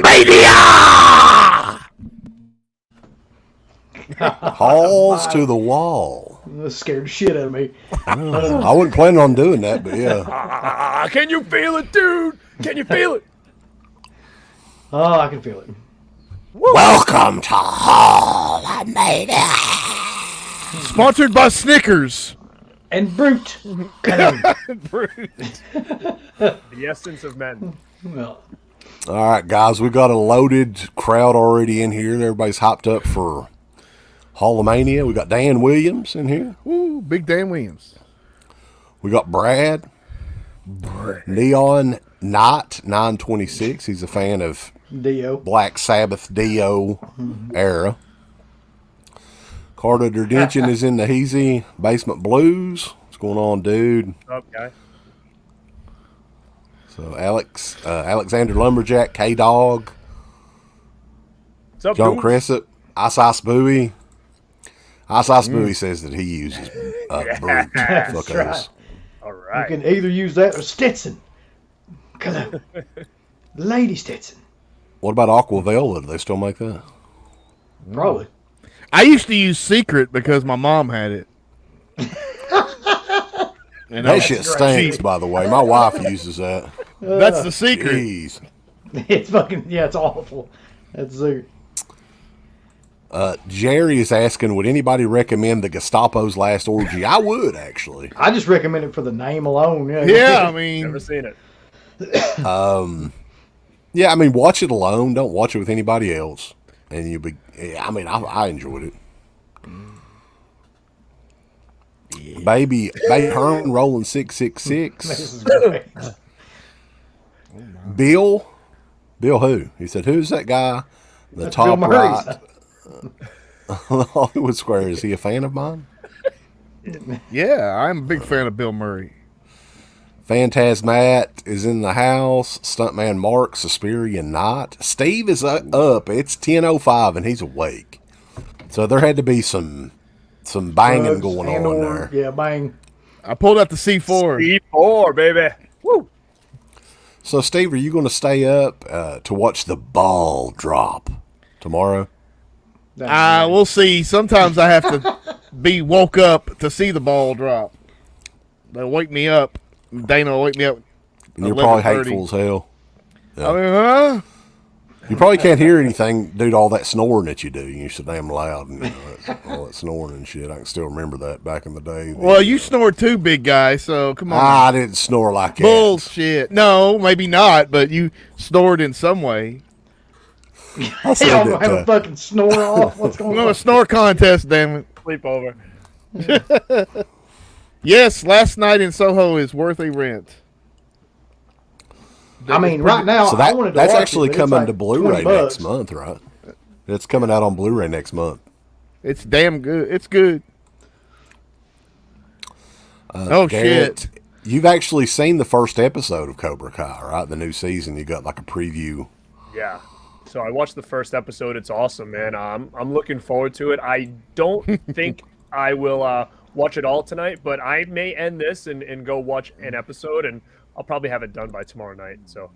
Mania! Halls to the wall. That scared the shit out of me. I wasn't planning on doing that, but yeah. Can you feel it, dude? Can you feel it? Oh, I can feel it. Welcome to Haulamania. Sponsored by Snickers. And Brute. Brute. The essence of men. Well, All right, guys, we got a loaded crowd already in here. Everybody's hopped up for Haulamania. We got Dan Williams in here. Ooh, Big Dan Williams. We got Brad. Neon Knot 926. He's a fan of Dio. Black Sabbath Dio era. Carter Derdention is in the Heezy Basement Blues. What's going on, dude? What's up, guy? So Alexander Lumberjack, K-Dog, What's up, John dude? Crescent, Ice Bowie. Ice Bowie says that he uses Brute. Fuck right. us. All You right. can either use that or Stetson. Hello. Lady Stetson. What about Aqua Velva? Do they still make that? Probably. I used to use Secret because my mom had it. And That shit stinks, by the way. My wife uses that. that's the secret. Jeez. It's fucking, yeah, it's awful. That's Jerry is asking, would anybody recommend the Gestapo's Last Orgy? I would, actually. I just recommend it for the name alone. Yeah, I mean, Never seen it. Yeah, I mean, watch it alone. Don't watch it with anybody else. And you'll be, I mean, I enjoyed it. Yeah. Baby Herman rolling 666. This is great. Bill who? He said, who's that guy? The That's top Bill Murray. right. Hollywood Square. Is he a fan of mine? yeah, I'm a big fan of Bill Murray. Phantasmat is in the house. Stuntman Mark, Suspiria not. Steve is up. It's 10:05 and he's awake. So there had to be some banging Drugs going and on or- there. Yeah, bang. I pulled out the C4. C4, baby. Woo. So Steve, are you going to stay up to watch the ball drop tomorrow? We'll see. Sometimes I have to be woke up to see the ball drop. They'll wake me up. Dana will wake me up. And you're probably 11:30. hateful as hell. I mean, huh? You probably can't hear anything due to all that snoring that you do. You're so damn loud and all that snoring and shit. I can still remember that back in the day. Well, you snore too, big guy, so come on. I didn't snore like that. Bullshit. No, maybe not, but you snored in some way. I said Y'all that, have a fucking snore off. What's going No, a on? snore contest, damn it. Sleepover. Yes, Last Night in Soho is worth a rent. I mean, right now, So I wanted to that's watch actually it, but it's coming like to Blu-ray $20. next month, right? It's coming out on Blu-ray next month. It's damn good. It's good. Garrett, Shit. You've actually seen the first episode of Cobra Kai, right? The new season. You got like a preview. Yeah. So I watched the first episode. It's awesome, man. I'm looking forward to it. I don't think I will watch it all tonight, but I may end this and go watch an episode, and I'll probably have it done by tomorrow night. So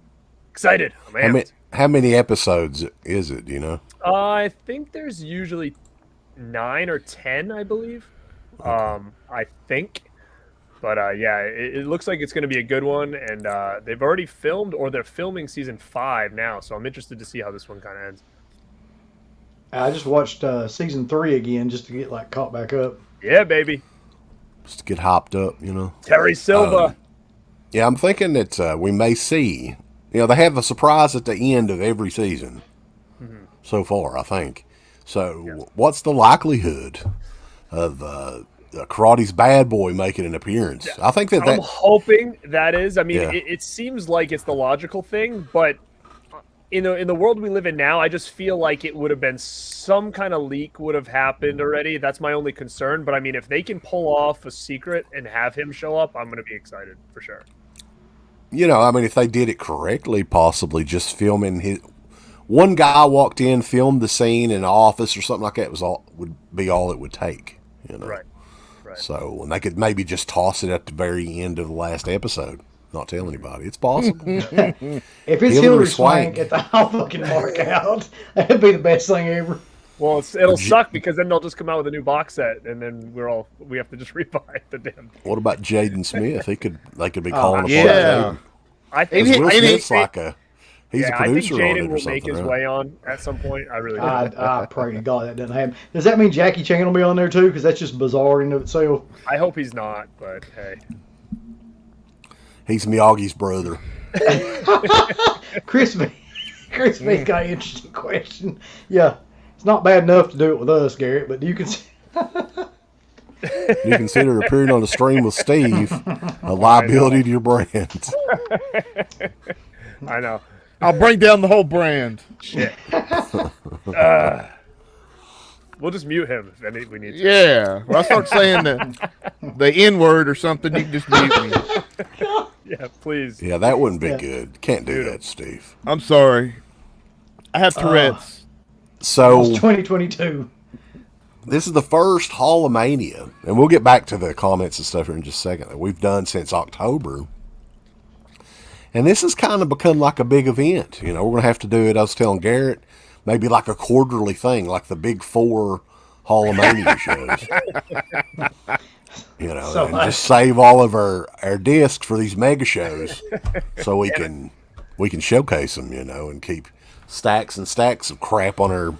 excited. I'm amped. How many episodes is it? Do you know? I think there's usually 9 or 10, I believe. I think. But yeah, it looks like it's going to be a good one, and they've already filmed, or they're filming season 5 now, so I'm interested to see how this one kind of ends. I just watched season 3 again just to get like caught back up. Yeah, baby. Just to get hopped up, you know? Terry Silva. Yeah, I'm thinking that we may see. You know, they have a surprise at the end of every season so far, I think. So, what's the likelihood of Karate's Bad Boy making an appearance? I think that I'm hoping that is. I mean, Yeah. it seems like it's the logical thing, but in the world we live in now, I just feel like it would have been some kind of leak would have happened already. That's my only concern. But I mean, if they can pull off a secret and have him show up, I'm going to be excited for sure. you know, I mean, if they did it correctly, possibly just filming his. One guy walked in, filmed the scene in an office or something like that would be all it would take. You know? Right. Right. So, and they could maybe just toss it at the very end of the last episode. Not tell anybody. It's possible. If it's Hillary Swank at the I'll fucking mark out. That'd be the best thing ever. Well, it'll suck because then they'll just come out with a new box set, and then we have to just rebuy the damn. What about Jaden Smith? They could be calling apart. Yeah. I think Will Smith's like he's a I think producer on it Jaden or will something. make his right? way on at some point. I really do. I pray to God that doesn't happen. Does that mean Jackie Chan will be on there too? Because that's just bizarre in of itself. I hope he's not, but hey. He's Miyagi's brother. Chris V's got an interesting question. Yeah, it's not bad enough to do it with us, Garrett, but do you consider... Do you consider appearing on the stream with Steve a liability to your brand? I know. I'll bring down the whole brand. Shit. We'll just mute him if we need to. Yeah. When I start saying the N-word or something, you can just mute me. Yeah, please. Yeah, that wouldn't be good. Can't do that, Steve. I'm sorry. I have Tourette's. So It's 2022. this is the first Haulamania, and we'll get back to the comments and stuff here in just a second, that we've done since October. And this has kind of become like a big event. You know, we're going to have to do it, I was telling Garrett, maybe like a quarterly thing, like the big 4 Haulamania shows. You know, So and just save all of our discs for these mega shows so we can showcase them, you know, and keep stacks and stacks of crap on our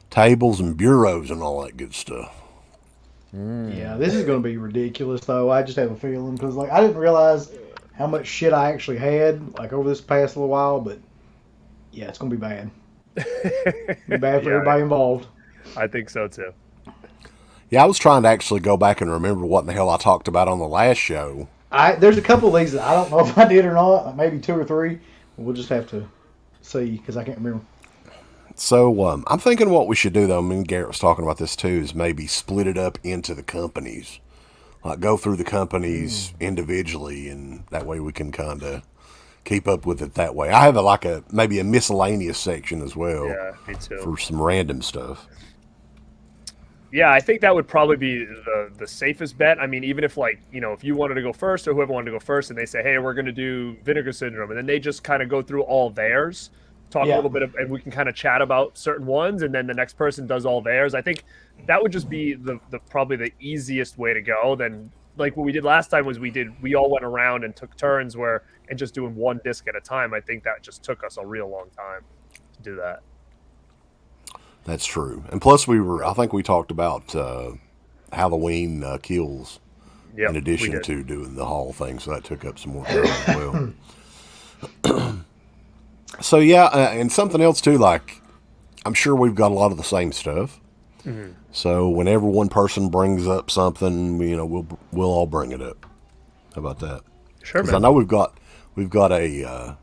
tables and bureaus and all that good stuff. Yeah, this is going to be ridiculous, though. I just have a feeling because, like, I didn't realize how much shit I actually had, like, over this past little while. But yeah, it's going to be bad. Be bad for everybody involved. I think so too. Yeah, I was trying to actually go back and remember what in the hell I talked about on the last show. There's a couple of these that I don't know if I did or not. Like maybe 2 or 3. We'll just have to see because I can't remember. So I'm thinking what we should do, though, I mean, Garrett was talking about this too, is maybe split it up into the companies. Like go through the companies individually, and that way we can kind of keep up with it that way. I have maybe a miscellaneous section as well. Yeah, me too. For some random stuff. Yeah, I think that would probably be the safest bet. I mean, even if, like, you know, if you wanted to go first or whoever wanted to go first and they say, hey, we're going to do Vinegar Syndrome, and then they just kind of go through all theirs, talk a little bit and we can kind of chat about certain ones, and then the next person does all theirs. I think that would just be the probably the easiest way to go. Then, like what we did last time was we all went around and took turns and just doing one disc at a time. I think that just took us a real long time to do that. That's true. And plus I think we talked about Halloween Kills in addition to doing the Hall thing, so that took up some more time as well. So yeah, and something else too, like I'm sure we've got a lot of the same stuff. Mm-hmm. So whenever one person brings up something, you know, we'll all bring it up. How about that? Sure, man. Because I know we've got a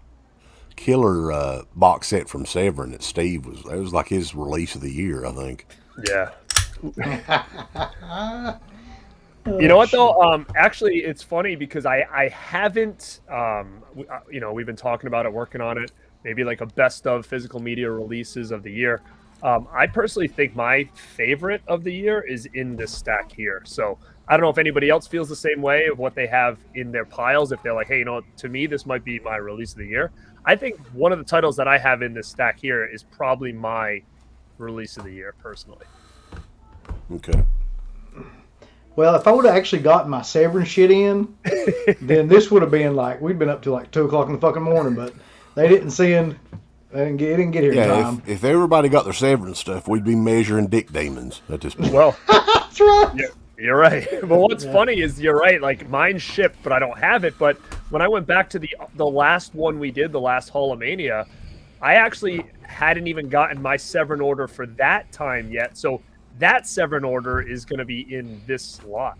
killer box set from Severin that Steve it was like his release of the year, I think. Yeah. You know what though? Actually, it's funny because I haven't. You know, we've been talking about it, working on it. Maybe like a best of physical media releases of the year. I personally think my favorite of the year is in this stack here. So I don't know if anybody else feels the same way of what they have in their piles. If they're like, hey, you know, to me, this might be my release of the year. I think one of the titles that I have in this stack here is probably my release of the year, personally. Okay. Well, if I would have actually gotten my Severin shit in, then this would have been like, we'd been up to like 2 o'clock in the fucking morning, but they didn't send, it didn't get here in time. If everybody got their Severin stuff, we'd be measuring dick demons at this point. Well, That's right. yeah, you're right. But what's funny is you're right. Like mine shipped, but I don't have it. But when I went back to the last one we did, the last Haulamania, I actually hadn't even gotten my Severin order for that time yet. So that Severin order is going to be in this lot,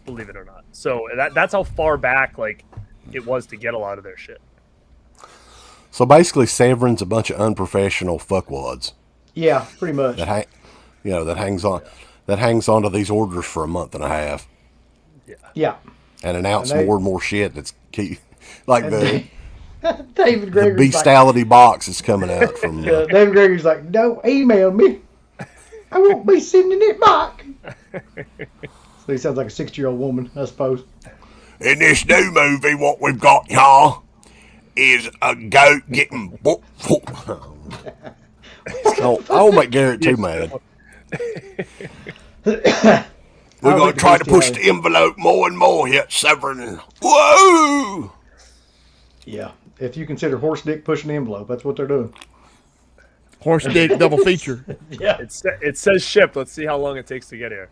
believe it or not. So that's how far back like it was to get a lot of their shit. So basically, Severin's a bunch of unprofessional fuckwads. Yeah, pretty much. That hangs on to these orders for a month and a half. Yeah. And announce more and more shit that's like the David Gregory's bestiality box is coming out from. David Gregory's like, don't email me. I won't be sending it back. So he sounds like a 60-year-old woman, I suppose. In this new movie, what we've got, y'all, is a goat getting... I'll make Garrett too mad. We're going to try to push the envelope more and more here, Severin. Whoa! Yeah, if you consider horse dick pushing the envelope, that's what they're doing. Horse dick double feature. Yeah. It says shipped. Let's see how long it takes to get here.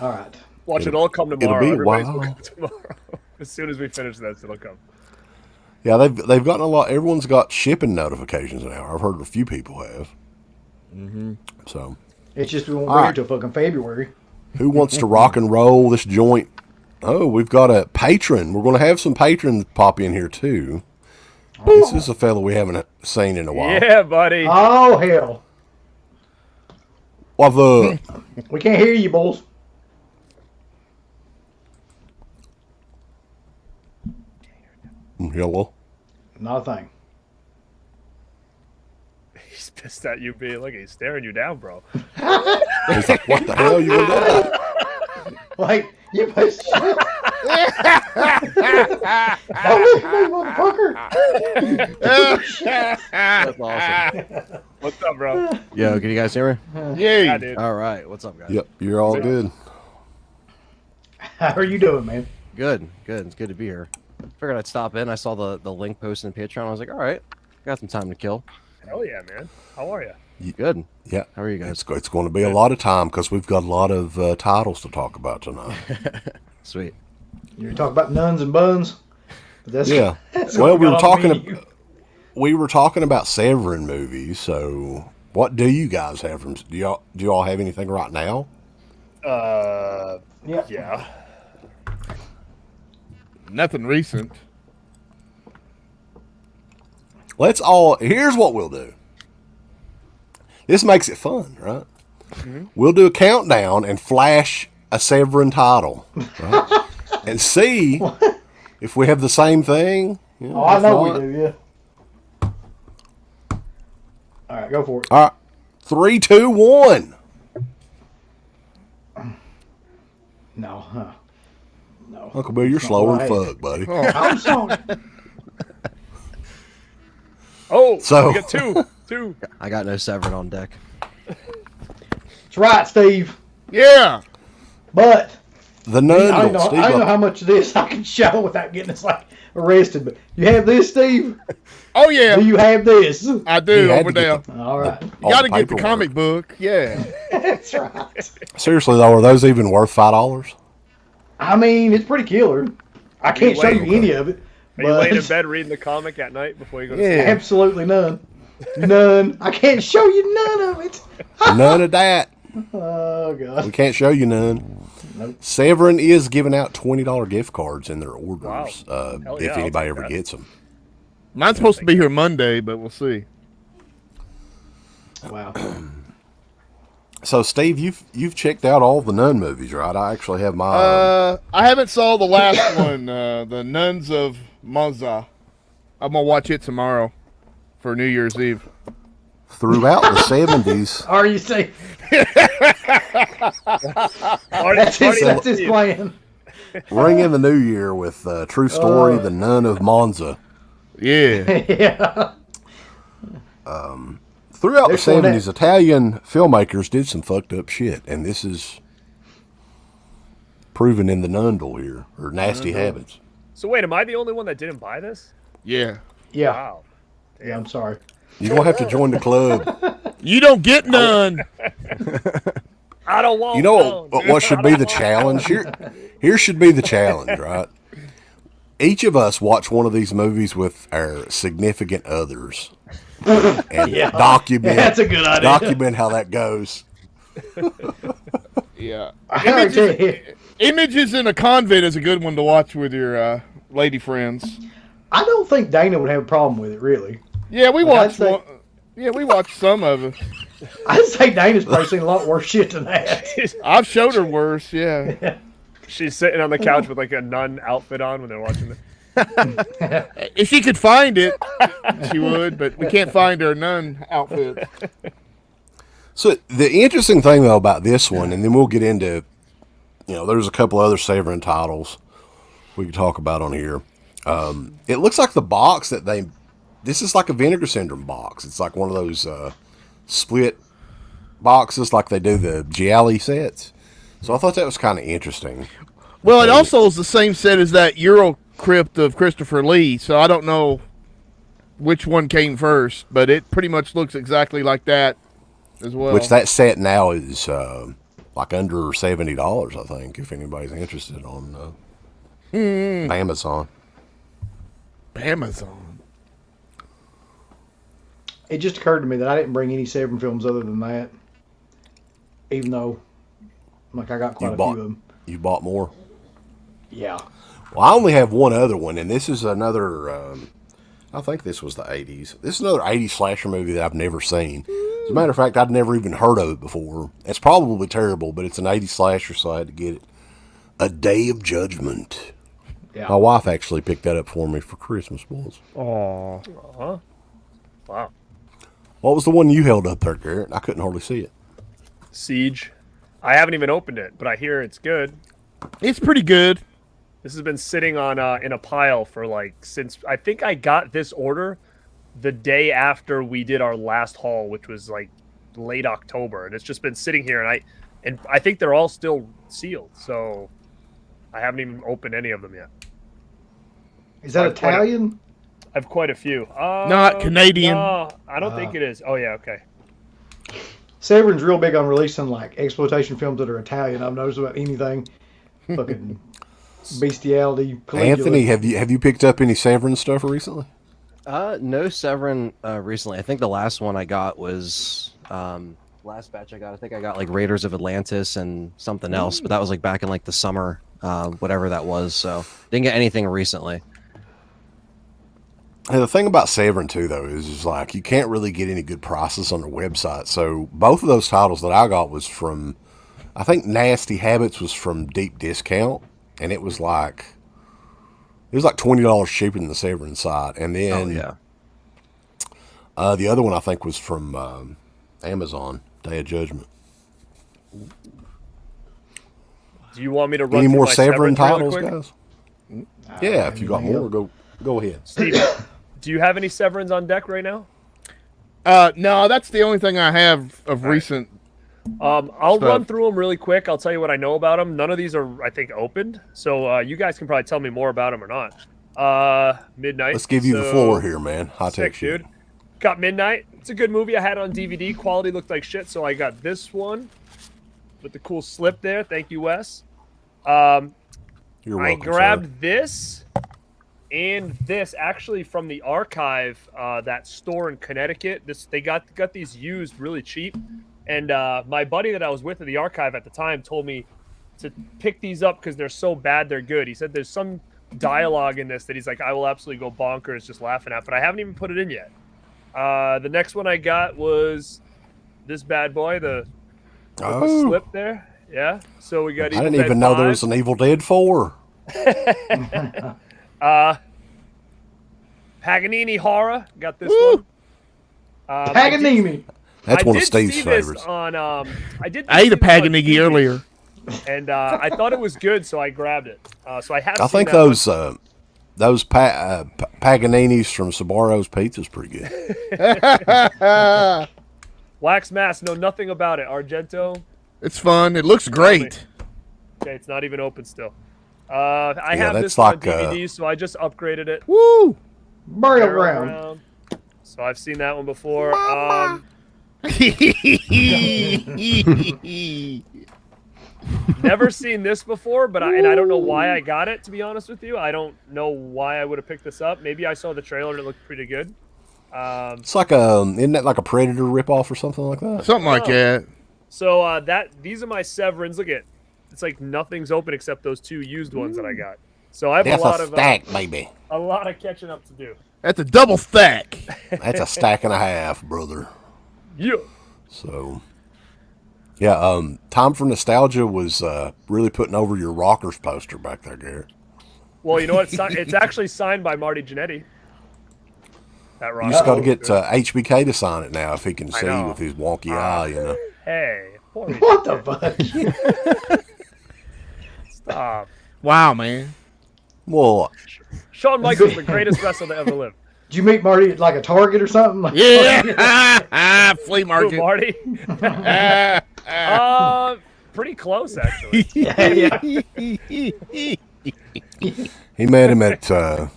All right. Watch it all come tomorrow. It'll be a Everybody's while. will come tomorrow. As soon as we finish this, it'll come. Yeah, they've gotten a lot. Everyone's got shipping notifications now. I've heard a few people have. Mm-hmm. So It's just we won't be here till fucking February. who wants to rock and roll this joint? Oh, we've got a patron. We're going to have some patrons pop in here too. This is a fellow we haven't seen in a while. Yeah, buddy. Oh, hell. What's up? We can't hear you, bulls. Hello. Not a thing. He's pissed at you, B. Look, he's staring you down, bro. He's like, what the hell you gonna do? Like, you piece of shit. Don't look at me, motherfucker. That's awesome. What's up, bro? Yo, can you guys hear me? Yeah, Yeah. dude. All right. What's up, guys? Yep, you're all good. How are you doing, man? Good. Good. It's good to be here. Figured I'd stop in. I saw the link posted in Patreon. I was like, all right, got some time to kill. Hell yeah, man. How are you? Good. Yeah. How are you guys? It's going to be a lot of time because we've got a lot of titles to talk about tonight. Sweet. You talk about nuns and buns? That's, Yeah. that's Well, what we were got on talking. me. We were talking about Severin movies. So, what do you guys have from? Do y'all have anything right now? Yeah. Nothing recent. Let's all. Here's what we'll do. This makes it fun, right? Mm-hmm. We'll do a countdown and flash a Severin title, right? And see if we have the same thing. You know, Oh, I if know not- we do, yeah. All right, go for it. All right, 3, 2, 1. No, huh? No. Uncle Bill, you're That's not slower what than I had. fuck, buddy. I'm sorry. Oh, So- we got two. I got no Severin on deck. That's right, Steve. Yeah. But The Nun. I don't know, Steve, I don't know how much of this I can show without getting us like arrested. But you have this, Steve? Oh yeah. Do you have this? I He do had over to there. get All right. You got to the get the paperwork. comic book. Yeah. That's right. Seriously though, are those even worth $5? I mean, it's pretty killer. I can't show you waiting? any of it. Are you laying in But bed reading the comic at night before you go to Yeah. sleep? absolutely none. None. I can't show you none of it. None of that. Oh, We God. can't show you none. Nope. Severin is giving out $20 gift cards in their orders Hell yeah, if I'll anybody take ever that. gets them. Mine's supposed to be here Monday, but we'll see. Wow. So, Steve, you've checked out all the Nun movies, right? I actually have my I haven't saw the last one, the Nuns of Monza. I'm gonna watch it tomorrow for New Year's Eve. throughout the 70s. Are you safe? Party- That's his, party- that's his plan. Ring in the new year with True Story, The Nun of Monza. Yeah. Yeah. Throughout There's the one 70s, Italian filmmakers did some fucked up shit, and this is proven in the Nundle here, or Nasty Habits. So wait, am I the only one that didn't buy this? Yeah. Yeah. Wow. Yeah, I'm sorry. You're going to have to join the club. You don't get none. I don't want. You know none. what should be the challenge? Here should be the challenge, right? Each of us watch one of these movies with our significant others and Yeah. document That's a good idea. document how that goes. Yeah. I guarantee you. Images in a Convent is a good one to watch with your lady friends. I don't think Dana would have a problem with it, really. Yeah, we Like, I'd watched say- one. Yeah, we watched some of it. I'd say Dana's probably seen a lot worse shit than that. I've showed her worse. Yeah. She's sitting on the couch with like a nun outfit on when they're watching the. If she could find it, she would, but we can't find her nun outfit. So the interesting thing though about this one, and then we'll get into there's a couple other Severin titles we could talk about on here. It looks like the box this is like a Vinegar Syndrome box. It's like one of those split boxes like they do the Gialli sets. So I thought that was kind of interesting. Well, it also is the same set as that Euro Crypt of Christopher Lee, so I don't know which one came first, but it pretty much looks exactly like that as well. Which that set now is like under $70, I think, if anybody's interested on Amazon. Amazon. It just occurred to me that I didn't bring any Severin films other than that, even though I got quite a few of them. You bought more? Yeah. Well, I only have one other one, and this is another, I think this was the 80s. This is another 80s slasher movie that I've never seen. As a matter of fact, I'd never even heard of it before. It's probably terrible, but it's an 80s slasher, so I had to get it. A Day of Judgment. Yeah. My wife actually picked that up for me for Christmas, boys. Aw. Uh-huh. Wow. What was the one you held up there, Garrett? I couldn't hardly see it. Siege. I haven't even opened it, but I hear it's good. It's pretty good. This has been sitting on in a pile for since I think I got this order the day after we did our last haul, which was late October, and it's just been sitting here, and I think they're all still sealed, so I haven't even opened any of them yet. Is that Italian? I have quite a few. Not Canadian. No, I don't think it is. Oh yeah, okay. Severin's real big on releasing exploitation films that are Italian. I've noticed about anything. Fucking bestiality. Caligula. Anthony, have you picked up any Severin stuff recently? No Severin recently. I think the last one I got was last batch I got. I think I got Raiders of Atlantis and something else, but that was back in the summer, whatever that was. So didn't get anything recently. And the thing about Severin too, though, is you can't really get any good prices on their website. So both of those titles that I got was from, I think Nasty Habits was from Deep Discount, and it was $20 cheaper than the Severin site. And then the other one I think was from Amazon, Day of Judgment. Do you want me to run any through more my Severin Severins really titles, quick? guys? Yeah, if you got more, go ahead. Steve, do you have any Severins on deck right now? No, that's the only thing I have of recent. I'll run through them really quick. I'll tell you what I know about them. None of these are, I think, opened, so you guys can probably tell me more about them or not. Midnight. Let's give you the floor here, man. High Sick, tech, dude. Got Midnight. It's a good movie. I had it on DVD. Quality looked like shit, so I got this one with the cool slip there. Thank you, Wes. You're welcome, I grabbed this and this actually from the archive, that store in Connecticut. They got these used really cheap, and my buddy that I was with at the archive at the time told me to pick these up because they're so bad they're good. He said there's some dialogue in this that he's like, I will absolutely go bonkers just laughing at, but I haven't even put it in yet. The next one I got was this bad boy, the slip there. Yeah. So we got. I didn't even know there was an Evil Dead 4. Paganini horror. Got this one. Paganini. That's one of Steve's favorites. I ate a Paganini earlier, and I thought it was good, so I grabbed it. So I have. I think those Paganinis from Sabaro's Pizza is pretty good. Wax Mask, know nothing about it. Argento. It's fun. It looks great. Okay, it's not even open still. I have this like, on DVD, so I just upgraded it. Woo! Burial Ground. So I've seen that one before. Never seen this before, but I don't know why I got it, to be honest with you. I don't know why I would have picked this up. Maybe I saw the trailer and it looked pretty good. It's like isn't that like a Predator ripoff or something like that? Something like that. So these are my Severins. Look at it. It's like nothing's open except those two used ones that I got. So I have That's a lot a of stack, baby. a lot of catching up to do. That's a double stack. That's a stack and a half, brother. Yeah. So, yeah, Time for Nostalgia was really putting over your Rockers poster back there, Garrett. Well, you know what? It's actually signed by Marty Jannetty. That You just got to get HBK to sign it now if he can see know. with his wonky eye, you know. Hey. Poor What the fuck? Wow, man. Well, Shawn Michaels, the greatest wrestler to ever live. Did you meet Marty at like a Target or something? Like, Yeah. Flea Who, market. Marty? Pretty close, actually. yeah. he met him at.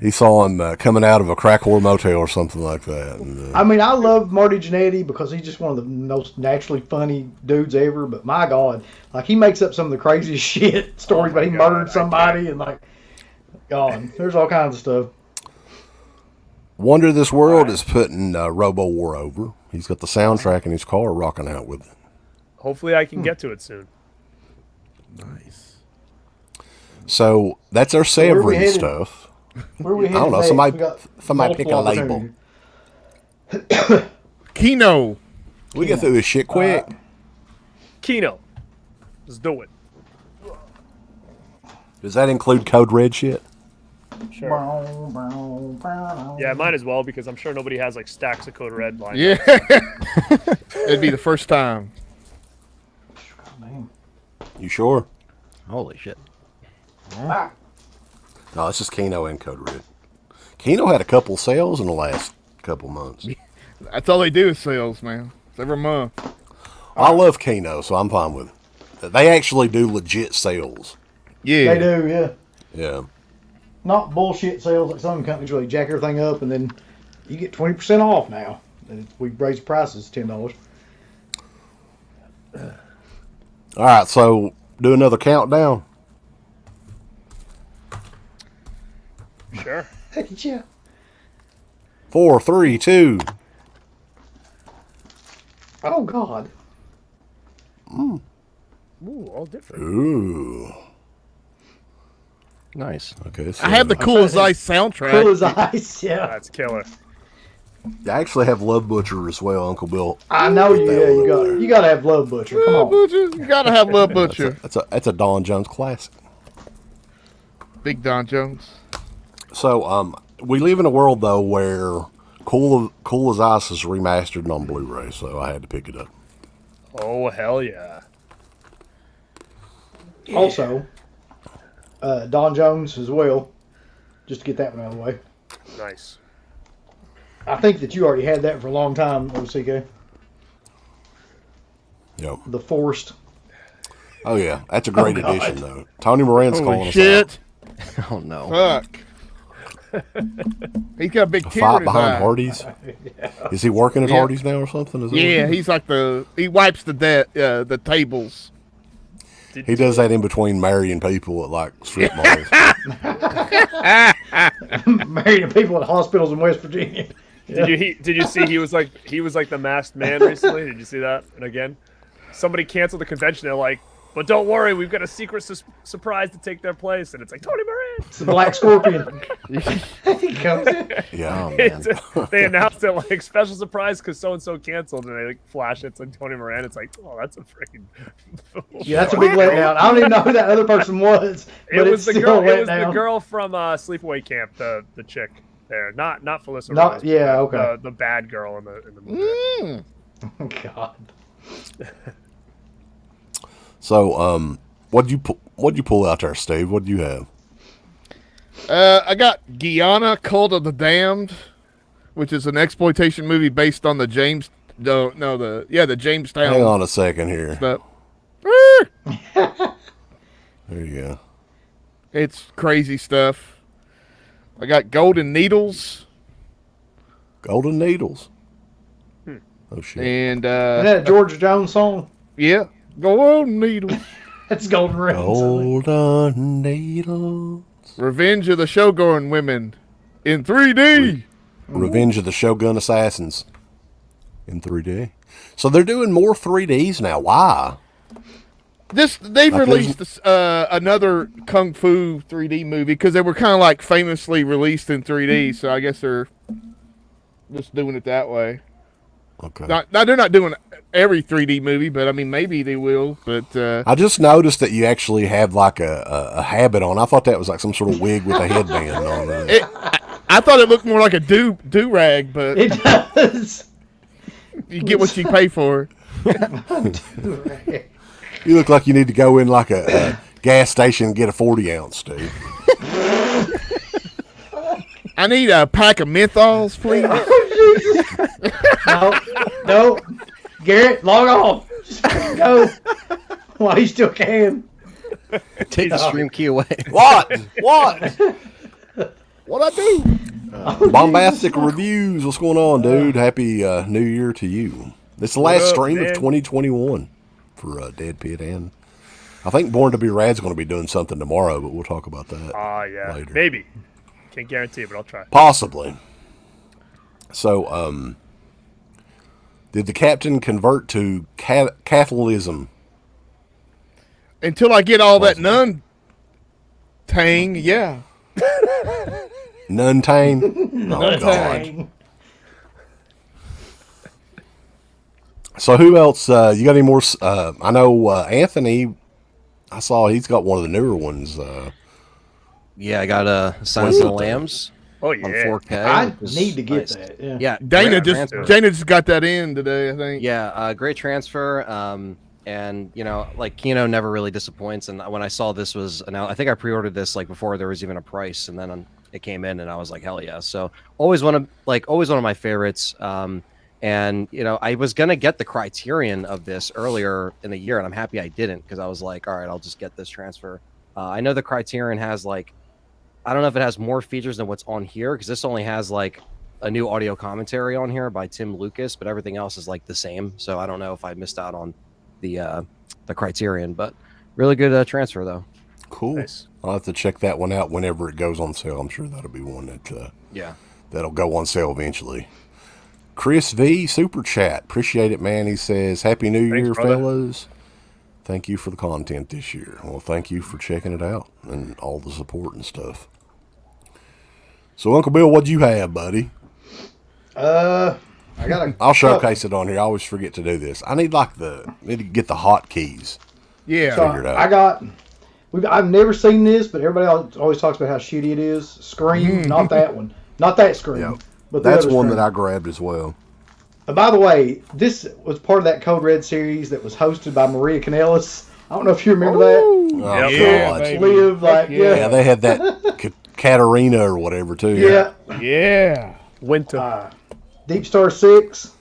He saw him coming out of a crack whore motel or something like that. And, I mean, I love Marty Jannetty because he's just one of the most naturally funny dudes ever. But my God, like he makes up some of the craziest shit stories about he murdered somebody and like, God, there's all kinds of stuff. Wonder This World is putting Robo War over. He's got the soundtrack in his car rocking out with it. Hopefully I can get to it soon. Nice. So that's our where we Severin headed? stuff. Where we I don't know. headed Somebody next? pick a label. Kino. We get through this shit quick. Kino. Let's do it. Does that include Code Red shit? Sure. Yeah, might as well because I'm sure nobody has like stacks of Code Red lines. Yeah. It'd be the first time. You sure? Holy shit. No, it's just Kino and Code Red. Kino had a couple sales in the last couple months. That's all they do is sales, man. It's every month. I love Kino, so I'm fine with it. They actually do legit sales. Yeah. They do, yeah. Yeah. Not bullshit sales like some companies really jack everything up and then you get 20% off now. And we raise prices $10. All right, so do another countdown. Sure. Yeah. 4, 3, 2. Oh God. Ooh, all different. Ooh. Nice. Okay. So I have the Cool as Ice soundtrack. Cool as ice, yeah. That's killer. I actually have Love Butcher as well, Uncle Bill. I know you. That Yeah, one you over got there. you got to have Love Butcher. Come Love on. Butcher. You gotta have Love Butcher. That's a Don Jones classic. Big Don Jones. So we live in a world though where Cool as Ice is remastered on Blu-ray, so I had to pick it up. Oh, hell yeah. Also, Don Jones as well. Just to get that one out of the way. Nice. I think that you already had that for a long time, OCK. Yep. The Forced. Oh yeah, that's a great God. addition though. Tony Moran's calling Holy us shit. Oh no. Fuck. He's got a big out. tear Fight in his behind eye. Hardee's. Is he working at Yeah. Hardee's now or something? Is that Yeah, what he's like he wipes the tables. he does that in between marrying people at like strip malls. Married to people at hospitals in West Virginia. Did you see he was like the masked man recently? Did you see that? And again, somebody canceled the convention. They're like, but don't worry, we've got a secret surprise to take their place. And it's like Tony Moran. It's the Black Scorpion. He comes in. Yeah. Oh man. They announced it like special surprise because so and so canceled, and they like flash it. It's like Tony Moran. It's like, oh, that's a freaking. Yeah, that's a big letdown. I don't even know who that other person was. But It was the it's girl. still a It was the letdown. girl from Sleepaway Camp. The chick there, not Felissa Not- Rose, yeah, but okay. The bad girl in the movie. God. So what'd you pull out there, Steve? What'd you have? I got Guyana, Cult of the Damned, which is an exploitation movie based on the Jamestown. Hang on a second here. But There you go. it's crazy stuff. I got Golden Needles Golden Needles. Oh shit. and Isn't that a George Jones song? yeah, Golden Needles. That's Golden Rings. Golden Needles. Revenge of the Shogun Women in 3D. Revenge of the Shogun Assassins in 3D. So they're doing more 3Ds now. Why? They've Like released this, another Kung Fu 3D movie because they were kind of like famously released in 3D. So I guess they're just doing it that way. Okay. Now they're not doing every 3D movie, but I mean maybe they will. But I just noticed that you actually have like a habit on. I thought that was like some sort of wig with a headband on it. I thought it looked more like a do rag, but It does. you get what you pay for. You look like you need to go in like a gas station and get a 40-ounce, dude. I need a pack of menthols, please. No. Garrett, log off. Just go. While you still can. Take the stream key away. What? What I do? Bombastic reviews. What's going on, dude? Happy New Year to you. This is the last stream of 2021 for DEADPIT, and I think Born to Be Rad's going to be doing something tomorrow, but we'll talk about that Yeah. later. Maybe. Can't guarantee it, but I'll try. Possibly. So, did the captain convert to Catholicism? Until I get all that nun-tang, yeah. Nun-tang? Oh, God. Dang. So, who else? You got any more? I know Anthony, I saw he's got one of the newer ones. Yeah, I got Silence of the Lambs Oh, on yeah. 4K. I which is need to get nice. that. Yeah. Yeah, Dana great just transfer. got that in today, I think. Yeah, great transfer. And like Kino never really disappoints. And when I saw this was announced, I think I pre-ordered this like before there was even a price, and then it came in, and I was like, hell yeah! So always one of my favorites. And I was gonna get the Criterion of this earlier in the year, and I'm happy I didn't, because I was like, all right, I'll just get this transfer. I know the Criterion has I don't know if it has more features than what's on here, because this only has like a new audio commentary on here by Tim Lucas, but everything else is like the same. So I don't know if I missed out on the Criterion, but really good transfer though. Cool. Nice. I'll have to check that one out whenever it goes on sale. I'm sure that'll be one that that'll go on sale eventually. Chris V, Super Chat. Appreciate it, man. He says, Happy New Year, brother. fellas. Thank you for the content this year. Well, thank you for checking it out and all the support and stuff. So, Uncle Bill, what'd you have, buddy? I got a. I'll showcase it on here. I always forget to do this. I need need to get the hotkeys. Yeah. So Figured out. I got. I've never seen this, but everybody always talks about how shitty it is. Scream, not that one, not that Scream. Yeah. But the That's other one Scream. that I grabbed as well. By the way, this was part of that Code Red series that was hosted by Maria Kanellis. I don't know if you remember that. Oh, Yeah, God. baby. Live like Yeah, they had that Katarina or whatever, too. yeah. Yeah. Winter. Deep Star 6,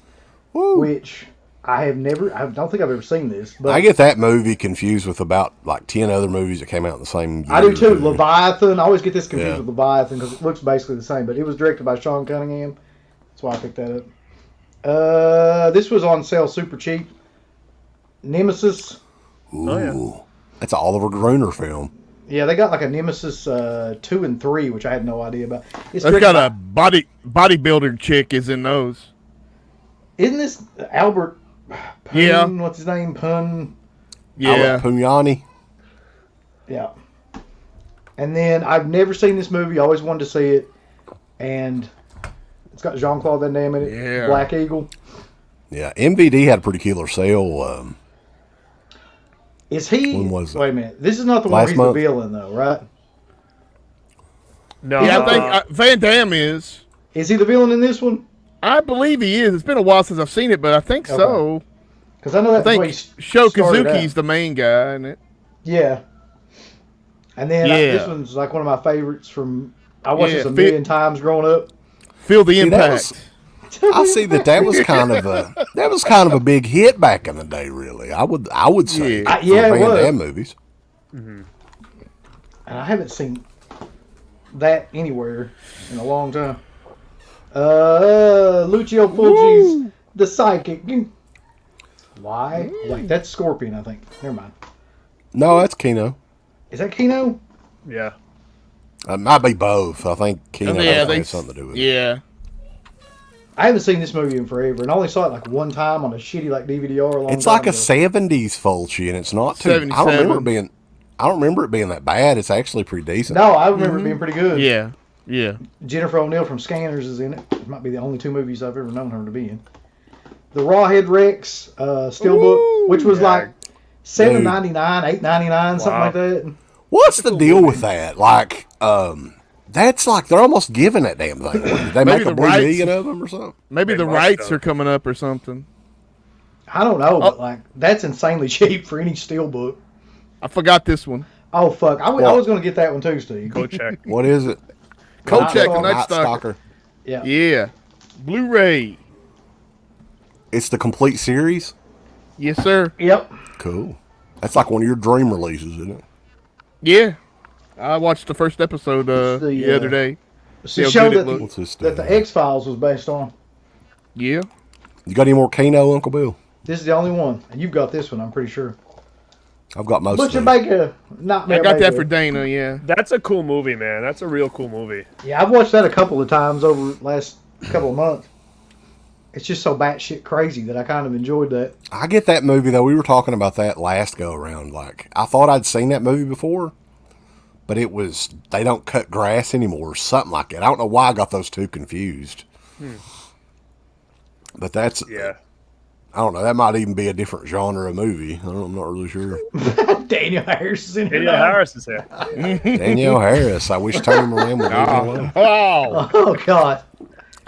Woo. which I don't think I've ever seen this, but I get that movie confused with about like 10 other movies that came out in the same year. I do too. Leviathan. I always get this confused Yeah. with Leviathan because it looks basically the same, but it was directed by Sean Cunningham. That's why I picked that up. This was on sale super cheap. Nemesis. Ooh. Oh, yeah. That's an Oliver Gruner film. Yeah, they got like a Nemesis 2 and 3, which I had no idea about. It's That's directed got a bodybuilder chick is in those. Isn't this Albert Pun? Yeah. What's his name? Pun. Yeah. Pugnani. Yeah. And then I've never seen this movie. I always wanted to see it. And it's got Jean-Claude Van Damme in it. Yeah. Black Eagle. Yeah, MVD had a pretty killer sale. Is he? When was it? Wait a minute. This is not the one Last where he's month? the villain, though, right? No. Yeah, I think Van Damme is. Is he the villain in this one? I believe he is. It's been a while since I've seen it, but I think so. Because I know I that's the way think he Sho started Kazuki's out. the main guy in it. Yeah. And then Yeah. this one's like one of my favorites from. I watched Yeah, this a million times growing up. Feel the that impact. I see that was kind of a big hit back in the day. Really, I would say Yeah. for Yeah, it Van was. Damme movies. And I haven't seen that anywhere in a long time. Lucio Fulci's The Psychic. Why? Wait, that's Scorpion, I think. Never mind. No, that's Kino. Is that Kino? Yeah. It might be both. I think Kino Yeah, has something to do with it. Yeah. I haven't seen this movie in forever, and I only saw it like one time on a shitty like DVD or a long It's time like a ago. 70s Fulci, and it's not too. I don't remember it being that bad. It's actually pretty decent. No, I remember it being pretty good. Yeah. Yeah. Jennifer O'Neill from Scanners is in it. It might be the only two movies I've ever known her to be in. The Rawhead Rex Steelbook, which was like $7.99, $8.99, something like that. What's the deal with that? Like, that's like they're almost giving that damn thing. Did they make Maybe a the rights- million of them or something? Maybe They the must rights have. are coming up or something. I don't know, but like that's insanely cheap for any Steelbook. I forgot this one. Oh fuck! I was gonna get that one too, Steve. Go check. What is it? Kojak the Night Night Stalker. Yeah. Yeah. Blu-ray. It's the complete series? Yes, sir. Yep. Cool. That's like one of your dream releases, isn't it? Yeah. I watched the first episode the other day. It's See the how show good it that, looked. What's this that the X-Files was based on. Yeah. You got any more Kino, Uncle Bill? This is the only one, and you've got this one. I'm pretty sure. I've got most Butcher of them. Baker, not I got that for Dana, yeah. That's a cool movie, man. That's a real cool movie. Yeah, I've watched that a couple of times over the last couple of months. It's just so batshit crazy that I kind of enjoyed that. I get that movie, though. We were talking about that last go-around. Like, I thought I'd seen that movie before, but it was, they don't cut grass anymore or something like that. I don't know why I got those two confused. But that's, Yeah. I don't know. That might even be a different genre of movie. I'm not really sure. Danielle Harris is in here. Danielle Harris is here. Danielle Harris. I wish Tony Moran would leave me alone. Oh. Oh God.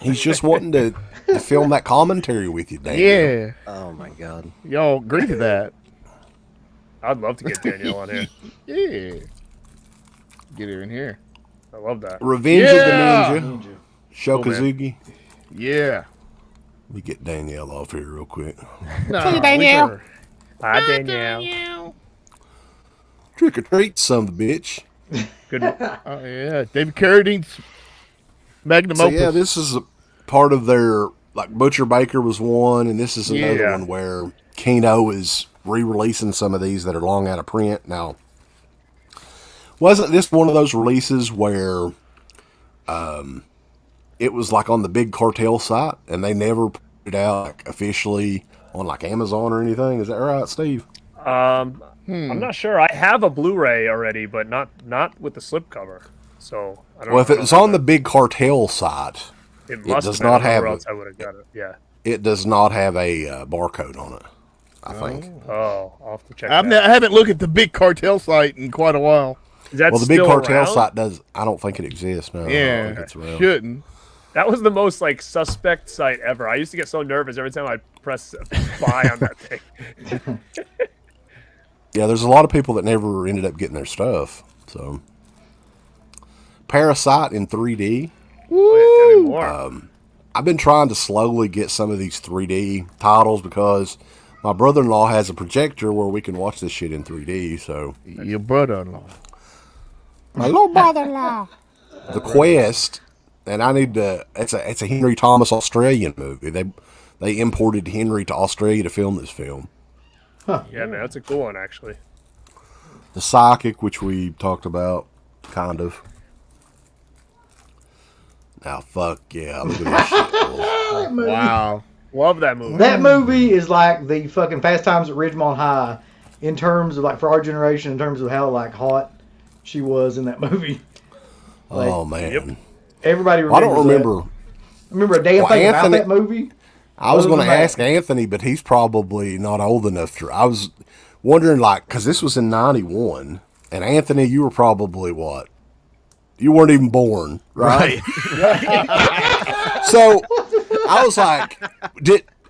He's just wanting to film that commentary with you, Danielle. Yeah. Oh my god. Y'all agree to that. I'd love to get Danielle on here. Yeah. Get her in here. I love that. Revenge Yeah. of the Ninja. Shokazugi. Yeah. Let me get Danielle off here real quick. Nah, Danielle. Hi, Danielle. Trick or treat, son of a bitch. Good. Oh, yeah. David Carradine's magnum So opus. yeah, this is a part of their, like, Butcher Baker was one, and this is another Yeah. one where Kino is re-releasing some of these that are long out of print. Now, wasn't this one of those releases where it was like on the big cartel site and they never put it out like officially on like Amazon or anything? Is that right, Steve? I'm not sure. I have a Blu-ray already, but not with the slipcover. So I don't Well, if know it was on the big cartel site, it must does have been, not have or it. else I would have got it. Yeah. it does not have a barcode on it, I think. Oh, I'll have to check. I that. haven't looked at the big cartel site in quite a while. Is that Well, the big still cartel around? site does. I don't think it exists now. I don't Yeah. think it's around. Shouldn't. That was the most like suspect site ever. I used to get so nervous every time I press buy on that thing. Yeah, there's a lot of people that never ended up getting their stuff. So, Parasite in 3D. Oh, yeah, tell me more. I've been trying to slowly get some of these 3D titles because my brother-in-law has a projector where we can watch this shit in 3D. So, Your brother-in-law. my little brother-in-law. The Quest, and I need to. It's a Henry Thomas Australian movie. They imported Henry to Australia to film this film. Yeah, man, that's a cool one actually. The Psychic, which we talked about, kind of. Now, fuck yeah, look at this shit. Wolf. That movie, Wow. Love that movie. that movie is like the fucking Fast Times at Ridgemont High in terms of like for our generation, in terms of how like hot she was in that movie. Like, Oh man, Yep. Everybody I remembers. don't remember. That. Remember a damn Well, thing Anthony- about that movie? I was Other going to than that. ask Anthony, but he's probably not old enough to. I was wondering, like, because this was in '91, and Anthony, you were probably what? You weren't even born, right? So I was like,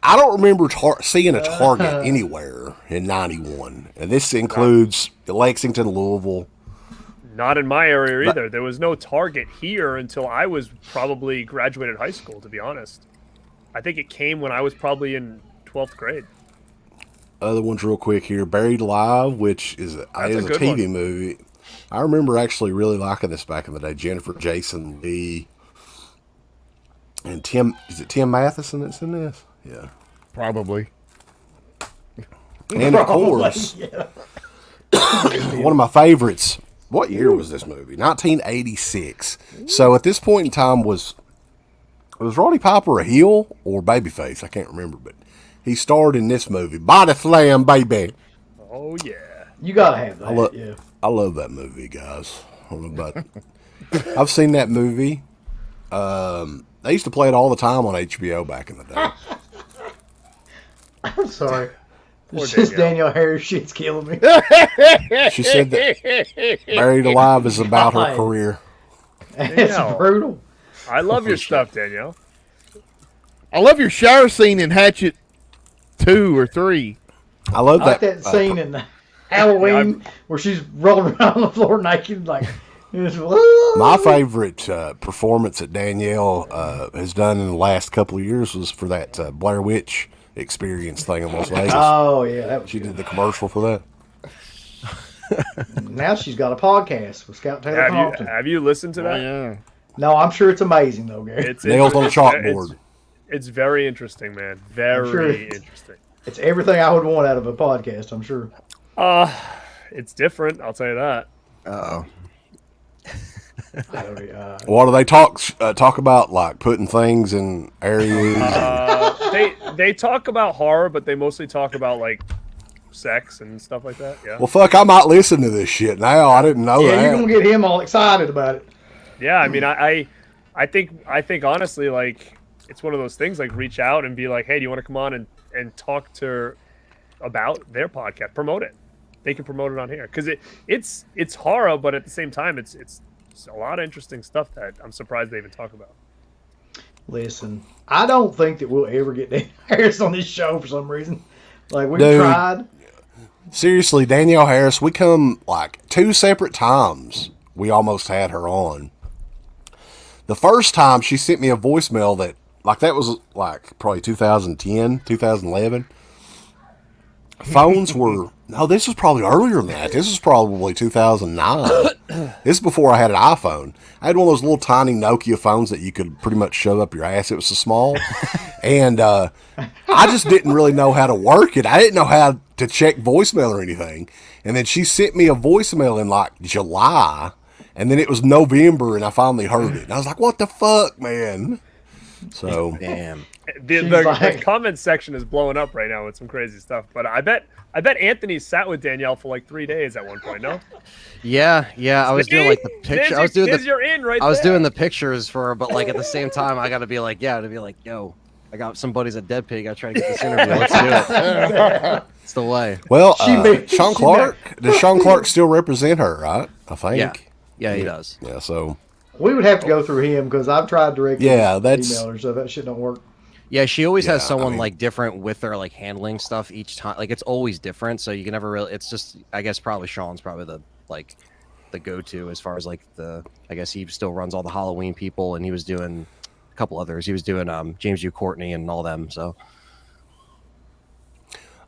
I don't remember seeing a Target anywhere in '91, and this includes Lexington, Louisville. Not in my area either. There was no Target here until I was probably graduated high school, to be honest. I think it came when I was probably in 12th grade. Other ones real quick here. Buried Alive, which is a good TV one. movie. I remember actually really liking this back in the day. Jennifer Jason Leigh and Tim. Is it Tim Matheson that's in this? Yeah. Probably. And of course, Yeah. one of my favorites. What year was this movie? 1986. So at this point in time, was Roddy Piper a heel or babyface? I can't remember, but he starred in this movie, Body Slam, baby. Oh yeah. You gotta have that. Yeah. I love that movie, guys. I don't know about. I've seen that movie. They used to play it all the time on HBO back in the day. I'm sorry. Poor It's just Danielle. Danielle Harris shit's killing me. She said that Buried Alive is about her career. It's Danielle. brutal. I love your stuff, Danielle. I love your shower scene in Hatchet 2 or 3. I love I like that. that scene in Halloween where she's rolling around on the floor naked, like. My favorite performance that Danielle has done in the last couple of years was for that Blair Witch Experience thing in Las Vegas. Oh yeah, that was She good. did the commercial for that. Now she's got a podcast with Scout Taylor Compton. Have you listened to that? Oh, yeah. No, I'm sure it's amazing though, Gary. It's Nails on a chalkboard. It's very interesting, man. Very interesting. It's everything I would want out of a podcast, I'm sure. It's different. I'll tell you that. Uh-oh. What do they talk about? Like putting things in areas. They talk about horror, but they mostly talk about like sex and stuff like that. Yeah. Well, fuck, I might listen to this shit now. I didn't know Yeah, that. you're gonna get him all excited about it. Yeah, I mean, I think honestly, like, it's one of those things. Like, reach out and be like, hey, do you want to come on and talk to her about their podcast? Promote it. They can promote it on here because it's horror, but at the same time, it's a lot of interesting stuff that I'm surprised they even talk about. Listen, I don't think that we'll ever get Danielle Harris on this show for some reason. Like, we've Dude. tried. Seriously, Danielle Harris, we come like 2 separate times we almost had her on. The first time she sent me a voicemail that was like probably 2010, 2011. Phones were, no, this was probably earlier than that. This was probably 2009. This is before I had an iPhone. I had one of those little tiny Nokia phones that you could pretty much shove up your ass. It was so small. And I just didn't really know how to work it. I didn't know how to check voicemail or anything. And then she sent me a voicemail in like July. And then it was November and I finally heard it. And I was like, what the fuck, man? So, Damn. The comment section is blowing up right now with some crazy stuff. But I bet Anthony sat with Danielle for like 3 days at one point. No. Yeah. I was doing like the picture. I was doing you're in right I was there. doing the pictures for her, but like at the same time, I got to be like, yo, I got some buddies at DEADPIT. I got to try to get this interview. Let's do it. It's the way. well, Sean Clark, does Sean Clark still represent her, right? I think. Yeah, he does. Yeah, so. We would have to go through him because I've tried directly that's- email her, so that shit don't work. Yeah, she always has Yeah, someone I mean- like different with her, like handling stuff each time. Like it's always different, so you can never really. It's just, I guess, probably Sean's probably the go-to as far as like I guess he still runs all the Halloween people, and he was doing a couple others. He was doing James U. Courtney and all them. So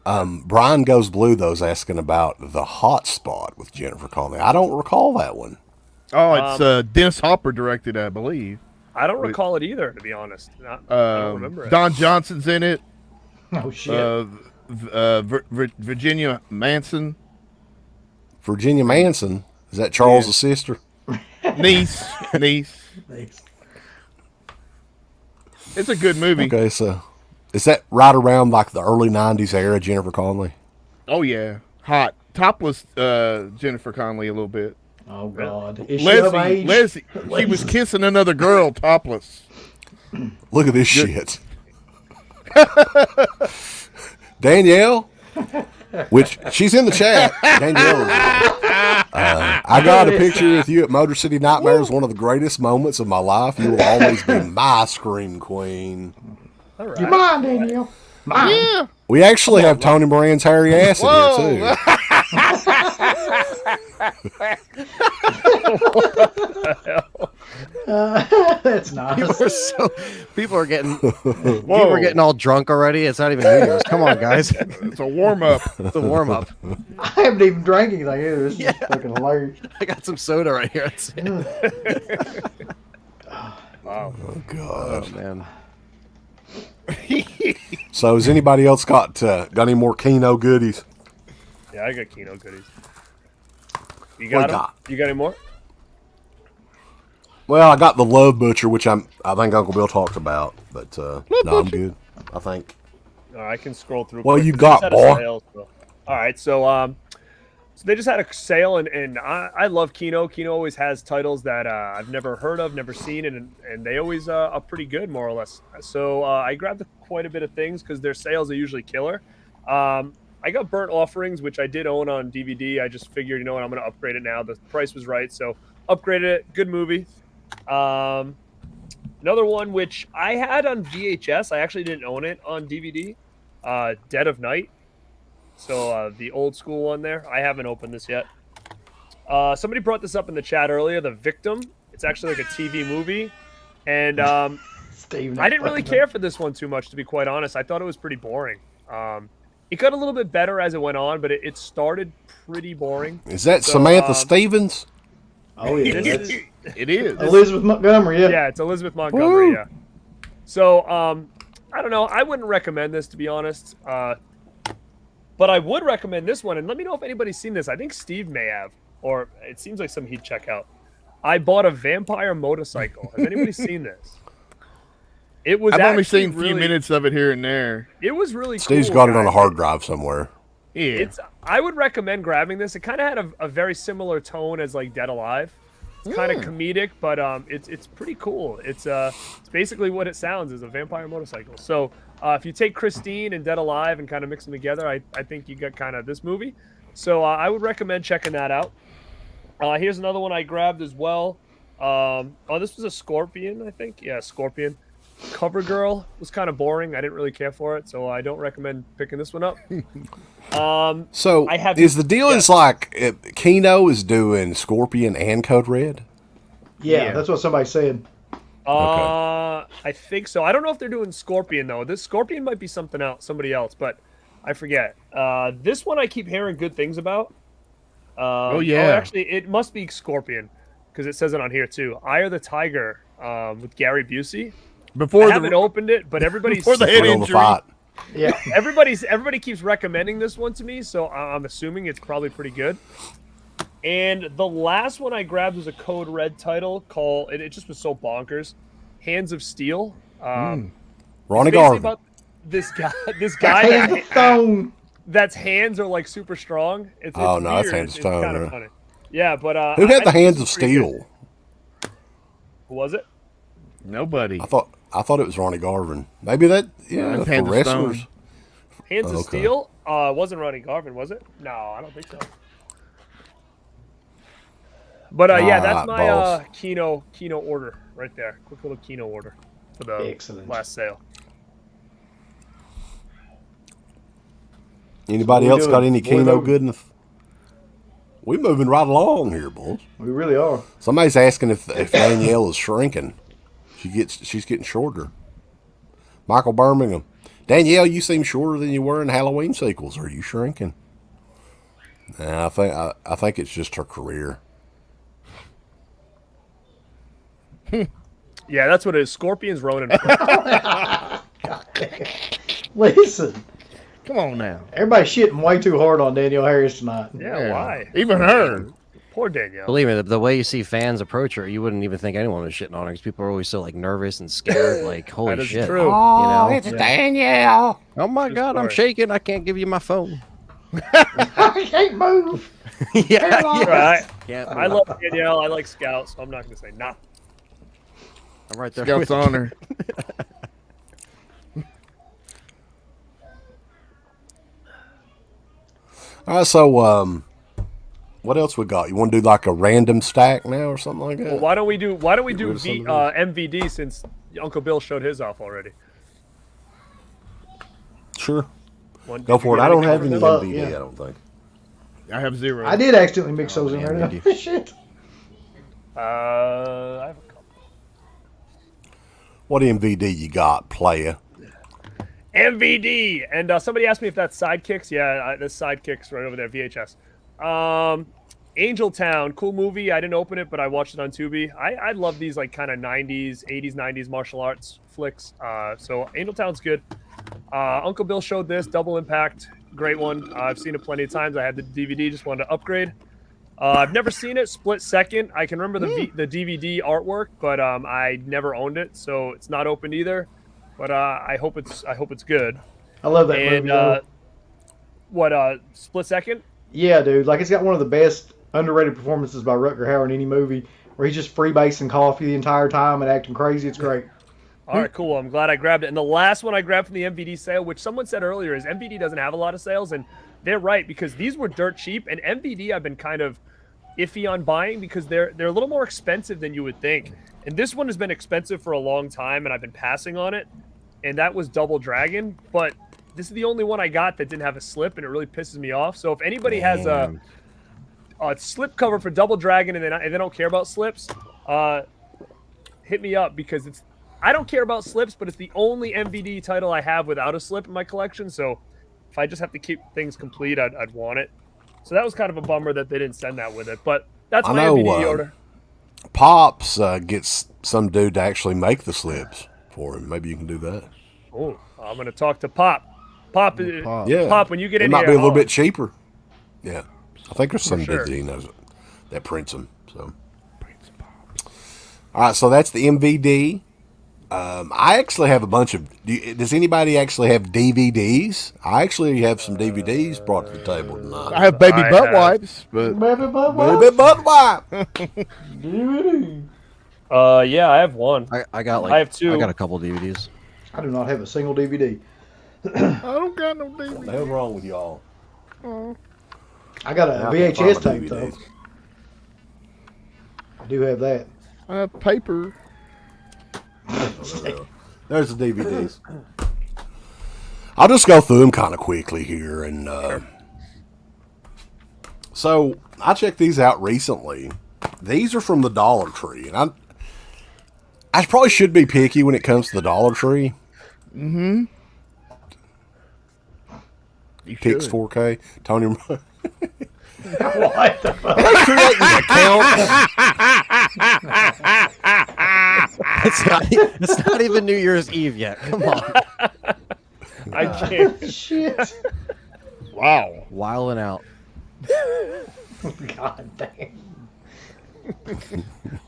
Brian Goes Blue, though, is asking about The Hot Spot with Jennifer Connelly. I don't recall that one. Oh, it's Dennis Hopper directed, I believe. I don't recall it either, to be honest. I don't remember it. Don Johnson's in it. Oh, shit. Virginia Manson. Virginia Manson. Is that Charles' sister? Niece. Thanks. It's a good movie. Okay, so is that right around like the early 90s era, Jennifer Connelly? Oh, yeah. Hot. Topless Jennifer Connelly a little bit. Oh, God. Is she of age? Leslie. She was kissing another girl topless. Look at this shit. Danielle, which she's in the chat. Danielle, I got a picture with you at Motor City Nightmares. One of the greatest moments of my life. You will always be my scream queen. All right. You mind, Danielle? Mine. Yeah. We actually have Tony Moran's hairy ass in here too. That's nice. People are getting all drunk already. It's not even New Year's. Come on, guys. It's a warm up. It's a warm up. I haven't even drank anything either. This is fucking hilarious. I got some soda right here. Wow. Oh God. Oh man. So has anybody else got any more Kino goodies? Yeah, I got Kino goodies. You got them? You got any more? Well, I got the Love Butcher, which I think Uncle Bill talked about, but no, I'm good. I think. I can scroll through. What quick. you They got, just had a boy? sale, so. All right, so they just had a sale, and I love Kino. Kino always has titles that I've never heard of, never seen, and they always are pretty good, more or less. So I grabbed quite a bit of things because their sales are usually killer. I got Burnt Offerings, which I did own on DVD. I just figured, you know what, I'm going to upgrade it now. The price was right, so upgraded it. Good movie. Another one which I had on VHS. I actually didn't own it on DVD. Dead of Night. So the old school one there. I haven't opened this yet. Somebody brought this up in the chat earlier. The Victim. It's actually like a TV movie, and I didn't really care for this one too much, to be quite honest. I thought it was pretty boring. It got a little bit better as it went on, but it started pretty boring. Is that Samantha Stevens? Oh yeah, It is. Elizabeth Montgomery. Yeah. Yeah, it's Elizabeth Montgomery. Yeah. So I don't know. I wouldn't recommend this, to be honest. But I would recommend this one, and let me know if anybody's seen this. I think Steve may have, or it seems like something he'd check out. I bought a vampire motorcycle. Has anybody seen this? It was. I've only seen a really, few minutes of it here and there. It was really Steve's cool, got it on a guys. hard drive somewhere. Yeah. I would recommend grabbing this. It kind of had a very similar tone as like Dead Alive. It's kind of comedic, but it's pretty cool. It's basically what it sounds, is a vampire motorcycle. So if you take Christine and Dead Alive and kind of mix them together, I think you got kind of this movie. So I would recommend checking that out. Here's another one I grabbed as well. This was a Scorpion, I think. Yeah, Scorpion. Cover Girl was kind of boring. I didn't really care for it, so I don't recommend picking this one up. So is the deal is like Kino is doing Scorpion and Code Red? Yeah, that's what somebody said. I think so. I don't know if they're doing Scorpion though. This Scorpion might be somebody else, but I forget. This one I keep hearing good things about. Actually, it must be Scorpion because it says it on here too. Eye of the Tiger with Gary Busey. I haven't opened it, but everybody's before the head injury. Yeah, everybody keeps recommending this one to me, so I'm assuming it's probably pretty good. And the last one I grabbed was a Code Red title called, and it just was so bonkers, Hands of Steel. Ronnie Garvin. About this guy that's hands are like super strong. It's that's weird. Hands of Stone. Kind of funny. Yeah, but who had the Hands of Steel? Who was it? Nobody. I thought it was Ronnie Garvin. Maybe that. Yeah, for Hands of wrestlers. Stone. Hands of Steel. It wasn't Ronnie Garvin, was it? No, I don't think so. But yeah, that's my Kino order right there. Quick little Kino order for the last sale. Anybody else got any Kino goodness? We're moving right along here, boys. We really are. Somebody's asking if Danielle is shrinking. She's getting shorter. Michael Birmingham. Danielle, you seem shorter than you were in Halloween sequels. Are you shrinking? Nah, I think it's just her career. Yeah, that's what it is. Scorpion's Ronin. Listen. Come on now. Everybody's shitting way too hard on Danielle Harris tonight. Yeah, why? Even her. Poor Danielle. Believe me, the way you see fans approach her, you wouldn't even think anyone was shitting on her because people are always so like nervous and scared. Like, holy That is shit. true. You know? It's Danielle. Oh my God, I'm shaking. I can't give you my phone. I can't move. yeah. Right. Can't I love Danielle. I like Scout, so I'm not going to say nah. I'm right there. Scout's on her. All right, so what else we got? You want to do like a random stack now or something like that? Well, why don't we do rid of some of MVD since Uncle Bill showed his off already? Sure. Go for it. I don't have any MVD, I don't think. I have 0. I did accidentally mix those in there. Shit. I have a couple. What MVD you got, playa? MVD! And somebody asked me if that's Sidekicks. Yeah, that's Sidekicks right over there, VHS. Angel Town, cool movie. I didn't open it, but I watched it on Tubi. I love these like kind of 90s, 80s, 90s martial arts flicks. So Angel Town's good. Uncle Bill showed this, Double Impact. Great one. I've seen it plenty of times. I had the DVD, just wanted to upgrade. I've never seen it. Split Second. I can remember the DVD artwork, but I never owned it, so it's not opened either. But I hope it's good. I love that movie. Split Second? Yeah, dude. Like, it's got one of the best underrated performances by Rutger Hauer in any movie, where he's just freebasing coffee the entire time and acting crazy. It's great. All right, cool. I'm glad I grabbed it. And the last one I grabbed from the MVD sale, which someone said earlier, is MVD doesn't have a lot of sales, and they're right because these were dirt cheap. And MVD I've been kind of iffy on buying because they're a little more expensive than you would think. And this one has been expensive for a long time, and I've been passing on it. And that was Double Dragon. But this is the only one I got that didn't have a slip, and it really pisses me off. So if anybody has a slip cover for Double Dragon and they don't care about slips, hit me up, because I don't care about slips, but it's the only MVD title I have without a slip in my collection. So if I just have to keep things complete, I'd want it. So that was kind of a bummer that they didn't send that with it, but that's my MVD order. Pops gets some dude to actually make the slips for him. Maybe you can do that. Oh, I'm gonna talk to Pop. Pop, yeah. Pop, when you get in it might here, be a little bit cheaper. Yeah, I think there's some sure. dude that he knows that prints them. So, all right, so that's the MVD. I actually have a bunch of. Does anybody actually have DVDs? I actually have some DVDs brought to the table tonight. I have baby butt wipes, but Baby butt Baby butt wipe. DVD. Yeah, I have one. I got I have two. I got a couple DVDs. I do not have a single DVD. I don't got no DVD. What the hell's wrong with y'all? I got a Now I can find VHS my tape, though. DVDs. I do have that. I have paper. There's the DVDs. I'll just go through them kind of quickly here, and so I checked these out recently. These are from the Dollar Tree, and I probably should be picky when it comes to the Dollar Tree. Mm-hmm. Pix 4K, Tony. What the fuck? Creating accounts. It's not even New Year's Eve yet. Come on. I can't. Shit. Wow. Wilding out. God damn.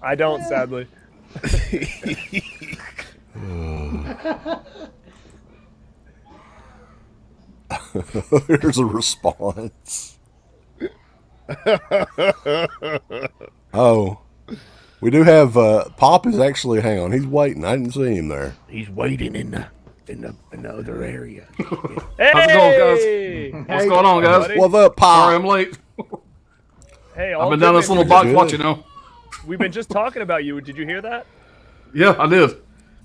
I don't, sadly. There's a response. Oh, we do have Pop is actually. Hang on, he's waiting. I didn't see him there. He's waiting in the other area. Hey! How's it going, guys? What's going on, guys? buddy. What's up, Sorry, Pop? I'm late. Hey, I've been down this little box box good. watch, you know. We've been just talking about you. Did you hear that? Yeah, I did.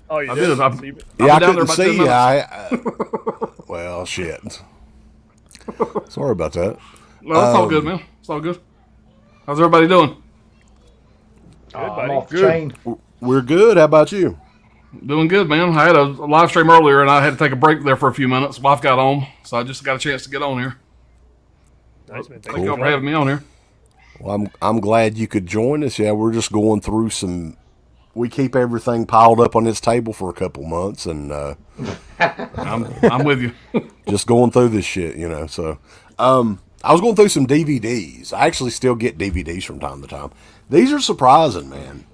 Oh, you I did. did. So you- Yeah, I I've been down there couldn't about 10 see. minutes. Well, shit. Sorry about that. No, it's all good, man. It's all good. How's everybody doing? Good, I'm buddy. off the Good. chain. We're good. How about you? Doing good, man. I had a live stream earlier, and I had to take a break there for a few minutes. Wife got home, so I just got a chance to get on here. Nice, man. Thank y'all for having me on here. Well, I'm glad you could join us. Yeah, we're just going through some. We keep everything piled up on this table for a couple months, and I'm with you. just going through this shit, you know. So, I was going through some DVDs. I actually still get DVDs from time to time. These are surprising, man.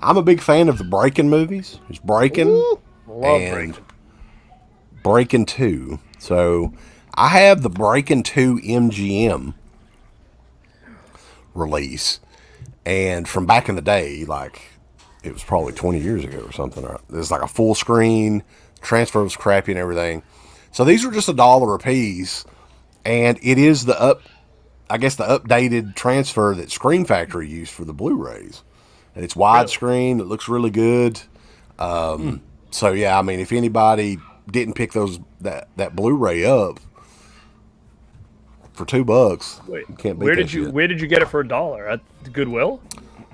I'm a big fan of the Breaking movies. There's Breaking Love and Breaking. Breaking 2. So, I have the Breaking 2 MGM release. And from back in the day, like, it was probably 20 years ago or something. It was like a full screen. Transfer was crappy and everything. So these were just $1 a piece. And it is the updated transfer that Screen Factory used for the Blu-rays. And it's widescreen. It looks really good. So yeah, I mean, if anybody didn't pick that Blu-ray up for $2, Wait, you can't beat where that did you shit. where did you get it for $1? At Goodwill?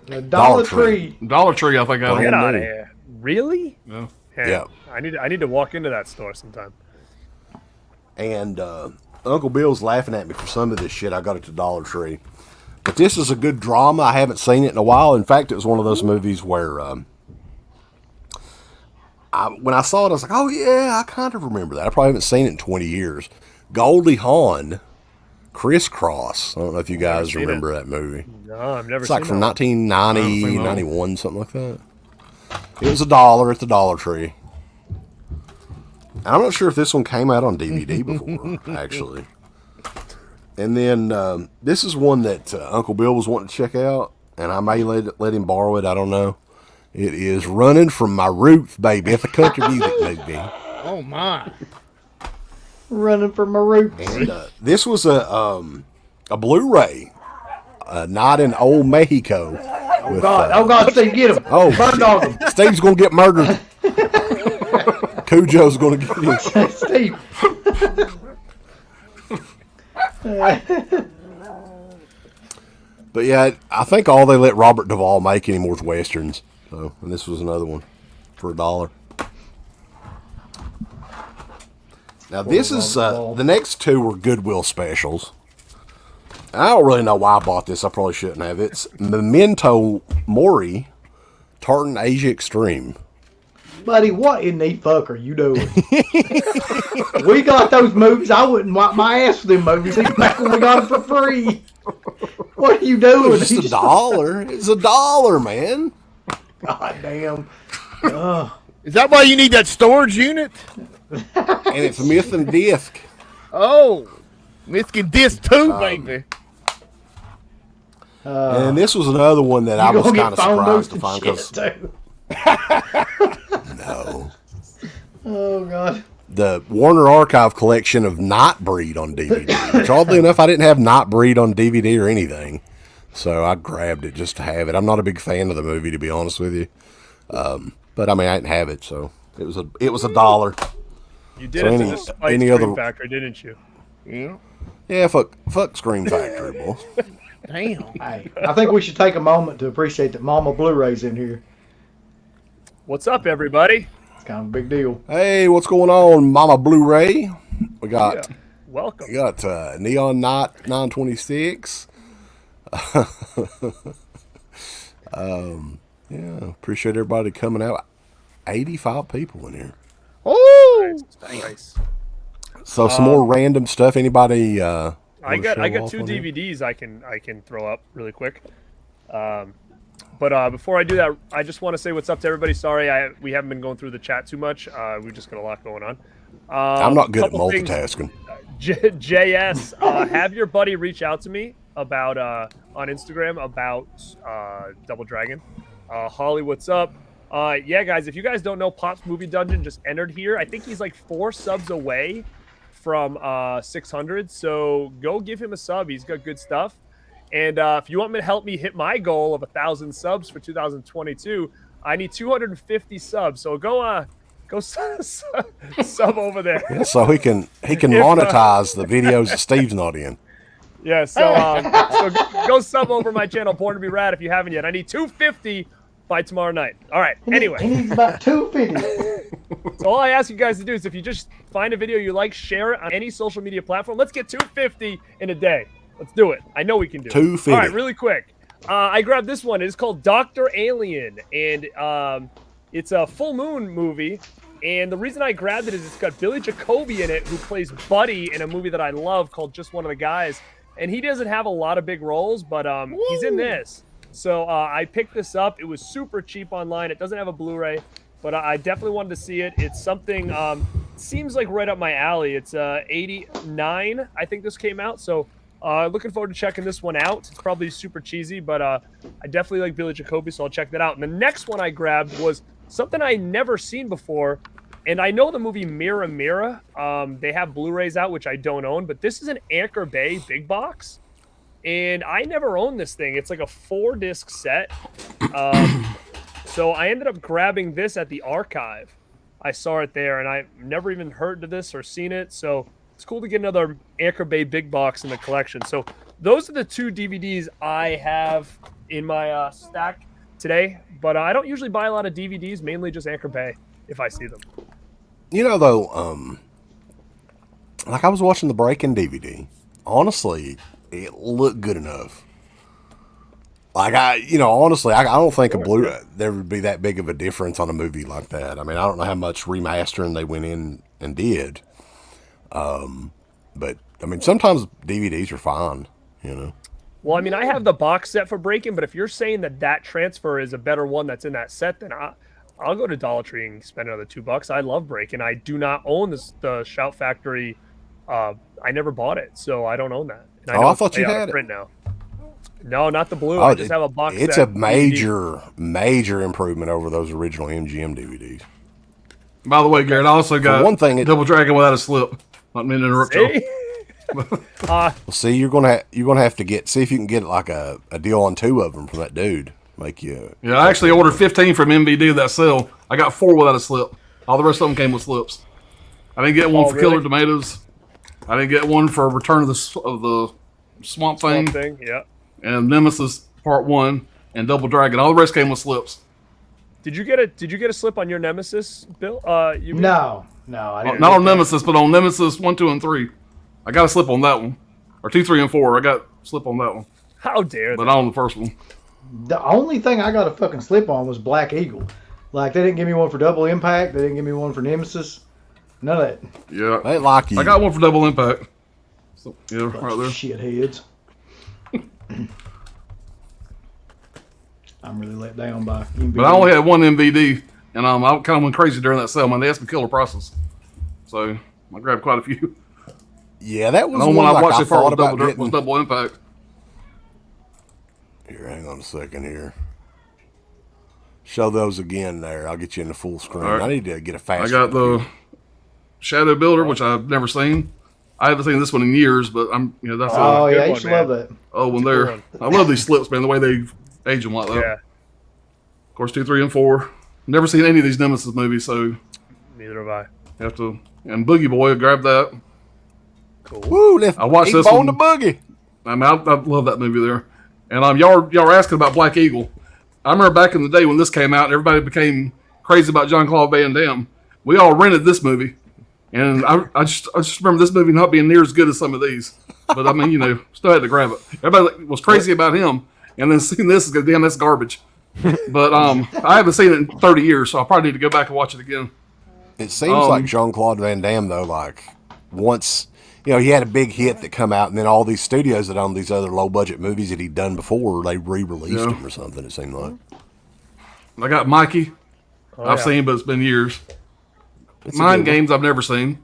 The Dollar Dollar Tree. Dollar Tree, I think I Brand Get had. out new. of here! Really? Yeah. Yeah. I need to walk into that store sometime. And Uncle Bill's laughing at me for some of this shit. I got it to Dollar Tree. But this is a good drama. I haven't seen it in a while. In fact, it was one of those movies where when I saw it, I was like, oh, yeah, I kind of remember that. I probably haven't seen it in 20 years. Goldie Hawn, Crisscross. I don't know if you guys seen remember that movie. No, I've never It's seen like from that. 1990, 91, something like that. It was $1 at the Dollar Tree. And I'm not sure if this one came out on DVD before, actually. And then this is one that Uncle Bill was wanting to check out, and I may let him borrow it. I don't know. It is Running From My Roots, baby. It's a country music movie. Oh my! Running for my roots. And this was a Blu-ray, not in old Mexico. With, God, Steve, get him. Oh, Bird dog him. Steve's gonna get murdered. Cujo's going to get you. Steve. But yeah, I think all they let Robert Duvall make anymore is westerns. So, and this was another one for $1. Now this is the next two were Goodwill specials. I don't really know why I bought this. I probably shouldn't have. It's Memento Mori, Tartan Asia Extreme. Buddy, what in the fuck are you doing? We got those movies. I wouldn't wipe my ass for them movies even back when we got them for free. What are you doing? It's just $1. It's $1, man. God damn. Is that why you need that storage unit? And it's Myth and Disc. Oh, Myth and Disc too, baby. And this was another one that I was kind of surprised to find. No. Oh, God. The Warner Archive collection of Nightbreed on DVD. Which, oddly enough, I didn't have Nightbreed on DVD or anything. So I grabbed it just to have it. I'm not a big fan of the movie, to be honest with you. But, I mean, I didn't have it, so it was $1. You did it to the spite Scream Factory, didn't you? Yeah. Yeah, fuck Scream Factory, boy. Damn. Hey, I think we should take a moment to appreciate that Mama Blu-ray's in here. What's up, everybody? It's kind of a big deal. Hey, what's going on, Mama Blu-ray? We got welcome. We got Neon Night 926. Yeah, appreciate everybody coming out. 85 people in here. Oh, nice. So some more random stuff. Anybody? I got 2 DVDs I can throw up really quick. But before I do that, I just want to say what's up to everybody. Sorry, we haven't been going through the chat too much. We've just got a lot going on. I'm not good at multitasking. JS, have your buddy reach out to me about on Instagram about Double Dragon. Holly, what's up? Yeah, guys, if you guys don't know, Pop's Movie Dungeon just entered here. I think he's like 4 subs away from 600. So go give him a sub. He's got good stuff. And if you want me to help me hit my goal of 1,000 subs for 2022, I need 250 subs. So go sub over there. Yeah, so he can monetize the videos that Steve's not in. Yeah, so go sub over my channel, Born to Be Rad, if you haven't yet. I need 250 by tomorrow night. All right, anyway. He needs about 250. So all I ask you guys to do is if you just find a video you like, share it on any social media platform. Let's get 250 in a day. Let's do it. I know we can do it. 250. All right, really quick. I grabbed this one. It's called Dr. Alien, and it's a full moon movie. And the reason I grabbed it is it's got Billy Jacoby in it, who plays Buddy in a movie that I love called Just One of the Guys. And he doesn't have a lot of big roles, but he's in this. So I picked this up. It was super cheap online. It doesn't have a Blu-ray, but I definitely wanted to see it. It's something, seems like right up my alley. It's 89, I think this came out. So looking forward to checking this one out. It's probably super cheesy, but I definitely like Billy Jacoby, so I'll check that out. And the next one I grabbed was something I never seen before. And I know the movie Mira Mira. They have Blu-rays out, which I don't own, but this is an Anchor Bay big box. And I never owned this thing. It's like a 4-disc set. So I ended up grabbing this at the archive. I saw it there, and I've never even heard of this or seen it. So it's cool to get another Anchor Bay big box in the collection. So those are the 2 DVDs I have in my stack today. But I don't usually buy a lot of DVDs, mainly just Anchor Bay if I see them. You know, though, like I was watching the Breaking DVD. Honestly, it looked good enough. Like honestly, I don't think there would be that big of a difference on a movie like that. I mean, I don't know how much remastering they went in and did. But I mean, sometimes DVDs are fine, you know. Well, I mean, I have the box set for Breaking, but if you're saying that transfer is a better one that's in that set, then I'll go to Dollar Tree and spend another $2. I love Breaking. I do not own the Shout Factory. I never bought it, so I don't own that. And I thought you had it. Now. No, not the blue. I just have a box set. It's a major improvement over those original MGM DVDs. By the way, Garrett, I also got one thing, Double Dragon Without a Slip. Not meaning to interrupt you. Well, see, you're gonna have to see if you can get like a deal on 2 of them from that dude. Yeah, I actually ordered 15 from MVD that sale. I got 4 without a slip. All the rest of them came with slips. I didn't get one for really? Killer Tomatoes. I didn't get one for Return of the Swamp Thing. Yeah. And Nemesis Part 1 and Double Dragon. All the rest came with slips. Did you get a slip on your Nemesis, Bill? No, I didn't. Not on Nemesis, but on Nemesis 1, 2, and 3. I got a slip on that one. Or 2, 3, and 4. I got a slip on that one. How dare But they? not on the first one. The only thing I got a fucking slip on was Black Eagle. Like, they didn't give me one for Double Impact. They didn't give me one for Nemesis. None of that. Yeah. They like you. I got one for Double Impact. So, yeah, right there. Shitheads. I'm really let down by MVD. But I only had one MVD, and I kind of went crazy during that sale. Man, they had some killer prices. So I grabbed quite a few. Yeah, that was And the one one I like watched I it for thought about was getting. Double Impact. Here, hang on a second here. Show those again there. I'll get you in the full screen. All right. I need to get a fast. I got the Shadow Builder, which I've never seen. I haven't seen this one in years, but that's Oh, good yeah, I one, used to man. love that. when a they're. good I love these slips, man. The way they age them like that. Yeah. Of course, 2, 3, and 4. Never seen any of these Nemesis movies, so Neither have I. you have to. And Boogie Boy, grab that. Cool. Woo, let's I watched keep this on one. the boogie. I mean, I love that movie there. And y'all were asking about Black Eagle. I remember back in the day when this came out, and everybody became crazy about Jean-Claude Van Damme. We all rented this movie, and I just remember this movie not being near as good as some of these. But I mean, still had to grab it. Everybody was crazy about him, and then seeing this is go, damn, that's garbage. But I haven't seen it in 30 years, so I probably need to go back and watch it again. It seems like Jean-Claude Van Damme, though, like once, he had a big hit that come out, and then all these studios that owned these other low-budget movies that he'd done before, they re-released them or something, it seemed like. I got Mikey. I've seen, but it's been years. Mind Games I've never seen.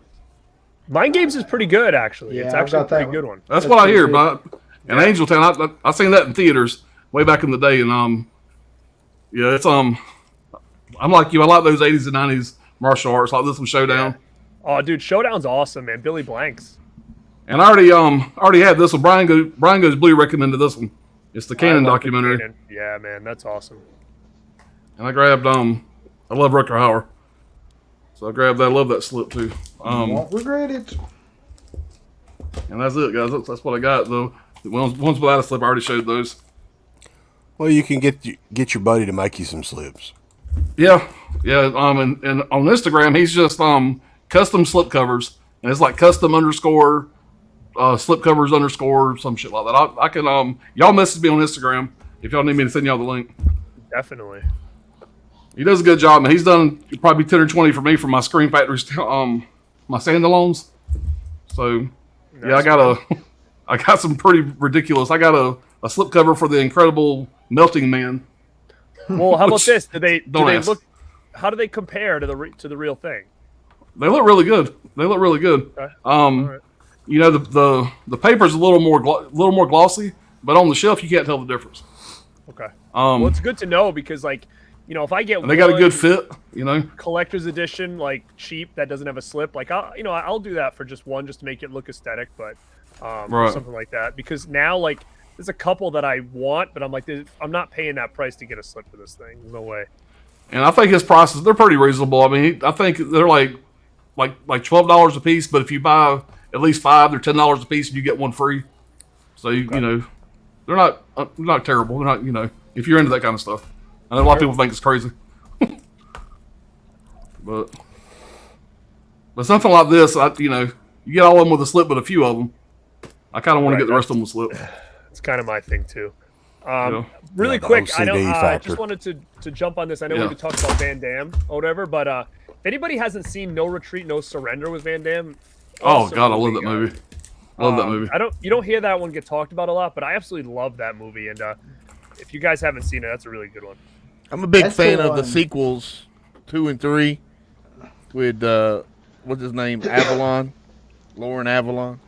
Mind Games is pretty good, actually. Yeah, It's I've actually a got that pretty one. good one. That's what I hear. pretty But and Angel Town, I seen that in theaters way back in the day, and it's I'm like you. I like those 80s and 90s martial arts, like this one, Showdown. Oh, dude, Showdown's awesome, man. Billy Blanks. And I already had this one. Brian Goes Blue recommended this one. It's the Canon I love the documentary. Kanan. Yeah, man, that's awesome. And I grabbed I love Rutger Hauer, so I grabbed that. I love that slip too. Won't regret it. And that's it, guys. That's what I got though. Ones without a slip, I already showed those. Well, you can get your buddy to make you some slips. Yeah. And on Instagram, he's just custom slip covers, and it's like custom underscore slip covers underscore some shit like that. I can y'all message me on Instagram if y'all need me to send y'all the link. Definitely. He does a good job, man. He's done probably 10 or 20 for me for my Screen Factory my standalones. So yeah, I got some pretty ridiculous. I got a slip cover for the Incredible Melting Man. Well, how about this? Do they ask. look? How do they compare to the real thing? They look really good. Okay. Right. The paper's a little more glossy, but on the shelf you can't tell the difference. Okay. Well, it's good to know because, if I get And they got a good fit, collector's edition, like cheap that doesn't have a slip, I'll do that for just one, just to make it look aesthetic, but Right. something like that. Because now, there's a couple that I want, but I'm like, I'm not paying that price to get a slip for this thing. There's no way. And I think his prices, they're pretty reasonable. I mean, I think they're like $12 a piece, but if you buy at least 5, they're $10 a piece, and you get one free. So they're not terrible. They're not if you're into that kind of stuff. I know a lot of people think it's crazy, but something like this, you get all of them with a slip, but a few of them, I kind of want to get the rest of them with slip. It's kind of my thing too. Yeah. Really Yeah, the quick, I OCD know I factor. just wanted to jump on this. I know Yeah. we could talk about Van Damme or whatever, but if anybody hasn't seen No Retreat, No Surrender with Van Damme, Oh awesome God, I love that guys. movie. Love that movie. You don't hear that one get talked about a lot, but I absolutely love that movie. And if you guys haven't seen it, that's a really good one. I'm a big That's fan the of the one. sequels, 2 and 3, with what's his name, Avalon, Lauren Avalon.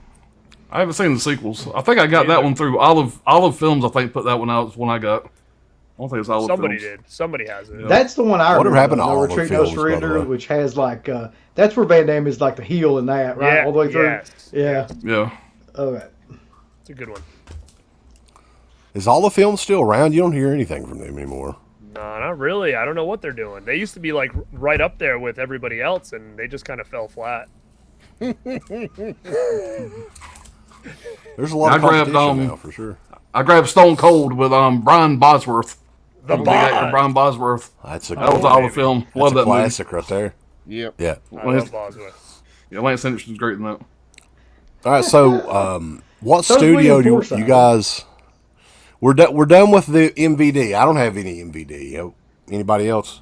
I haven't seen the sequels. I think I got that one through Olive Films. I think put that one out. Was one I got. I don't think it's Olive Somebody Films. did. Somebody has it. That's the one I Whatever remember. happened to No all the Retreat, No films, by the Surrender, way? which has that's where Van Damme is like the heel in that, right? Yeah, All the way through. yes. Yeah. Yeah. Okay. It's a good one. Is all the films still around? You don't hear anything from them anymore. No, not really. I don't know what they're doing. They used to be like right up there with everybody else, and they just kind of fell flat. There's a lot of competition now, for sure. I grabbed Stone Cold with Brian Bosworth. Brian Bosworth. That was all the film. Love that classic right there. Yep. Yeah. I love Bosworth. Yeah, Lance Henderson's great in that. All right, so what studio do you guys? We're done with the MVD. I don't have any MVD. Anybody else?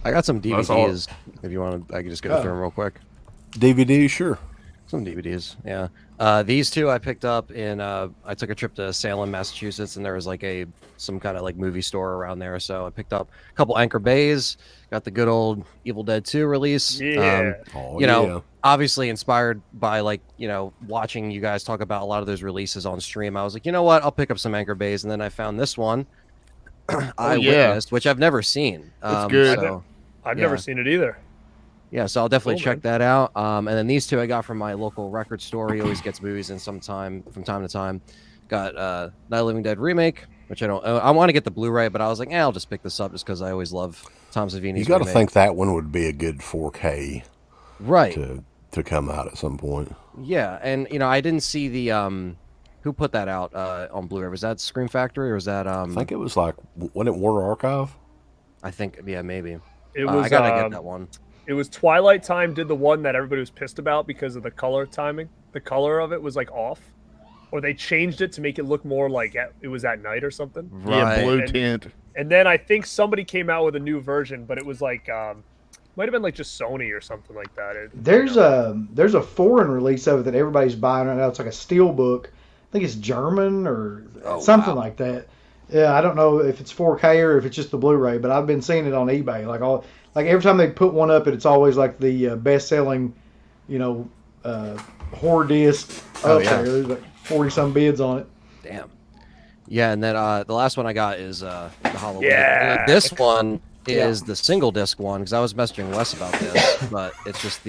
I got some DVDs. If you want to, I can just go through them real quick. DVD, sure. Some DVDs, yeah. These two I picked up in. I took a trip to Salem, Massachusetts, and there was like some kind of like movie store around there. So I picked up a couple Anchor Bays. Got the good old Evil Dead 2 release. Yeah. Obviously inspired by watching you guys talk about a lot of those releases on stream. I was like, you know what? I'll pick up some Anchor Bays, and then I found this one. Eyewitness, which I've never seen. It's good. So, I've never seen it either. yeah, so I'll definitely check that out. And then these two I got from my local record store. He always gets movies in from time to time. Got Night of the Living Dead remake, which I don't own. I want to get the Blu-ray, but I was like, I'll just pick this up just because I always love Tom Savini's. You got to think that one would be a good 4K, right? To come out at some point. Yeah, and I didn't see the who put that out on Blu-ray. Was that Scream Factory or was that? I think it was wasn't it Warner Archive? I think maybe. It was. I gotta get that one. It was Twilight Time did the one that everybody was pissed about because of the color timing. The color of it was off, or they changed it to make it look more like it was at night or something. Right. Yeah, blue tint. And then I think somebody came out with a new version, but it was might have been just Sony or something like that. There's a foreign release of it that everybody's buying right now. It's like a steel book. I think it's German or something like that. Yeah, I don't know if it's 4K or if it's just the Blu-ray, but I've been seeing it on eBay. Like every time they put one up, it's always like the best-selling, horror disc up there. There's like 40-some bids on it. Damn. Yeah, and then the last one I got is the Haulamania. Yeah. This one is the single disc one because I was messaging Wes about this, but it's just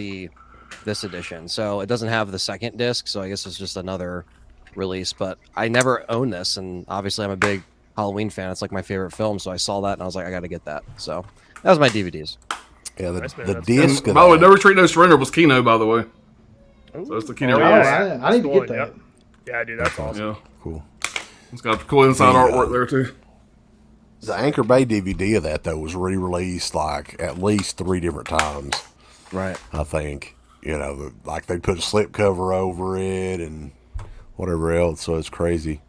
this edition. So it doesn't have the second disc, so I guess it's just another release. But I never owned this, and obviously I'm a big Halloween fan. It's like my favorite film, so I saw that and I was like, I got to get that. So that was my DVDs. Yeah, the That's disc. By the way, No Retreat, No Surrender was Kino, by the way. So it's the Kino. I need to get that. Yep. Yeah, dude, that's awesome. Yeah, Cool. it's got cool inside artwork there too. The Anchor Bay DVD of that though was re-released at least 3 different times. Right. I think they put a slip cover over it and whatever else. So it's crazy.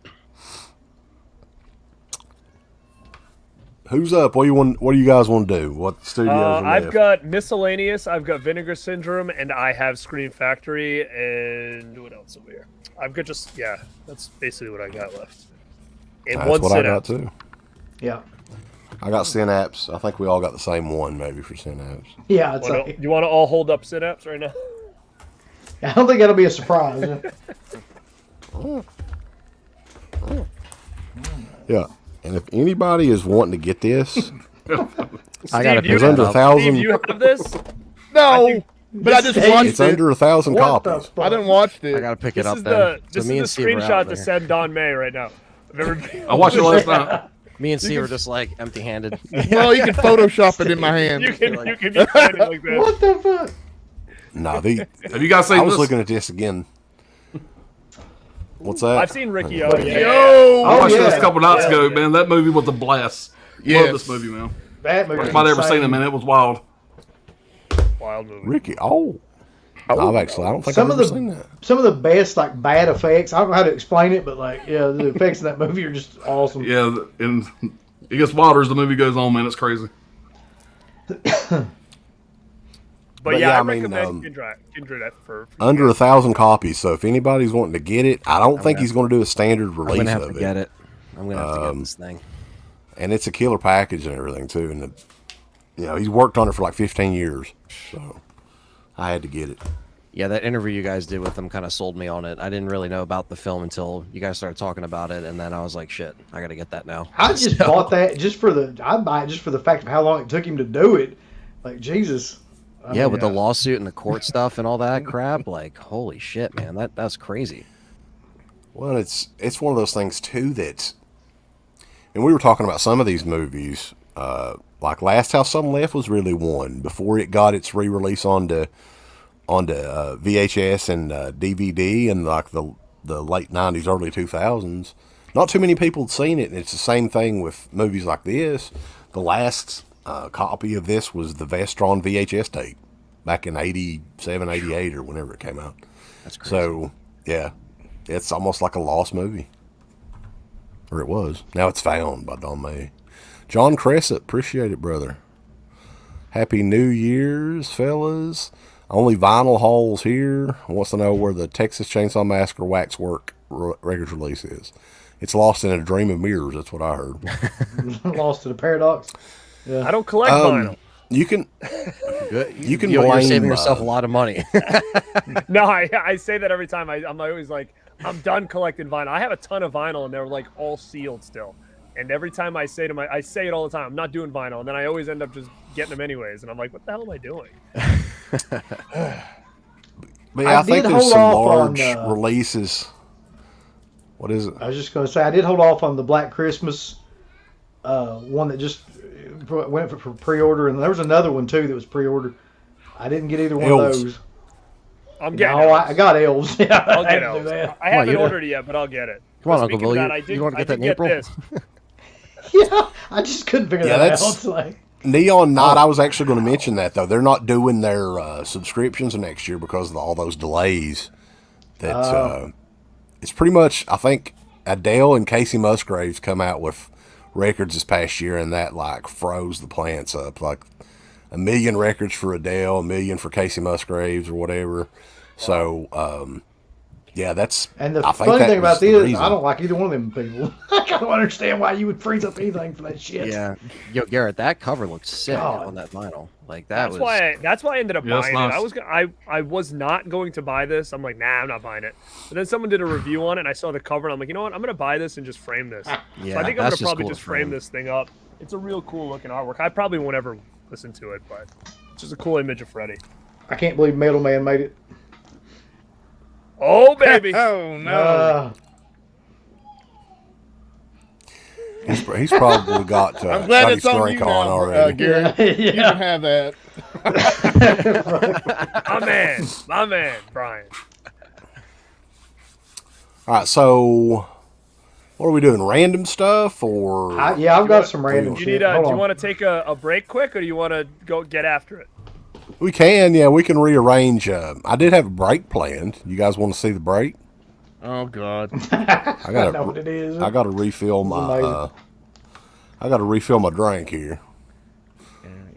Who's up? What do you guys want to do? What studios? I've got Miscellaneous, I've got Vinegar Syndrome, and I have Scream Factory, and what else over here? I've got that's basically what I got left. And That's one what I got Synapse. too. Yeah. I got Synapse. I think we all got the same one, maybe for Synapse. Yeah, it's like, You want to all hold up Synapse right now? I don't think that'll be a surprise. Yeah, and if anybody is wanting to get this, I got to Steve, it's under 1,000. Steve, you have this? No, but I just watched It's it. under 1,000 What the copies. fuck? I didn't watch it. I got to pick This it up is then. this so me and is the Steve are out screenshot to there. send Don May right now. Of everybody. I watched it last night. Me and Steve are just empty-handed. Well, you can Photoshop it in my hand. You can be standing like that. What the fuck? No, Have you guys seen I was this? looking at this again. What's that? I've seen Ricky O. What? Yeah. Yo! I watched yeah. this a couple nights ago, Yeah. man. That movie was a blast. Yes. Love this movie, man. That movie. If I'd ever seen it, man, it was wild. Wild movie. Ricky. I don't think Some I've of ever seen that. Some of the best bad effects. I don't know how to explain it, but the effects in that movie are just awesome. Yeah, and it gets wilder as the movie goes on, man. It's crazy. But yeah, I I mean, recommend Kindred for Under 1,000 copies. So if anybody's wanting to get it, I don't think he's going to do a standard I'm release going to have of to it. get it. I'm going to have to get this thing. And it's a killer package and everything too. And he's worked on it for 15 years, so I had to get it. Yeah, that interview you guys did with him kind of sold me on it. I didn't really know about the film until you guys started talking about it, and then I was like, shit, I got to get that now. I just bought that I'd buy it just for the fact of how long it took him to do it. Jesus. I mean, with the lawsuit and the court stuff and all that crap, holy shit, man, that's crazy. Well, it's one of those things too that, and we were talking about some of these movies like Last House on the Left was really one before it got its re-release onto VHS and DVD in like the late 90s, early 2000s. Not too many people had seen it, and it's the same thing with movies like this. The last copy of this was the Vestron VHS tape back in 87, 88 or whenever it came out. That's crazy. So, yeah, it's almost like a lost movie. Or it was. Now it's found by Don May. John Cressett, appreciate it, brother. Happy New Year's, fellas. Only vinyl holes here. Wants to know where the Texas Chainsaw Massacre Waxwork records release is. It's lost in a dream of mirrors. That's what I heard. Lost to the paradox. Yeah. I don't collect vinyl. You can. Good. You can You're blame, saving yourself a lot of money. No, I say that every time. I'm always like, I'm done collecting vinyl. I have a ton of vinyl, and they're like all sealed still. And every time I say it all the time, I'm not doing vinyl, and then I always end up just getting them anyways. And I'm like, what the hell am I doing? But yeah, I think did there's hold some off large on, releases. What is it? I was just going to say, I did hold off on the Black Christmas one that just went for pre-order, and there was another one too that was pre-ordered. I didn't get either one Elves. of those. I'm getting No, elves. I got elves. Yeah, I'll I get had to do elves. that. I haven't you- ordered it yet, but I'll get it. Come on, But Uncle speaking Bill. of that, You want to get that in I did April? this. Yeah, I just couldn't figure Yeah, that that's- out. It's like, Neon Night, I was actually going to mention that, though. They're not doing their subscriptions next year because of all those delays. That it's pretty much, I think, Adele and Casey Musgraves come out with records this past year, and that, like, froze the plants up. Like, 1 million records for Adele, 1 million for Casey Musgraves or whatever. So, yeah, that's... and the I think funny that thing was about the this, I reason. don't like either one of them people. I don't understand why you would freeze up anything for that shit. Yeah. Yo, Garrett, that cover looks sick God. on that vinyl. Like That's why I ended up Yeah, that's buying nice. it. I was not going to buy this. I'm like, nah, I'm not buying it. But then someone did a review on it, and I saw the cover, and I'm like, you know what? I'm gonna buy this and just frame this. Yeah, So I think I'm gonna that's probably cool just to frame this thing up. It's a real cool looking artwork. I probably won't ever listen to it, but it's just a cool image of Freddy. I can't believe Metal Man made it. Oh baby! Oh no! He's probably got, I'm glad got it's his on drink you on now, already. Garrett. Yeah. You can have that. My man, Brian. All right, so what are we doing? Random stuff or? I've got some random Do you shit. need Hold do you on. want to take a break quick, or do you want to go get after it? We can, yeah, we can rearrange. I did have a break planned. You guys want to see the break? Oh God! I gotta, know what it is. I gotta refill my. amazing. I gotta refill my drink here.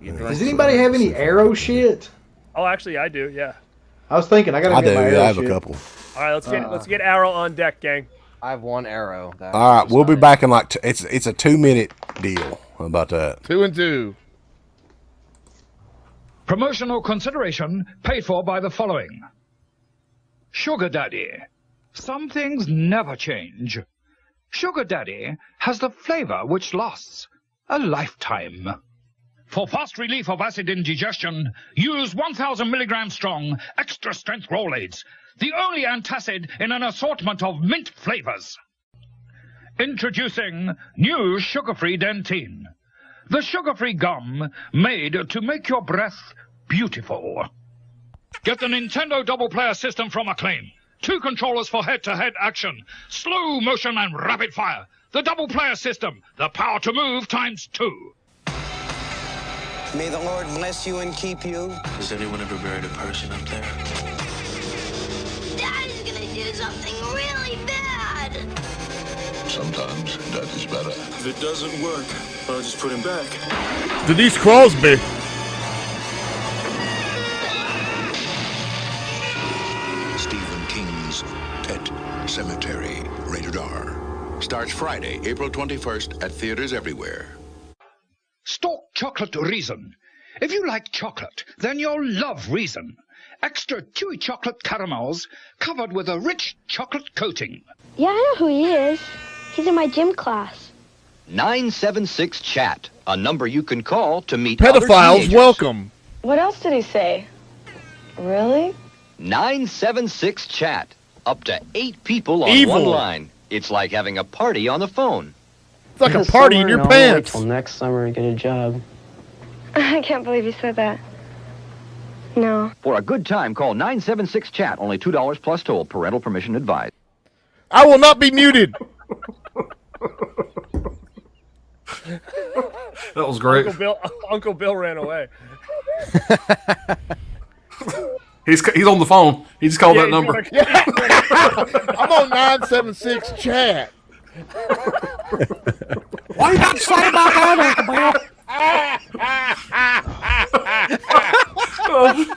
Does anybody have any arrow shit? Oh, actually, I do. Yeah. I was thinking I gotta I get do. my arrow I have shit. a couple. All right, let's get Arrow on deck, gang. I have one arrow. That All right, was we'll be fine. back in like it's a 2-minute deal. How about that? 2 and 2. Promotional consideration paid for by the following. Sugar Daddy. Some things never change. Sugar Daddy has the flavor which lasts a lifetime. For fast relief of acid indigestion, use 1,000 milligrams strong, extra strength Rolaids, the only antacid in an assortment of mint flavors. Introducing new sugar-free Dentine. The sugar-free gum made to make your breath beautiful. Get the Nintendo Double Player System from Acclaim. 2 controllers for head-to-head action, slow motion and rapid fire. The Double Player System, the power to move times 2. May the Lord bless you and keep you. Has anyone ever buried a person up there? Daddy's gonna do something really bad. Sometimes that is better. If it doesn't work, I'll just put him back. Denise Crosby. Stephen King's Pet Cemetery, rated R. Starts Friday, April 21st at theaters everywhere. Stork Chocolate Reason. If you like chocolate, then you'll love Reason. Extra chewy chocolate caramels covered with a rich chocolate coating. Yeah, I know who he is. He's in my gym class. 976-CHAT, a number you can call to meet other Pedophiles teenagers. welcome. What else did he say? Really? 976-CHAT, up to 8 people on Evil. one line. It's like having a party on the phone. like a party in your pants. Till next summer to get a job. I can't believe you said that. No. For a good time, call 976-CHAT. Only $2 plus toll. Parental permission advised. I will not be muted. That was great. Uncle Bill ran away. He's on the phone. He just called that number. I'm on 976 chat. What you got to say about that, Uncle Bill?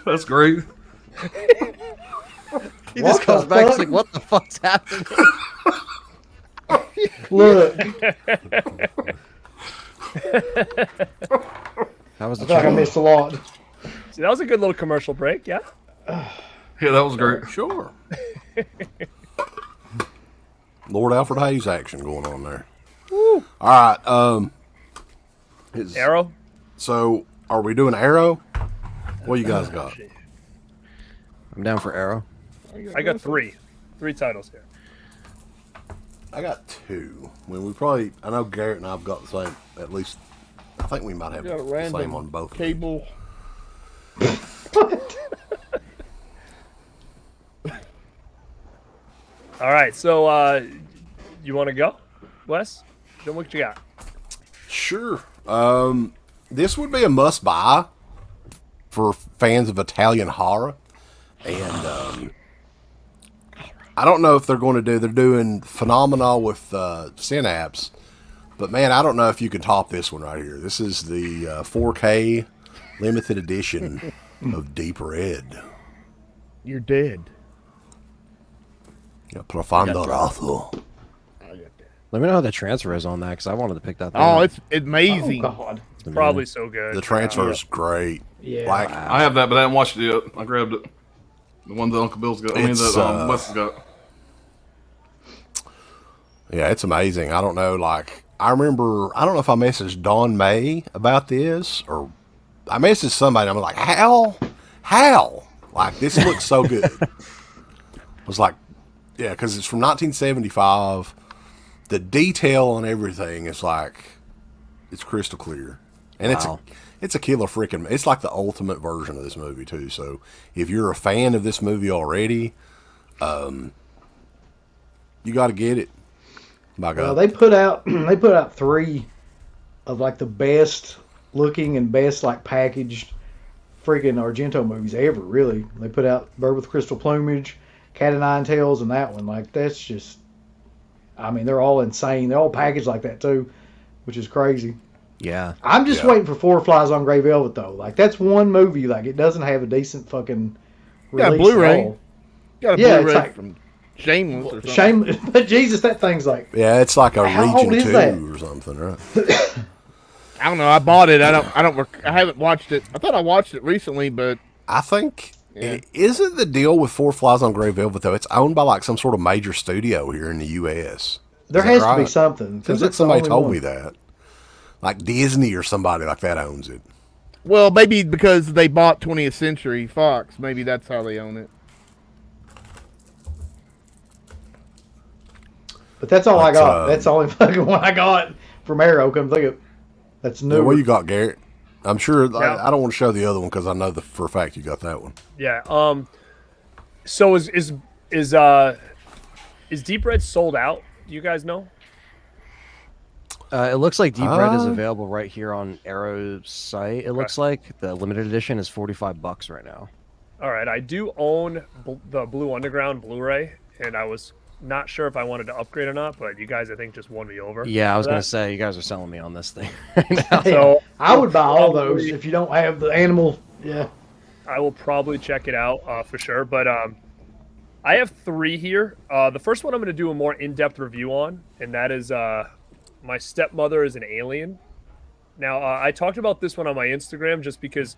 That's great. He just comes back. He's like, "What the fuck's happening?" Look. That was I feel like I missed a lot. See, that was a good little commercial break, yeah? Yeah, that was great. Sure. Lord Alfred Hayes action going on there. Woo. All right. Arrow? So, are we doing Arrow? What you guys got? I'm down for Arrow. I got three titles here. I got two. I know Garrett and I've got the same, at least, I think we might have the same on both. Cable. All right, so you want to go, Wes? Then what you got? Sure. This would be a must-buy for fans of Italian horror, and I don't know if they're doing Phenomena with Synapse, but man, I don't know if you can top this one right here. This is the 4K limited edition of Deep Red. You're dead. Yeah, Profondo Rosso. Let me know how the transfer is on that, because I wanted to pick that thing Oh, up. it's amazing. Oh, God. It's probably so good. The transfer is great. Yeah. Like, I have that, but I haven't watched it yet. I grabbed it. The one that Uncle Bill's got. That Wes has got. yeah, it's amazing. I don't know, I don't know if I messaged Dawn May about this, or I messaged somebody, and I'm like, how? Like, this looks so good. I was like, yeah, because it's from 1975. The detail on everything is it's crystal clear. And it's a killer freaking, it's like the ultimate version of this movie too. So if you're a fan of this movie already, you got to get it. My God. Well, they put out 3 of the best looking and best packaged freaking Argento movies ever. Really, they put out Bird with Crystal Plumage, Cat o' Nine Tails, and that one. That's just, I mean, they're all insane. They're all packaged like that too, which is crazy. Yeah. I'm just waiting for Four Flies on Grey Velvet though. That's one movie it doesn't have a decent fucking release. Got a Blu-ray. Got a Blu-ray it's from Shameless or something. But Jesus, that thing's yeah, it's like a how old Region is 2 that? or something, right? I don't know. I bought it. I haven't watched it. I thought I watched it recently, but I think isn't the deal with Four Flies on Grey Velvet though? It's owned by some sort of major studio here in the U.S. There has to be something. Seems like somebody told me that, like Disney or somebody like that owns it. Well, maybe because they bought 20th Century Fox. Maybe that's how they own it. But that's all I got. That's the only fucking one I got from Arrow. Come think of that's new. What you got, Garrett? I'm sure. Yeah. I don't want to show the other one because I know for a fact you got that one. Yeah. So is Deep Red sold out? Do you guys know? It looks like Deep Red is available right here on Arrow's site. It looks like the limited edition is $45 right now. All right, I do own the Blue Underground Blu-ray, and I was not sure if I wanted to upgrade or not, but you guys, I think, just won me over. Yeah, I was going to say, you guys are selling me on this thing right now. So I would buy all those if you don't have the animal. Yeah. I will probably check it out for sure, but I have 3 here. The first one I'm going to do a more in-depth review on, and that is My Stepmother is an Alien. Now, I talked about this one on my Instagram just because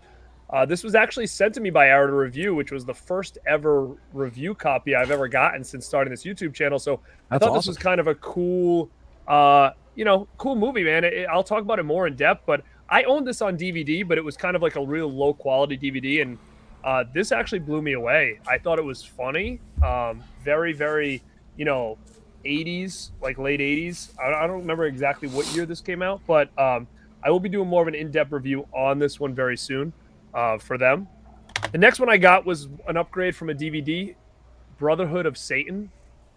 this was actually sent to me by Arrow to Review, which was the first ever review copy I've ever gotten since starting this YouTube channel. So I thought this was kind of a cool, cool movie, man. I'll talk about it more in depth, but I owned this on DVD, but it was kind of like a real low quality DVD. And this actually blew me away. I thought it was funny. Very, very, 80s, like late 80s. I don't remember exactly what year this came out, but I will be doing more of an in-depth review on this one very soon for them. The next one I got was an upgrade from a DVD, Brotherhood of Satan.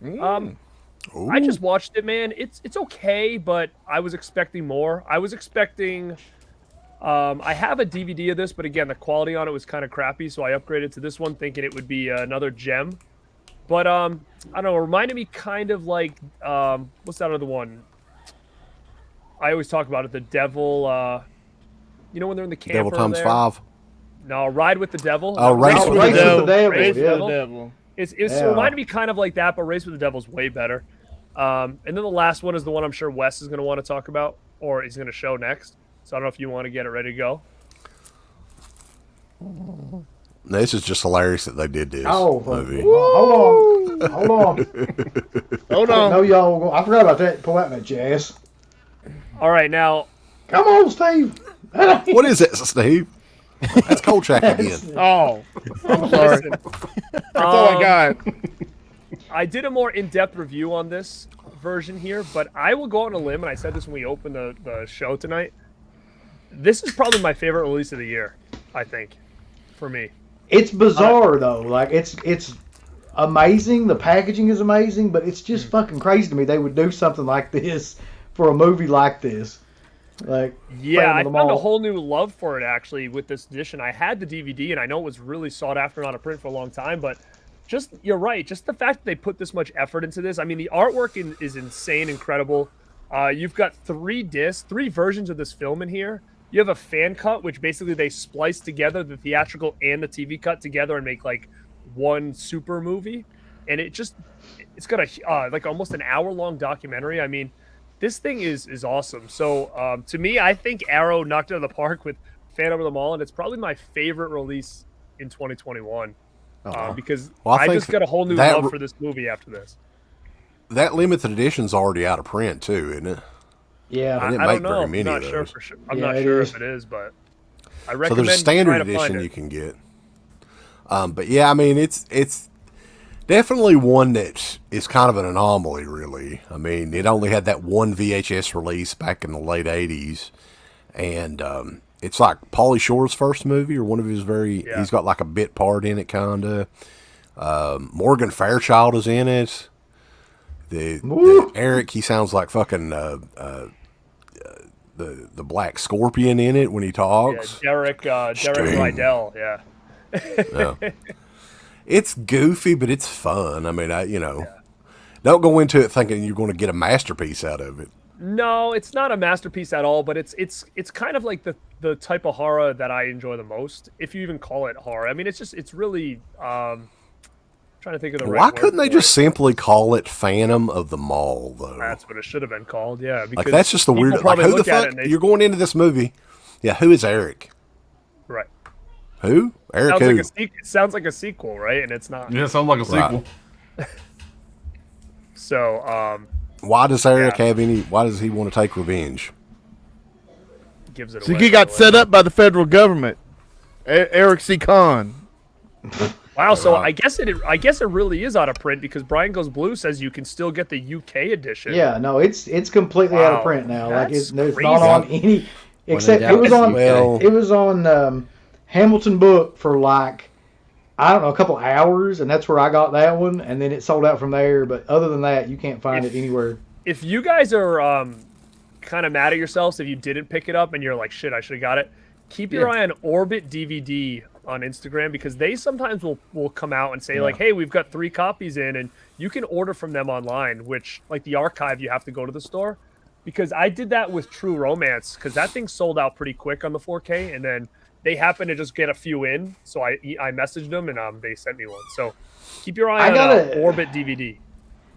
I just watched it, man. It's okay, but I was expecting more. I was expecting... I have a DVD of this, but again, the quality on it was kind of crappy, so I upgraded to this one thinking it would be another gem. But, I don't know, it reminded me kind of like, what's that other one? I always talk about it, the Devil, you know when they're in the camper Devil Times there? 5. No, Ride with the Devil. Oh, Race with the Devil. Race with the Devil. It reminded me kind of like that, but Race with the Devil's way better. And then the last one is the one I'm sure Wes is going to want to talk about, or he's going to show next. So I don't know if you want to get it ready to go. This is just hilarious that they did this movie. Hold on. Hold on. No, y'all. I forgot about that. Pull out my jazz. All right, now. Come on, Steve. What is it, Steve? That's Kolchak again. Oh, I'm sorry. That's all I got. I did a more in-depth review on this version here, but I will go on a limb, and I said this when we opened the show tonight. This is probably my favorite release of the year, I think, for me. It's bizarre, though. Like, it's amazing. The packaging is amazing, but it's just fucking crazy to me they would do something like this for a movie like this. Like, yeah, I found a whole new love for it, actually, with this edition. I had the DVD, and I know it was really sought after and out of print for a long time, but you're right. Just the fact that they put this much effort into this. I mean, the artwork is insane, incredible. You've got 3 versions of this film in here. You have a fan cut, which basically they splice together the theatrical and the TV cut together and make like one super movie. And it's got a like almost an hour-long documentary. I mean, this thing is awesome. So to me, I think Arrow knocked it out of the park with Phantom of the Mall, and it's probably my favorite release in 2021 because I just got a whole new love for this movie after this. That limited edition's already out of print too, isn't it? Yeah, I don't know. I'm not sure for sure. I'm not sure if it is, but I recommend. So there's a standard edition you can get. But yeah, I mean, it's definitely one that is kind of an anomaly, really. I mean, it only had that one VHS release back in the late 80s. And it's like Pauly Shore's first movie, or one of his he's got like a bit part in it, kind of. Morgan Fairchild is in it. The Eric, he sounds like fucking the Black Scorpion in it when he talks. Yeah, Derek Rydell, yeah. It's goofy, but it's fun. I mean, don't go into it thinking you're going to get a masterpiece out of it. No, it's not a masterpiece at all, but it's kind of like the type of horror that I enjoy the most, if you even call it horror. I mean, it's really trying to think of the right word. Why couldn't they just simply call it Phantom of the Mall, though? That's what it should have been called, yeah. Like, that's just the weird... Like, who the fuck... You're going into this movie... Yeah, who is Eric? Right. Who? Eric who? It sounds like a sequel, right? And it's not. Yeah, it sounds like a sequel. Right. So, why does Eric have any... Why does he want to take revenge? Gives it so away. he got set up by the federal government. Eric C. Kahn. Wow, so I guess it really is out of print because Brian Goes Blue says you can still get the UK edition. Yeah, no, it's completely out of print now. Like it's not on any except it was on Hamilton Book for like I don't know a couple hours, and that's where I got that one, and then it sold out from there. But other than that, you can't find it anywhere. If you guys are kind of mad at yourselves if you didn't pick it up and you're like, shit, I should have got it. Keep your eye on Orbit DVD on Instagram because they sometimes will come out and say like, hey, we've got 3 copies in, and you can order from them online, which like the archive, you have to go to the store. Because I did that with True Romance because that thing sold out pretty quick on the 4K, and then they happened to just get a few in. So I messaged them and they sent me one. So keep your eye on Orbit DVD.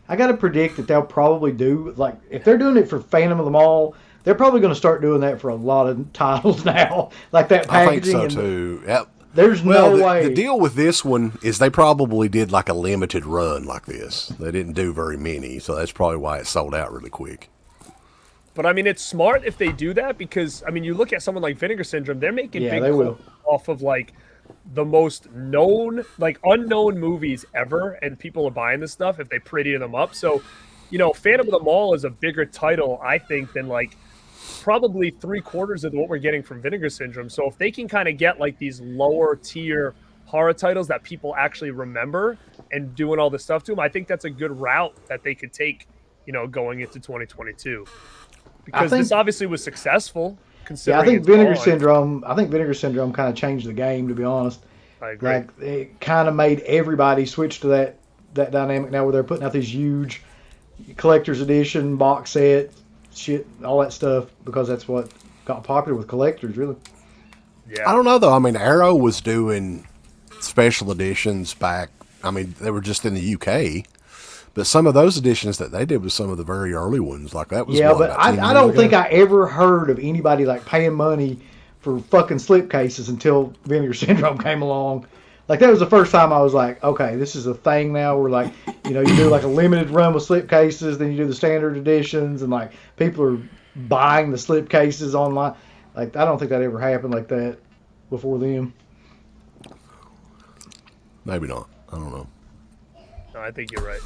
I got to predict that they'll probably do, like, if they're doing it for Phantom of the Mall, they're probably going to start doing that for a lot of titles now. Like that packaging. I think so, too. Yep. There's no way. The deal with this one is they probably did like a limited run like this. They didn't do very many, so that's probably why it sold out really quick. But, I mean, it's smart if they do that because, I mean, you look at someone like Vinegar Syndrome, they're making big clips off of, like, the most known, like, unknown movies ever, and people are buying this stuff if they pretty them up. So Phantom of the Mall is a bigger title, I think, than like probably 3/4 of what we're getting from Vinegar Syndrome. So if they can kind of get like these lower tier horror titles that people actually remember and doing all this stuff to them, I think that's a good route that they could take, going into 2022. Because this obviously was successful. Yeah, I think Vinegar Syndrome kind of changed the game, to be honest. I agree. Like, it kind of made everybody switch to that dynamic now, where they're putting out these huge collector's edition box set shit, all that stuff, because that's what got popular with collectors, really. Yeah. I don't know, though. I mean, Arrow was doing special editions back. I mean, they were just in the UK. But some of those editions that they did was some of the very early ones. Like that was but I don't think I ever heard of anybody like paying money for fucking slipcases until Vinegar Syndrome came along. Like that was the first time I was like, okay, this is a thing now. Where like, you do like a limited run with slipcases, then you do the standard editions, and like people are buying the slipcases online. Like I don't think that ever happened like that before them. Maybe not. I don't know. No, I think you're right.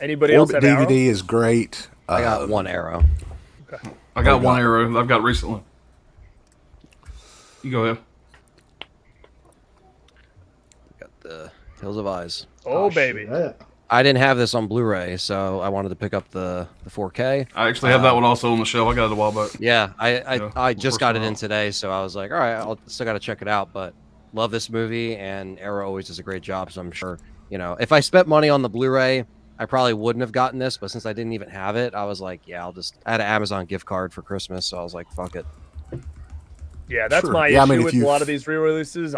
Anybody else have DVD Arrow? is great. I got one Arrow. Okay. I got one Arrow I've got recently. You go ahead. Got the Hills of Eyes. Oh baby. Shit. I didn't have this on Blu-ray, so I wanted to pick up the 4K. I actually have that one also on the shelf. I got it a while back. Yeah, I just got it in out. today, so I was like, all right, I'll still got to check it out. But love this movie, and Arrow always does a great job. So I'm sure, if I spent money on the Blu-ray, I probably wouldn't have gotten this. But since I didn't even have it, I was like, yeah, I had an Amazon gift card for Christmas, so I was like, fuck it. Yeah, that's Sure. my Yeah, I issue mean, if with you- a lot of these re-releases.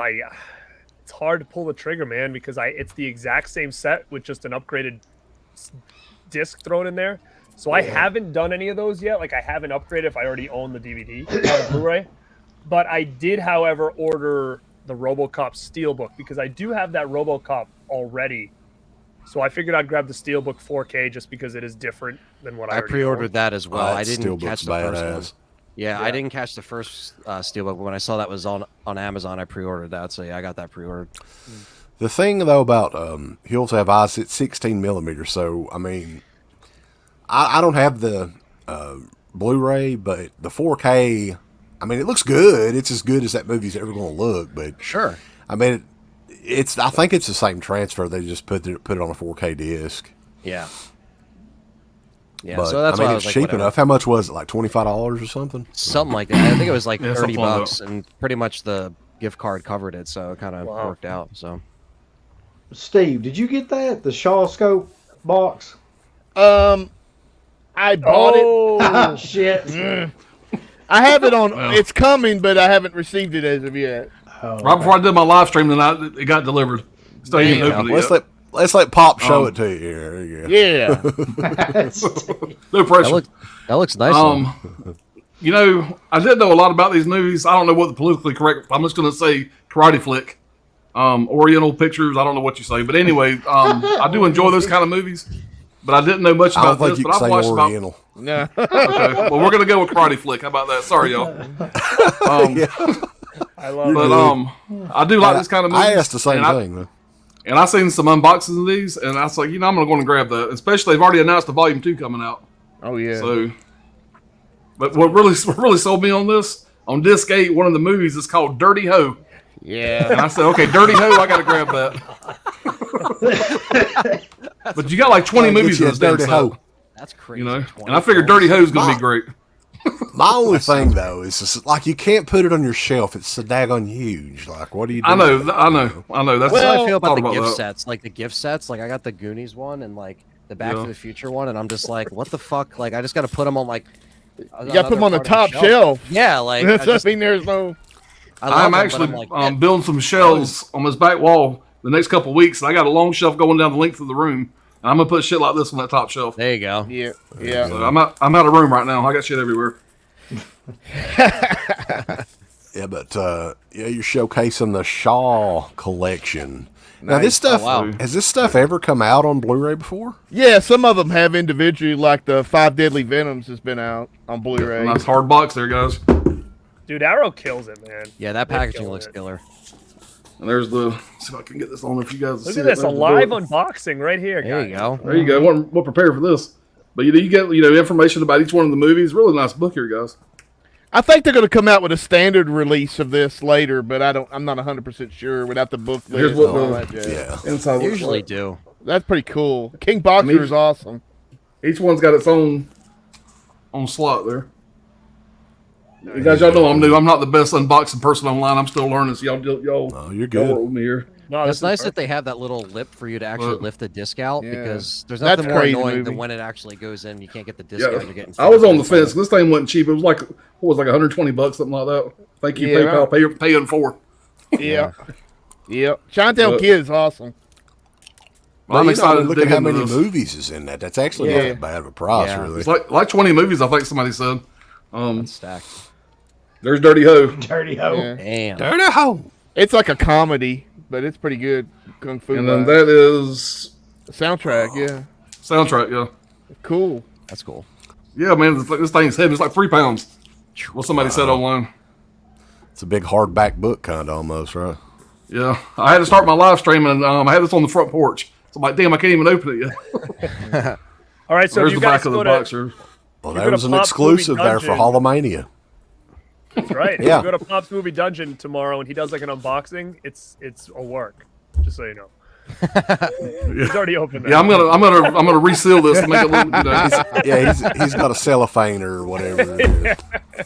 It's hard to pull the trigger, man, because it's the exact same set with just an upgraded disc thrown in there. So I haven't done any of those yet. Like I haven't upgraded if I already own the DVD or the Blu-ray. But I did, however, order the RoboCop Steelbook because I do have that RoboCop already. So I figured I'd grab the Steelbook 4K just because it is different than what I already pre-ordered own. that as well. I didn't Steelbook's catch the first one. badass. Yeah, I didn't catch the first Steelbook, but when I saw that was on Amazon, I pre-ordered that. So yeah, I got that pre-ordered. The thing though about Hills Have Eyes, it's 16 millimeters. So I mean, I don't have the Blu-ray, but the 4K. I mean, it looks good. It's as good as that movie's ever going to look. But Sure. I mean, I think it's the same transfer. They just put it on a 4K disc. Yeah. Yeah, But, so that's I mean, why I it's was like, cheap whatever. enough. How much was it? Like $25 or something? Something like that. I think it was like Yeah, 30 something like bucks, that. and pretty much the gift card covered it, so it kind of Wow. worked out. So Steve, did you get that? The Shawscope box? I bought it. Oh, Shit. I have it on. Well. It's coming, but I haven't received it as of yet. Oh, Right before I did my live stream tonight, it got delivered. Still ain't even opened it yet. Let's let Pop show it to you. Here. There you go. Yeah. No pressure. that looks nice. though. I didn't know a lot about these movies. I don't know what the politically correct. I'm just going to say karate flick, Oriental pictures. I don't know what you say, but anyway, I do enjoy those kind of movies. But I didn't know much I don't about think this. you But can I've say watched about. Oriental. No. Okay, well, we're going to go with karate flick. How about that? Sorry, y'all. I love But I do like this kind of movies. I asked the same and thing, though. And I seen some unboxings of these, and I was like, I'm going to go and grab that. Especially they've already announced the Volume 2 coming out. Oh yeah. So, but what really sold me on this, on disc 8, one of the movies is called Dirty Ho. Yeah. And I said, okay, Dirty Ho, I got to grab that. But you got like 20 I'll get movies you in a this damn Dirty set. Ho. That's crazy. You know, and I figured Dirty Ho is going to be great. My only thing though is just, like you can't put it on your shelf. It's so daggone huge. Like, what do you do? I know. That's That's how I feel thought about the gift that. sets. Like the gift sets, like I got the Goonies one and like the Back to the Future one, and I'm just like, what the fuck? Like I just got to put them on like. You got to put them on the top shelf. shelf. Yeah, like I mean, there's no. I'm actually building some shelves on this back wall the next couple of weeks, and I got a long shelf going down the length of the room. And I'm gonna put shit like this on that top shelf. There you go. Yeah. Yeah. So I'm out of room right now. I got shit everywhere. Yeah, but you're showcasing the Shaw collection. Now, this stuff has this stuff ever come out on Blu-ray before? Yeah, some of them have individually, like the 5 Deadly Venoms has been out on Blu-ray. Nice hard box there, guys. Dude, Arrow kills it, man. Yeah, that packaging looks killer. And there's the. See if I can get this on if you guys Look see at this, it. a live unboxing right here, There guys. you go. There you go. We're prepared for this. But you get information about each one of the movies. Really nice book here, guys. I think they're going to come out with a standard release of this later, but I'm not 100% sure without the book. Here's what inside They usually looks like. do. That's pretty cool. King Boxer is awesome. Each one's got its own slot there. You guys, y'all know I'm new. I'm not the best unboxing person online. I'm still learning. So y'all you're good. Y'all work with me here. No, It's nice that they have that little lip for you to actually lift the disc out because there's That's nothing more crazy annoying movie. than when it actually goes in. You can't get the disc out. You're getting. I was on the fence. This thing wasn't cheap. It was like $120, something like that. Thank you, PayPal. Paying for. Yeah. Chantel Kid is awesome. Well, I'm excited to look dig at how into many this. movies is in that. That's actually not that bad of a price, really. It's like 20 movies. I think somebody said. Stacked. There's Dirty Ho. Dirty Ho. Yeah. Damn. Dirty Ho. It's like a comedy, but it's pretty good. Kung Fu. And then that is soundtrack. Yeah. Soundtrack. Yeah. Cool. That's cool. Yeah, man. This thing's heavy. It's like 3 pounds. What somebody said online. It's a big hardback book, kind of almost, right? Yeah, I had to start my live stream, and I had this on the front porch. So I'm like, damn, I can't even open it yet. All right, so there's you the guys back of the go box to, here. Well, you that go to was an Pop's exclusive Movie there for Dungeon. Haulamania. That's right. Yeah. You go to Pop's Movie Dungeon tomorrow, and he does like an unboxing. It's a work, just so you know. He's already opened that. Yeah, I'm gonna reseal this and make it look. He's got a cellophane or whatever it is.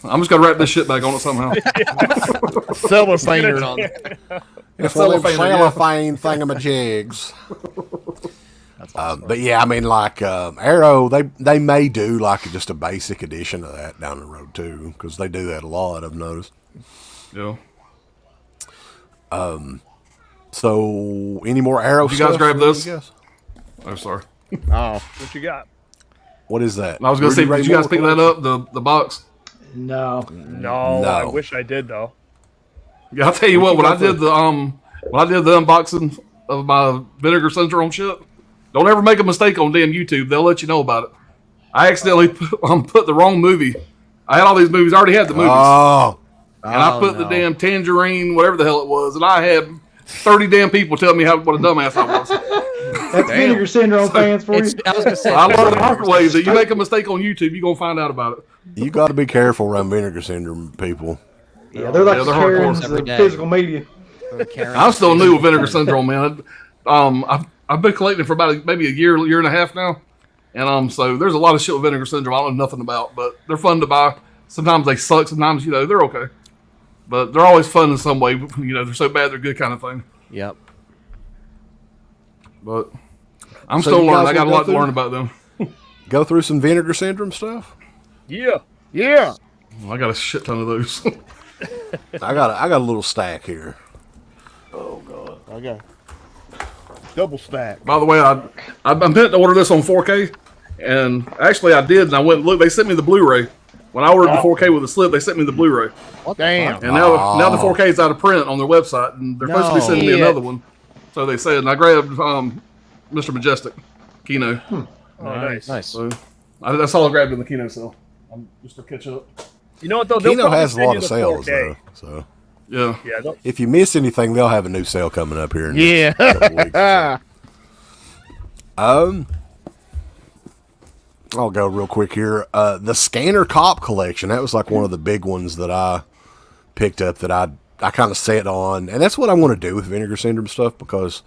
I'm just gonna wrap this shit back on it somehow. Cellophane on. It's one of them cellophane thingamajigs. But yeah, I mean, like Arrow, they may do like just a basic edition of that down the road too, because they do that a lot. I've noticed. Yeah. So any more Arrow? Did you guys grab this? Yes. Oh, sorry. Oh, what you got? What is that? I was gonna say, did you guys pick that up? The box? No. I wish I did though. Yeah, I'll tell you what. When I did the unboxing of my Vinegar Syndrome shit, don't ever make a mistake on damn YouTube. They'll let you know about it. I accidentally put the wrong movie. I had all these movies. I already had the movies. And I put the damn Tangerine, whatever the hell it was, and I had 30 damn people tell me what a dumbass I was. That's Vinegar Syndrome fans for you. I was gonna say. I learned the hard way that you make a mistake on YouTube, you're gonna find out about it. You got to be careful around Vinegar Syndrome people. Yeah, they're like they're Karens hardcore. of physical media. I'm still new with Vinegar Syndrome, man. I've been collecting for about maybe a year and a half now, and so there's a lot of shit with Vinegar Syndrome I don't know nothing about, but they're fun to buy. Sometimes they suck. Sometimes they're okay, but they're always fun in some way. They're so bad they're good kind of thing. Yep. But I'm So still you learning. guys I got a will go lot to through- learn about them. Go through some Vinegar Syndrome stuff. Yeah. I got a shit ton of those. I got a little stack here. Oh god. I got double stack. By the way, I meant to order this on 4K, and actually I did, and I went and looked. They sent me the Blu-ray. When I ordered the 4K with the slip, they sent me the Blu-ray. Damn. And now the 4K is out of print on their website, and they're supposed to be sending me another one. So they said, and I grabbed Mr. Majestic, Kino. Oh, nice. So that's all I grabbed in the Kino sale. Just to catch up. You know what though? Kino probably has a send lot you of the sales 4K. though. So Yeah. Yeah. if you miss anything, they'll have a new sale coming up here in the next couple weeks or so. I'll go real quick here. The Scanner Cop collection, that was like one of the big ones that I picked up that I kind of set on, and that's what I want to do with Vinegar Syndrome stuff because,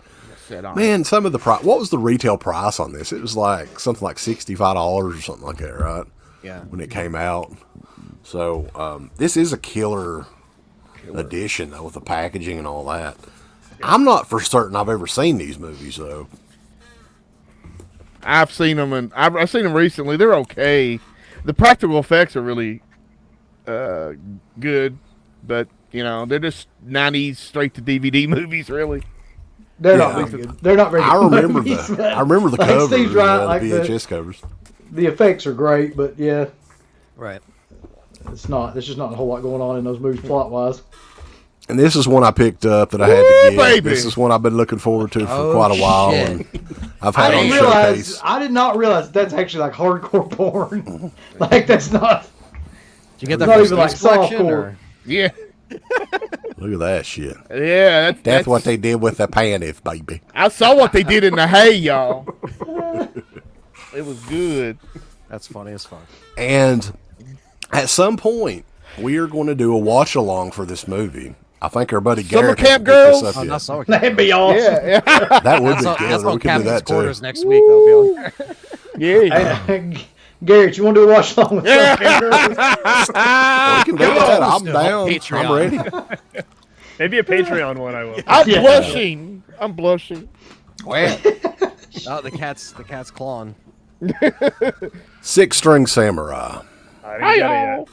man, some of the price. What was the retail price on this? It was like something like $65 or something like that, right? Yeah. When it came out. So this is a killer edition though, with the packaging and all that. I'm not for certain I've ever seen these movies though. I've seen them, and I've seen them recently. They're okay. The practical effects are really good, but they're just 90s straight to DVD movies, really. They're not very good. They're not very good. I remember movies, the like covers, Steve's right, like the VHS covers. The effects are great, but yeah, Right. it's not. There's just not a whole lot going on in those movies plot wise. And this is one I picked up that I had to get. Baby. This is one I've been looking forward to for quite a while. shit. And I've had on showcase. I did not realize that's actually like hardcore porn. Like that's not. Did you get that Not from even like Steve's collection, softcore. or? Yeah. Look at that shit. Yeah, that's what they did with the panties, baby. I saw what they did in the hay, y'all. It was good. That's funny as fuck. And at some point, we are going to do a watch along for this movie. I think our buddy Summer Garrett Camp Girls. That'd be awesome. Yeah. That would be good. That's We on can do that too. quarters next week. That'll be on there. Yeah. Garrett, you want to do a watch along with Summer Camp Girls? We can do that. I'm down. Patreon. I'm ready. Maybe a Patreon one. I will. I'm blushing. I'm blushing. Well, oh, the cat's clawing. Six String Samurai. I didn't get it yet.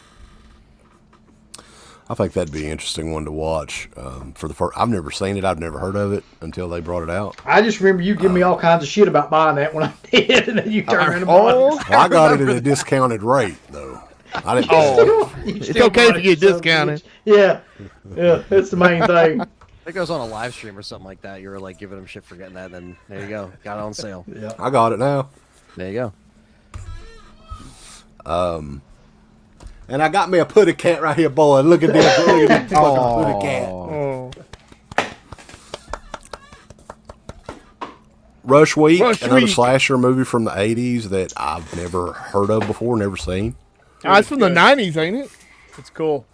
I think that'd be an interesting one to watch. For the first, I've never seen it. I've never heard of it until they brought it out. I just remember you giving me all kinds of shit about buying that when I did, and then you turned around and bought it. Well, I got it at a discounted rate, though. I didn't. It's okay if you get discounted. Yeah, that's the main thing. It goes on a live stream or something like that. You were like giving them shit for getting that, and then there you go, got it on sale. Yeah, I got it now. There you go. And I got me a putty cat right here, boy. Look at this. Look at this fucking putty cat. Oh. Rush Week, Rush another Week. slasher movie from the 80s that I've never heard of before, never seen. It's from the 90s, ain't it? It's cool.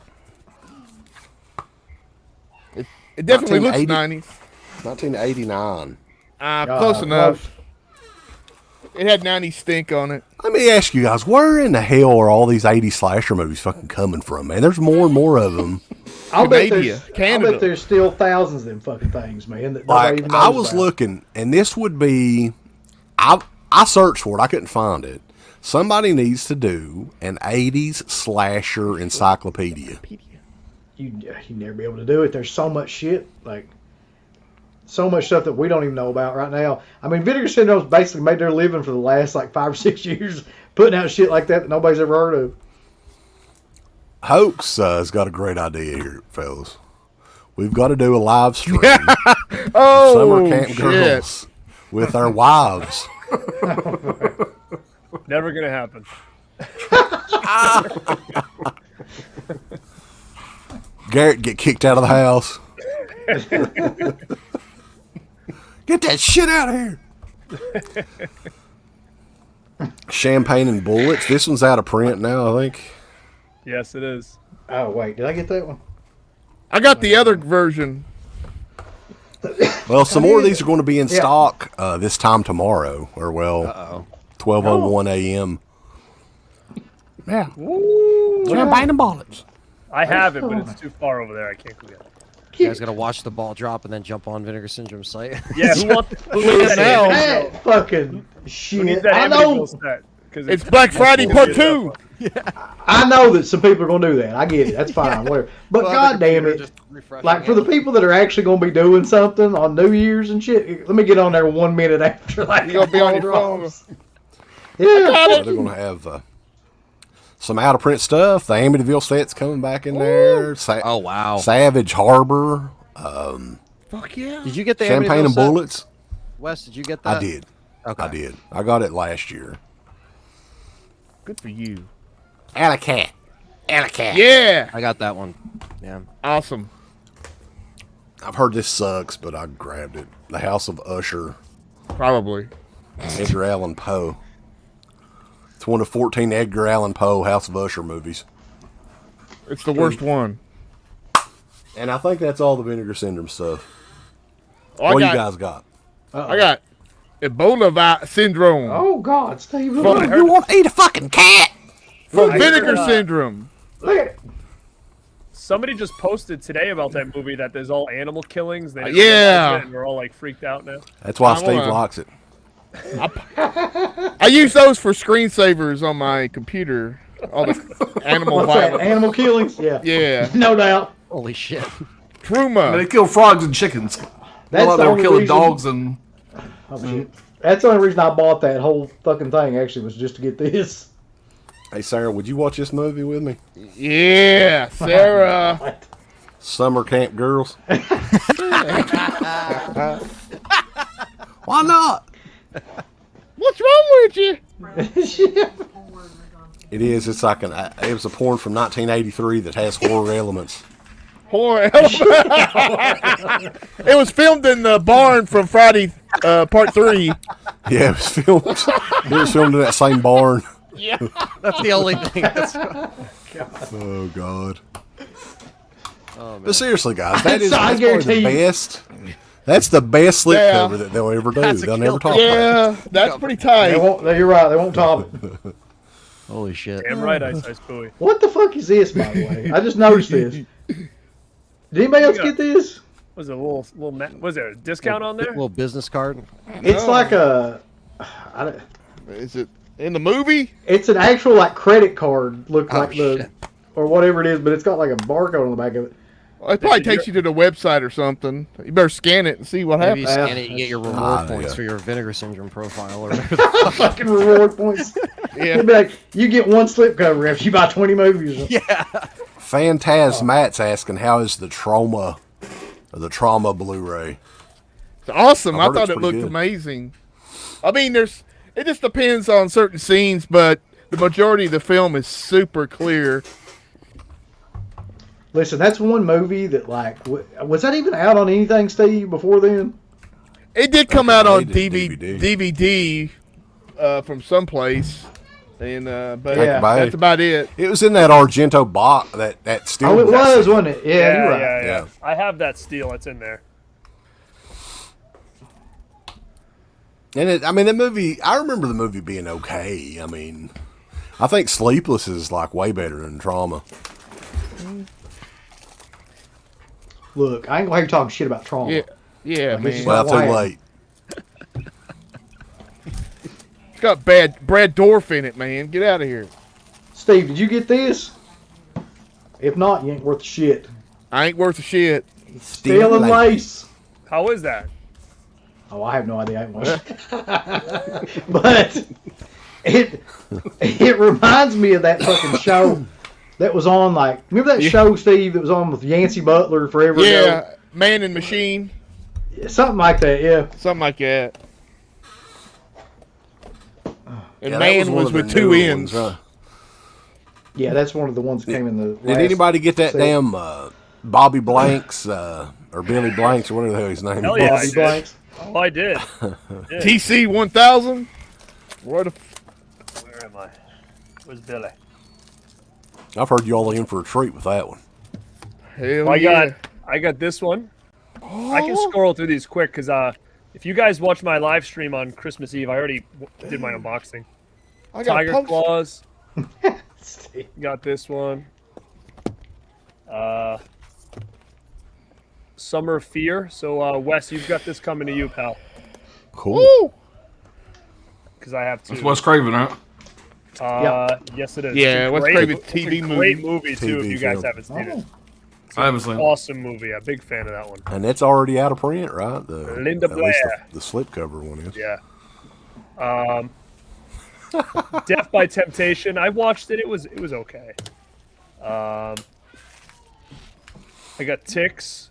It definitely looks 1980. 90s. 1989. Close enough. It had 90s stink on it. Let me ask you guys, where in the hell are all these 80s slasher movies fucking coming from, man? There's more and more of them. I'll bet Canada. there's still thousands of them fucking things, man. That nobody even knows I was about. looking, and this would be, I searched for it, I couldn't find it. Somebody needs to do an 80s slasher encyclopedia. You'd never be able to do it. There's so much shit, like so much stuff that we don't even know about right now. I mean, Vinegar Syndrome's basically made their living for the last like 5 or 6 years putting out shit like that nobody's ever heard of. Hoax has got a great idea here, fellas. We've got to do a live stream Oh, Summer Camp shit. Girls with our wives. Never gonna happen. Garrett get kicked out of the house. Get that shit out of here. Champagne and Bullets. This one's out of print now, I think. Yes, it is. Oh wait, did I get that one? I got the other version. Well, some more of these are going to be in stock this time tomorrow, or 12:01 a.m. Yeah. Champagne and Bullets. I have it, but it's too far over there. I can't go get it. You guys got to watch the ball drop and then jump on Vinegar Syndrome's site. Yeah, who needs that That fucking Who needs shit. that I Amityville know. set? 'Cause It's Black Friday Part 2. I know that some people are gonna do that. I get it. That's fine. Whatever. But god damn it, like for the people that are actually gonna be doing something on New Year's and shit, let me get on there 1 minute after. Like You gonna be on your phone? They're going to have some out of print stuff. The Amityville set's coming back in there. Oh wow! Savage Harbor. Fuck yeah! Did you get the Champagne Amityville and set? Bullets? Wes, did you get that? I did. Okay. I did. I got it last year. Good for you. Alley cat. Yeah. I got that one. Yeah. Awesome. I've heard this sucks, but I grabbed it. The House of Usher. Probably. Edgar Allan Poe. It's one of 14 Edgar Allan Poe House of Usher movies. It's the worst one. And I think that's all the Vinegar Syndrome stuff. Oh, What you guys got? I got Ebola syndrome. Oh God, Steve! You want to eat a fucking cat? From I Vinegar heard, Syndrome. Look at it. Somebody just posted today about that movie that there's all animal killings. They Yeah. and we're all like freaked out now. That's why I Steve wanna- likes it. I use those for screensavers on my computer. All the animal What's that? violence. Animal killings? Yeah. Yeah. No doubt. Holy shit! Truma. They kill frogs and chickens. That's Well, the they were only killing reason- dogs and. Oh, shit. That's the only reason I bought that whole fucking thing. Actually, was just to get this. Hey, Sarah, would you watch this movie with me? Yeah, Sarah. Summer Camp Girls. Why not? What's wrong with you? It is. It's like it was a porn from 1983 that has horror elements. Horror. It was filmed in the barn from Friday Part 3. Yeah, it was filmed. It was filmed in that same barn. Yeah, that's the only thing. Oh God. Oh, man. But seriously, guys, that's So I probably the guarantee you- best. That's the best slipcover Yeah. that they'll ever do. That's a They'll never killer. talk about it. Yeah, that's pretty tight. You're right. They won't top it. Holy shit. Damn right, Ice Ice Pooey. What the fuck is this, by the way? I just noticed this. Did anybody else get this? Was it a little was there a discount on there? Little business card. It's like Is it in the movie? it's an actual like credit card, look Oh, like the, or whatever it is, but it's got like a barcode on the back of it. Well, it probably takes you to the website or something. You better scan it and see what Maybe you happens. scan it, you get your reward points for your vinegar syndrome profile or whatever. Fucking reward points. Yeah. It'd be like, you get one slipcover if you buy 20 movies. Yeah. Phantaz Matt's asking, how is the trauma Blu-ray? It's awesome. I I heard thought it's it pretty looked good. amazing. I mean, it just depends on certain scenes, but the majority of the film is super clear. Listen, that's one movie that like, was that even out on anything, Steve, before then? It did come out on DVD. DVD from someplace, and but Yeah. that's about it. It was in that Argento box, that steel. Oh, it box. was, wasn't it? Yeah, you're right. yeah. Yeah. I have that steel. It's in there. And the movie, I remember the movie being okay. I mean, I think Sleepless is like way better than Trauma. Look, I ain't gonna hear you talking shit about trauma. Yeah, Like, this man. is Well, not too why- late. It's got Brad Dorff in it, man. Get out of here. Steve, did you get this? If not, you ain't worth the shit. I ain't worth a shit. Stealing lace. How is that? Oh, I have no idea. I haven't watched it. But it reminds me of that fucking show that was on, like, remember that show, Steve, that was on with Yancey Butler forever ago? Yeah, Man and Machine, Something like that, yeah. something like that. And Yeah, that Man one was of the with two newer ends. ones, huh? Yeah, that's one of the ones that came in the Did anybody get that damn Bobby Blanks or Billy Blanks or whatever the hell his name Hell yeah, I was? did. Blanks? Oh, I did. Yeah. TC 1000. What a Where am I? Where's Billy? I've heard you all in for a treat with that one. hell Well, yeah. I got this one. I can scroll through these quick because if you guys watch my live stream on Christmas Eve, I already did my unboxing. I got Tiger pumped- Claws. Got this one. Summer of Fear. So, Wes, you've got this coming to you, pal. Cool. Woo! Because I have two. That's Wes Craven, right? Yes, it is. Yeah, It's a Wes great- Craven it's TV a great movie. movie, too, TV if you guys film. haven't seen it. I haven't seen it. Awesome movie. A big fan of that one. And that's already out of print, right? Linda at least Blair. the slipcover one is. Yeah. Death by Temptation. I watched it. It was okay. I got Ticks,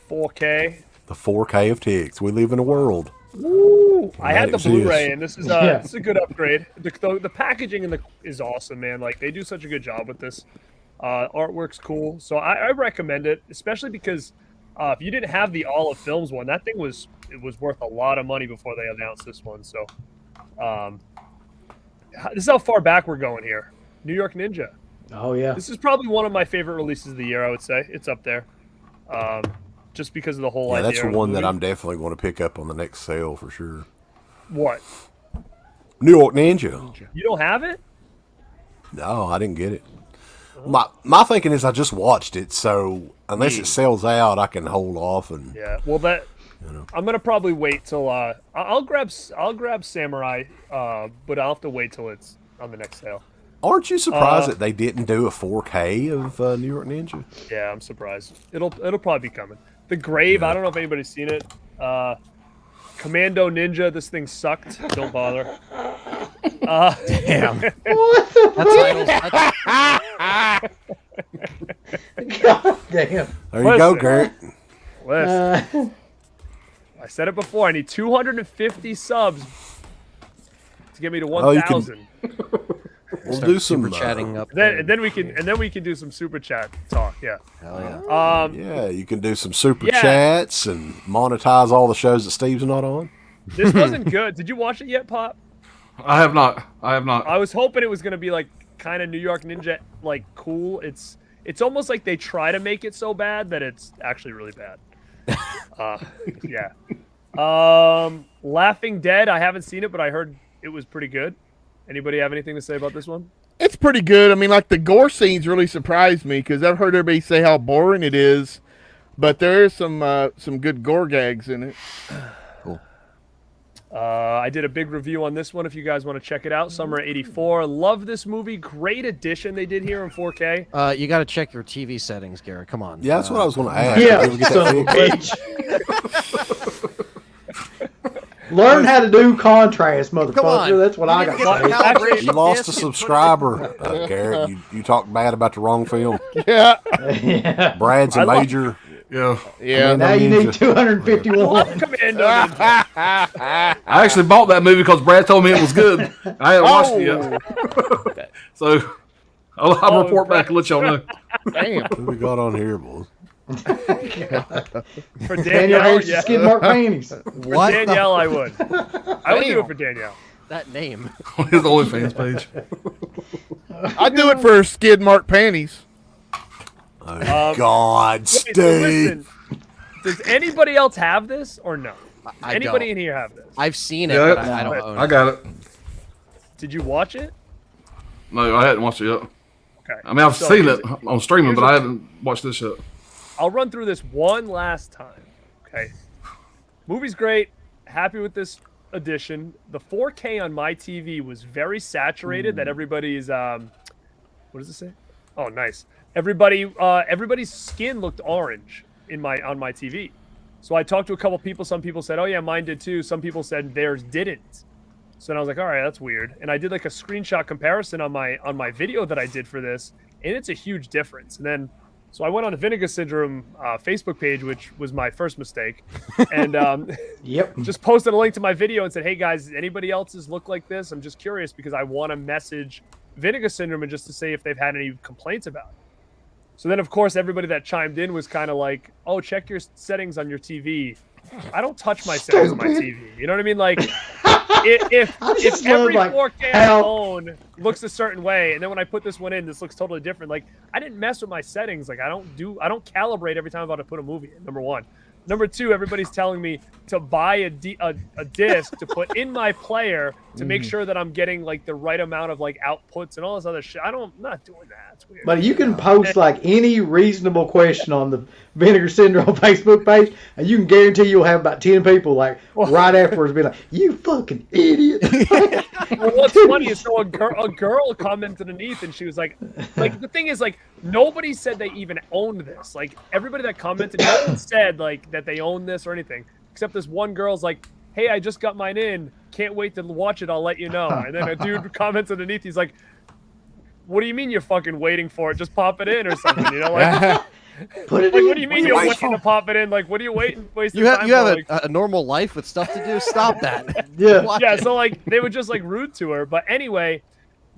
4K. The 4K of Ticks. We live in a world. Woo! I had the That exists. Blu-ray, and this is Yeah. this is a good upgrade. The packaging is awesome, man. Like they do such a good job with this. Artwork's cool, so I recommend it, especially because if you didn't have the All of Films one, that thing was worth a lot of money before they announced this one. So, this is how far back we're going here. New York Ninja. Oh, yeah. This is probably one of my favorite releases of the year. I would say it's up there, just because of the whole Yeah, idea. that's the of one that movie. I'm definitely going to pick up on the next sale for sure. What? New York Ninja. You don't have it? No, I didn't get it. My thinking is I just watched it, so unless it sells out, I can hold off and Yeah. Well, I'm gonna probably wait till I'll grab Samurai, but I'll have to wait till it's on the next sale. Aren't you surprised that they didn't do a 4K of New York Ninja? Yeah, I'm surprised. It'll probably be coming. The Grave. I don't know if anybody's seen it. Commando Ninja. This thing sucked. Don't bother. Damn. God damn. There you go, Listen. Garrett. Listen. I said it before. I need 250 subs to get me to Oh, you can- 1,000. We'll do some super chatting up. And then we can do some super chat talk. Yeah. Hell yeah. Yeah, you can do some super chats and monetize all the shows that Steve's not on. This wasn't good. Did you watch it yet, Pop? I have not. I was hoping it was going to be like kind of New York Ninja, like cool. It's almost like they try to make it so bad that it's actually really bad. Yeah. Laughing Dead. I haven't seen it, but I heard it was pretty good. Anybody have anything to say about this one? It's pretty good. I mean, like the gore scenes really surprised me because I've heard everybody say how boring it is, but there is some good gore gags in it. Cool. I did a big review on this one if you guys want to check it out. Summer '84. Love this movie. Great addition they did here in 4K. You got to check your TV settings, Garrett. Come on. Yeah, that's what I was going to ask. Yeah, learn how to do contrast, motherfucker. That's what I got to say. You lost a subscriber, Garrett. You talked bad about the wrong film. Yeah. Brad's a major. Yeah. Now you need 251. I actually bought that movie because Brad told me it was good. I haven't watched it yet. So I'll report back and let y'all know. Damn. What we got on here, boys? For Danielle, Harris skid mark panties. For Danielle, I would. I would do it for Danielle. That name. His OnlyFans page. I'd do it for skid mark panties. Oh, God, Steve. Listen, does anybody else have this or no? Anybody in here have this? I've seen it, but I don't own it. I got it. Did you watch it? No, I hadn't watched it yet. Okay. I mean, I've seen it on streaming, but I haven't watched this yet. I'll run through this one last time. Okay. Movie's great. Happy with this edition. The 4K on my TV was very saturated. That everybody's what does it say? Oh, nice. Everybody's skin looked orange on my TV. So I talked to a couple people. Some people said, "Oh yeah, mine did too." Some people said theirs didn't. So then I was like, "All right, that's weird." And I did like a screenshot comparison on my video that I did for this, and it's a huge difference. And then so I went on the Vinegar Syndrome Facebook page, which was my first mistake, and just posted a link to my video and said, "Hey guys, anybody else's look like this? I'm just curious because I want to message Vinegar Syndrome and just to say if they've had any complaints about it." So then, of course, everybody that chimed in was kind of like, "Oh, check your settings on your TV." I don't touch my settings on my TV. You know what I mean? Like, if every 4K I own looks a certain way, and then when I put this one in, this looks totally different. Like, I didn't mess with my settings. Like, I don't calibrate every time I'm about to put a movie in. Number one. Number two, everybody's telling me to buy a disc to put in my player to make sure that I'm getting like the right amount of like outputs and all this other shit. I'm not doing that. It's weird. But you can post like any reasonable question on the Vinegar Syndrome Facebook page, and you can guarantee you'll have about 10 people like right afterwards be like, "You fucking idiot." Well, what's funny is so a girl commented underneath, and she was like the thing is like nobody said they even owned this. Like everybody that commented, no one said like that they own this or anything, except this one girl's like, "Hey, I just got mine in. Can't wait to watch it. I'll let you know." And then a dude comments underneath. He's like, "What do you mean you're fucking waiting for it? Just pop it in or something." You know, like. Put it like, in. what do you mean you're waiting to pop it in? Like, what are you wasting You have time for? a normal life with stuff to do. Stop that. Yeah. So like they were just like rude to her. But anyway,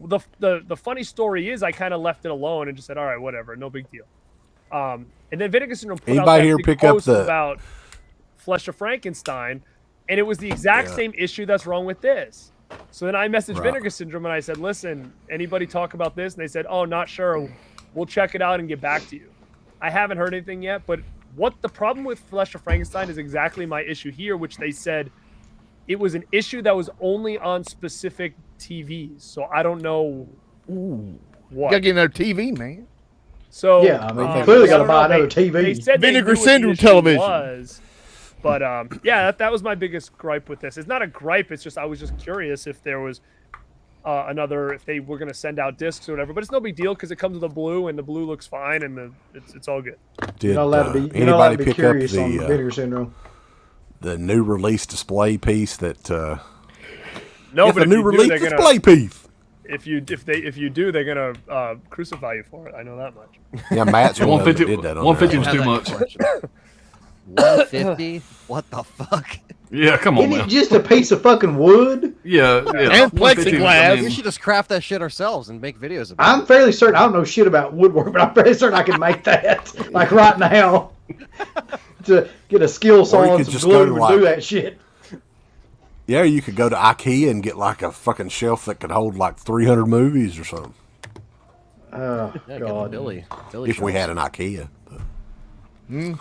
the funny story is I kind of left it alone and just said, "All right, whatever, no big deal." And then Vinegar Syndrome put out that big post about Flesh of Frankenstein, and it was the exact same issue that's wrong with this. So then I messaged Vinegar Syndrome and I said, "Listen, anybody talk about this?" And they said, "Oh, not sure. We'll check it out and get back to you." I haven't heard anything yet, but what the problem with Flesh of Frankenstein is exactly my issue here, which they said it was an issue that was only on specific TVs. So I don't know what. You gotta get another TV, man. So yeah, I mean, clearly got to buy another TV. They said Vinegar Syndrome television. But that was my biggest gripe with this. It's not a gripe. It's just I was just curious if there was if they were going to send out discs or whatever. But it's no big deal because it comes with a blue, and the blue looks fine, and it's all good. You're not allowed to be, anybody pick up the Vinegar Syndrome? The new release display piece that no, but the new release display piece. If you do, they're gonna crucify you for it. I know that much. Yeah, Matt's 150 did that. 150 was too much. 150? What the fuck? Yeah, come on, Isn't man. it just a piece of fucking wood? Yeah. And plexiglass. We should just craft that shit ourselves and make videos about I'm fairly certain, I don't know shit about woodwork, but I'm fairly certain I can make that, like right now, to get a skill saw and some glue and do that shit. Yeah, you could go to IKEA and get like a fucking shelf that could hold like 300 movies or something. Oh, God. Billy If we had an IKEA. All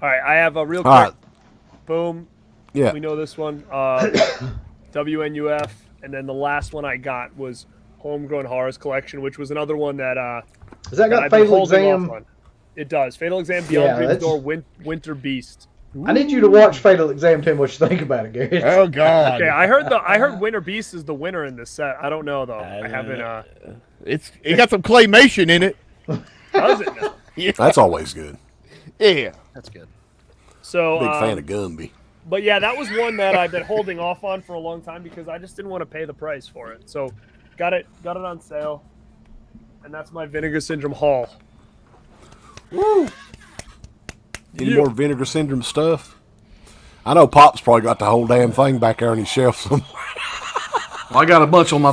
right, I have a real quick. All right. Boom. Yeah. We know this one. WNUF. And then the last one I got was Homegrown Horrors Collection, which was another one that Has that got I've been Fatal holding off Exam? on. It does. Fatal Exam, Beyond Yeah, Dream's that's- Door, Winter Beast. I need you to watch Fatal Exam. Tell me what you think about it, Gary. Oh God. Okay, I heard Winter Beast is the winner in this set. I don't know though. I haven't. It got some claymation in it. Does it now? Yeah. That's always good. Yeah. That's good. So Big fan of Gumby. But yeah, that was one that I've been holding off on for a long time because I just didn't want to pay the price for it. So got it on sale, and that's my Vinegar Syndrome haul. Woo! Any more Vinegar Syndrome stuff? I know Pop's probably got the whole damn thing back there on his shelf somewhere. Well, I got a bunch on my.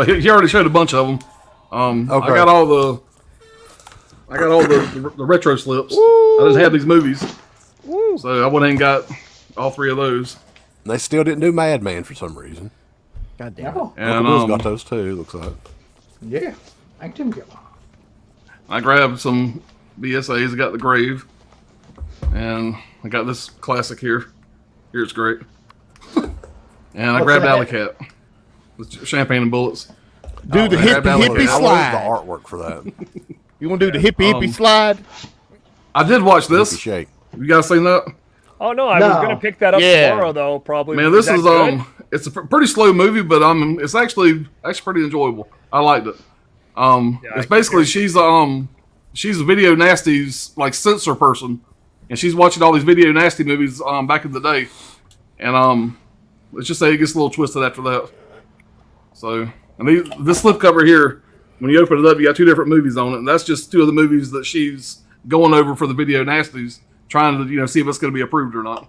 He already showed a bunch of them. Okay. I got all the retro slips. I just had these movies, so I went and got all 3 of those. They still didn't do Madman for some reason. God damn it. No. And Uncle Bill's got those too. Looks like. Yeah. I can get one. I grabbed some BSAs. I got The Grave, and I got this classic here. Here's great. And I What's grabbed that? Alley Cat with Champagne and Bullets. Do the I grabbed Alley hippie Cat. I love the slide. artwork for that. You want to do the hippie slide? I did watch this. Hippie shake. You guys seen that? Oh no, I was gonna pick that up tomorrow though. Probably. Man, this that is good? it's a pretty slow movie, but it's actually pretty enjoyable. I liked it. It's basically she's a video nasties like censor person, and she's watching all these video nasty movies back in the day, and let's just say it gets a little twisted after that. So, and this slipcover here, when you open it up, you got 2 different movies on it, and that's just 2 of the movies that she's going over for the video nasties, trying to see if it's going to be approved or not.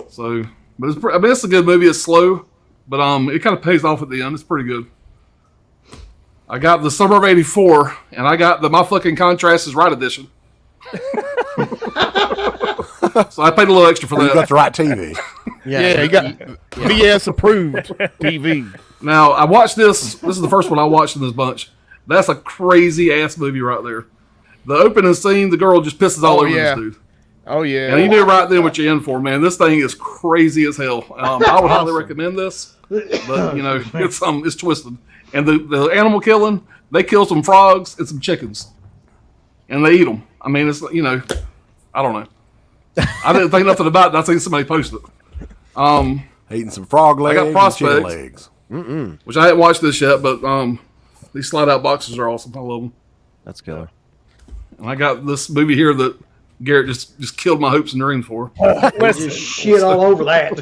So, but it's a good movie. It's slow, but it kind of pays off at the end. It's pretty good. I got the Summer of '84, and I got the My Fucking Contrast is Right edition. So I paid a little extra for that. You got the right TV. Yeah, you got VS approved TV. Now, I watched this. This is the first one I watched in this bunch. That's a crazy ass movie right there. The opening scene, the girl just pisses all over this dude. Oh yeah. And you knew right then what you're in for, man. This thing is crazy as hell. I would highly recommend this, but it's twisted. And the animal killing, they kill some frogs and some chickens, and they eat them. I mean, it's I don't know. I didn't think nothing about it. I seen somebody post it. Eating some frog legs. I got Prospects, legs. which I hadn't watched this yet, but these slide out boxes are awesome. I love them. That's killer. And I got this movie here that Garrett just killed my hopes and dreams for. Listen, Just shit all over that.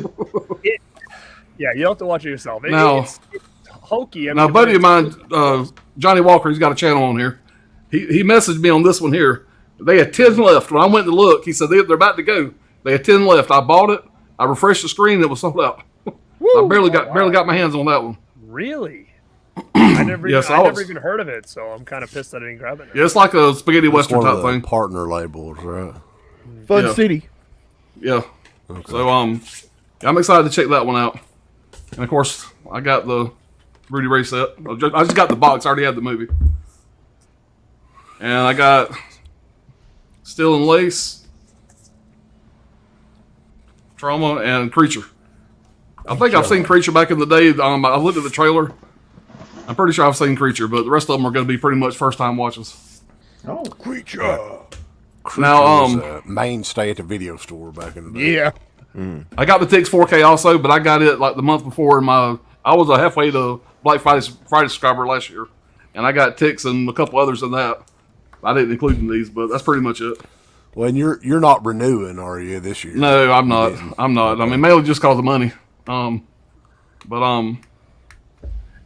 Yeah, you don't have to watch it yourself. It's hokey. I Now, a mean, buddy of mine, Johnny Walker, he's got a channel on here. He messaged me on this one here. They had 10 left. When I went to look, he said they're about to go. They had 10 left. I bought it. I refreshed the screen. And it was sold out. I barely got my hands on that one. Really? I never Yes, even heard of it, so I'm kind of pissed I didn't grab it. Yeah, it's like a spaghetti It's western one of type the thing. partner labels, right? Fun City. Yeah. Okay. So I'm excited to check that one out. And of course, I got the Rudy Ray set. I just got the box. I already had the movie. And I got Steel and Lace, Trauma, and Creature. I think I've seen Creature back in the day. I looked at the trailer. I'm pretty sure I've seen Creature, but the rest of them are going to be pretty much first time watches. Oh, Creature. Now, was a mainstay at the video store back in the day. Yeah. I got the Tix 4K also, but I got it like the month before. I was halfway to Black Friday subscriber last year, and I got Tix and a couple others in that. I didn't include in these, but that's pretty much it. Well, and you're not renewing, are you, this year? No, I'm not. I'm not. I mean, mainly just cause of money. And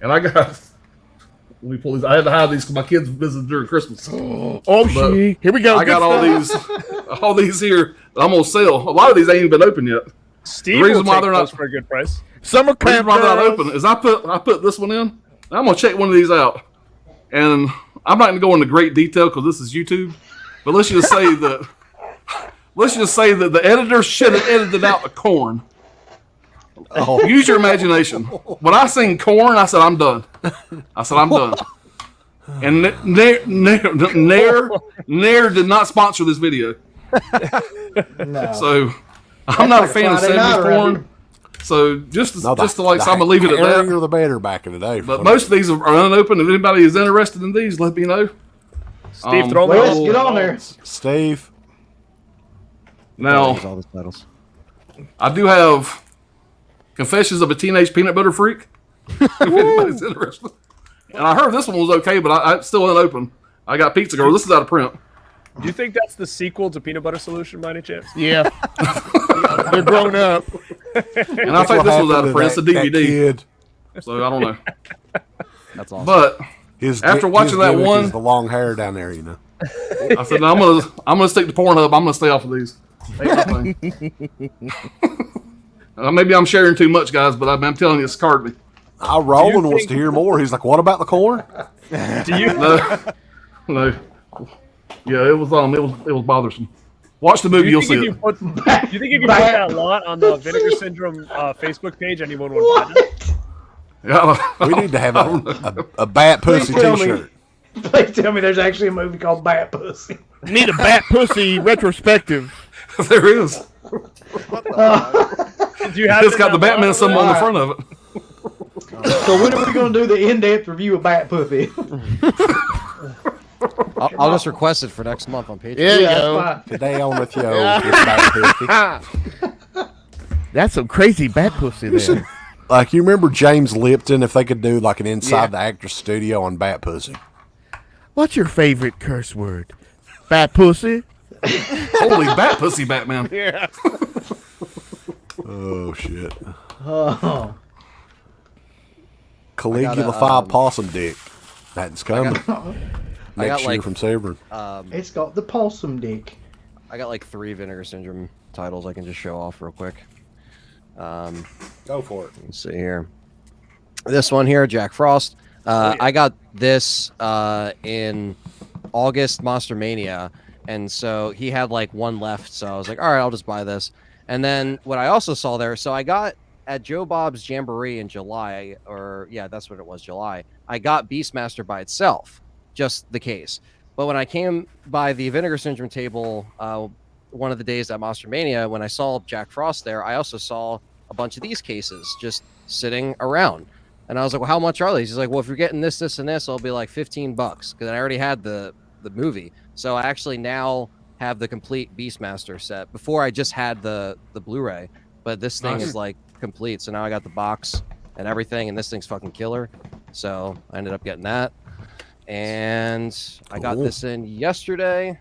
I got Let me pull these. I had to hide these because my kids visited during Christmas. Gee. Here we go. I got all these here that I'm gonna sell. A lot of these ain't even been open yet. Steve the reason why they're not for a good price. Summer camp. The reason why they're not open is I put this one in. And I'm gonna check one of these out, and I'm not gonna go into great detail because this is YouTube. But let's just say that the editor should have edited out the corn. Oh. Use your imagination. When I seen corn, I said I'm done. And Nair did not sponsor this video. No. So I'm not a fan of 70s porn. So I'm gonna leave it at that. The better back in the day. But most of these are unopened. If anybody is interested in these, let me know. Steve, throw them let's get on there. Steve. Now, all the titles. I do have Confessions of a Teenage Peanut Butter Freak. If anybody's interested. And I heard this one was okay, but I still unopened. I got Pizza Girl. This is out of print. Do you think that's the sequel to Peanut Butter Solution by any chance? Yeah. They're grown up. And I think this was out of print. It's a DVD. So I don't know. That's awesome. But after watching that one, the long hair down there, you know. I said, no, I'm gonna stick to Pornhub. I'm gonna stay off of these. Maybe I'm sharing too much, guys, but I'm telling you, it's scarred me. Roland wants to hear more. He's like, "What about the corn?" Do you? No. Yeah, it was bothersome. Watch the movie, you'll see it. Do you think you can put that lot on the Vinegar Syndrome Facebook page? Anyone would buy that? Yeah, we need to have a Bat Pussy T-shirt. Please tell me there's actually a movie called Bat Pussy. Need a Bat Pussy retrospective. There is. It's got the Batman symbol on the front of it. So when are we going to do the in-depth review of Bat Pussy? I'll just request it for next month on Patreon. There you go. Today on the show, Bat Pussy. That's some crazy Bat Pussy there. Like, you remember James Lipton, if they could do like an Inside the Actors studio on Bat Pussy? What's your favorite curse word? Bat Pussy? Holy Bat Pussy, Batman. Yeah. Oh, shit. Oh. Caligula 5 Possum Dick. That's coming. Next year like, from Severin. It's got the possum dick. I got like 3 Vinegar Syndrome titles I can just show off real quick. Go for it. Let's see here. This one here, Jack Frost. I got this in August Monster Mania, and so he had like one left, so I was like, all right, I'll just buy this. And then what I also saw there, so I got at Joe Bob's Jamboree in July, that's what it was, July. I got Beastmaster by itself, just the case. But when I came by the Vinegar Syndrome table one of the days at Monster Mania, when I saw Jack Frost there, I also saw a bunch of these cases just sitting around. And I was like, well, how much are these? He's like, well, if you're getting this, this, and this, it'll be like $15 because I already had the movie. So I actually now have the complete Beastmaster set. Before I just had the Blu-ray, but this thing is like complete. So now I got the box and everything, and this thing's fucking killer. So I ended up getting that. And I got this in yesterday.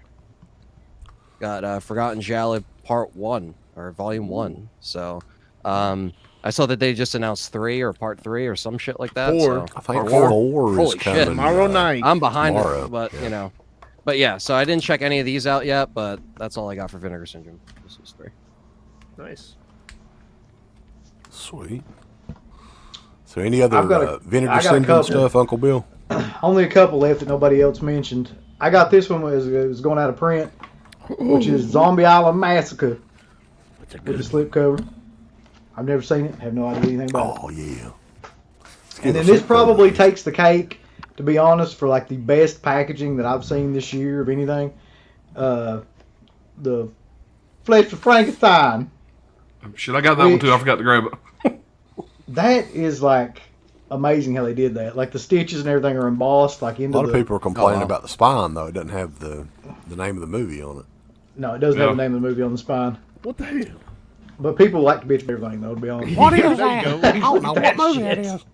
Got Forgotten Jalad Part 1 or Volume 1. So I saw that they just announced 3 or Part 3 or some shit like that. 4. So, I think 4 is Holy coming. shit. Tomorrow night. I'm behind Tomorrow, it, but you know. But yeah, so I didn't check any of these out yet, but that's all I got for Vinegar Syndrome. This was 3. Nice. Sweet. So any other Vinegar Syndrome stuff, Uncle Bill? Only a couple left that nobody else mentioned. I got this one it was going out of print, which is Zombie Island Massacre with the slipcover. I've never seen it. Have no idea anything about it. Oh, yeah. And then this probably takes the cake, to be honest, for like the best packaging that I've seen this year of anything. The Flesh of Frankenstein. Shit, I got that one too. I forgot to grab it. That is like amazing how they did that. Like the stitches and everything are embossed like into A lot of people are complaining about the spine, though. It doesn't have the name of the movie on it. No, it doesn't have the name of the movie on the spine. What the hell? But people like to bitch about everything, though, to be honest. What is that? I don't know what movie it is.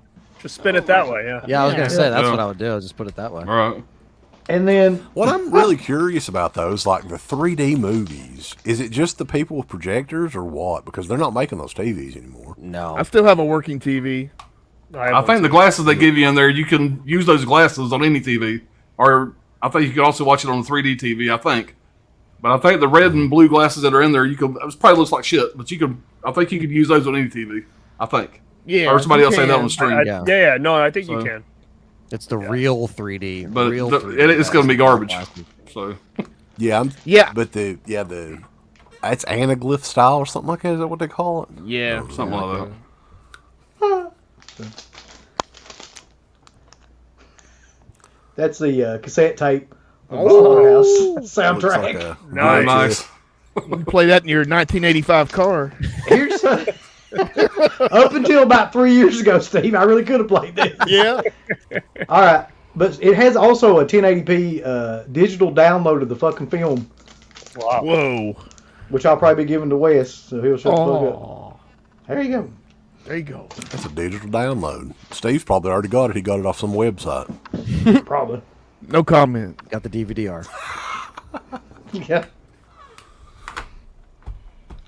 Just spin it that way, yeah. Yeah, I was going to say, that's what I would do. I'd just put it that way. All right. And then... What I'm really curious about, though, is like the 3D movies. Is it just the people with projectors or what? Because they're not making those TVs anymore. No. I still have a working TV. I think the glasses they give you in there, you can use those glasses on any TV, or I think you can also watch it on the 3D TV. I think, but I think the red and blue glasses that are in there, you can. It probably looks like shit, but you can. I think you could use those on any TV. I think. Yeah. Or somebody else say that on the stream. Yeah. No, I think you can. It's the real 3D. But real 3D it's going to be garbage. So. Yeah. But the it's anaglyph style or something like that. Is that what they call it? Yeah. Something like that. That's the cassette tape of the House soundtrack. Like nice. You can play that in your 1985 car. Here's up until about 3 years ago, Steve, I really could have played this. Yeah. All right, but it has also a 1080p digital download of the fucking film. Wow. Whoa. Which I'll probably be giving to Wes, so he'll shut the fuck up. There you go. There you go. That's a digital download. Steve's probably already got it. He got it off some website. Probably. No comment. Got the DVD-R. Yeah.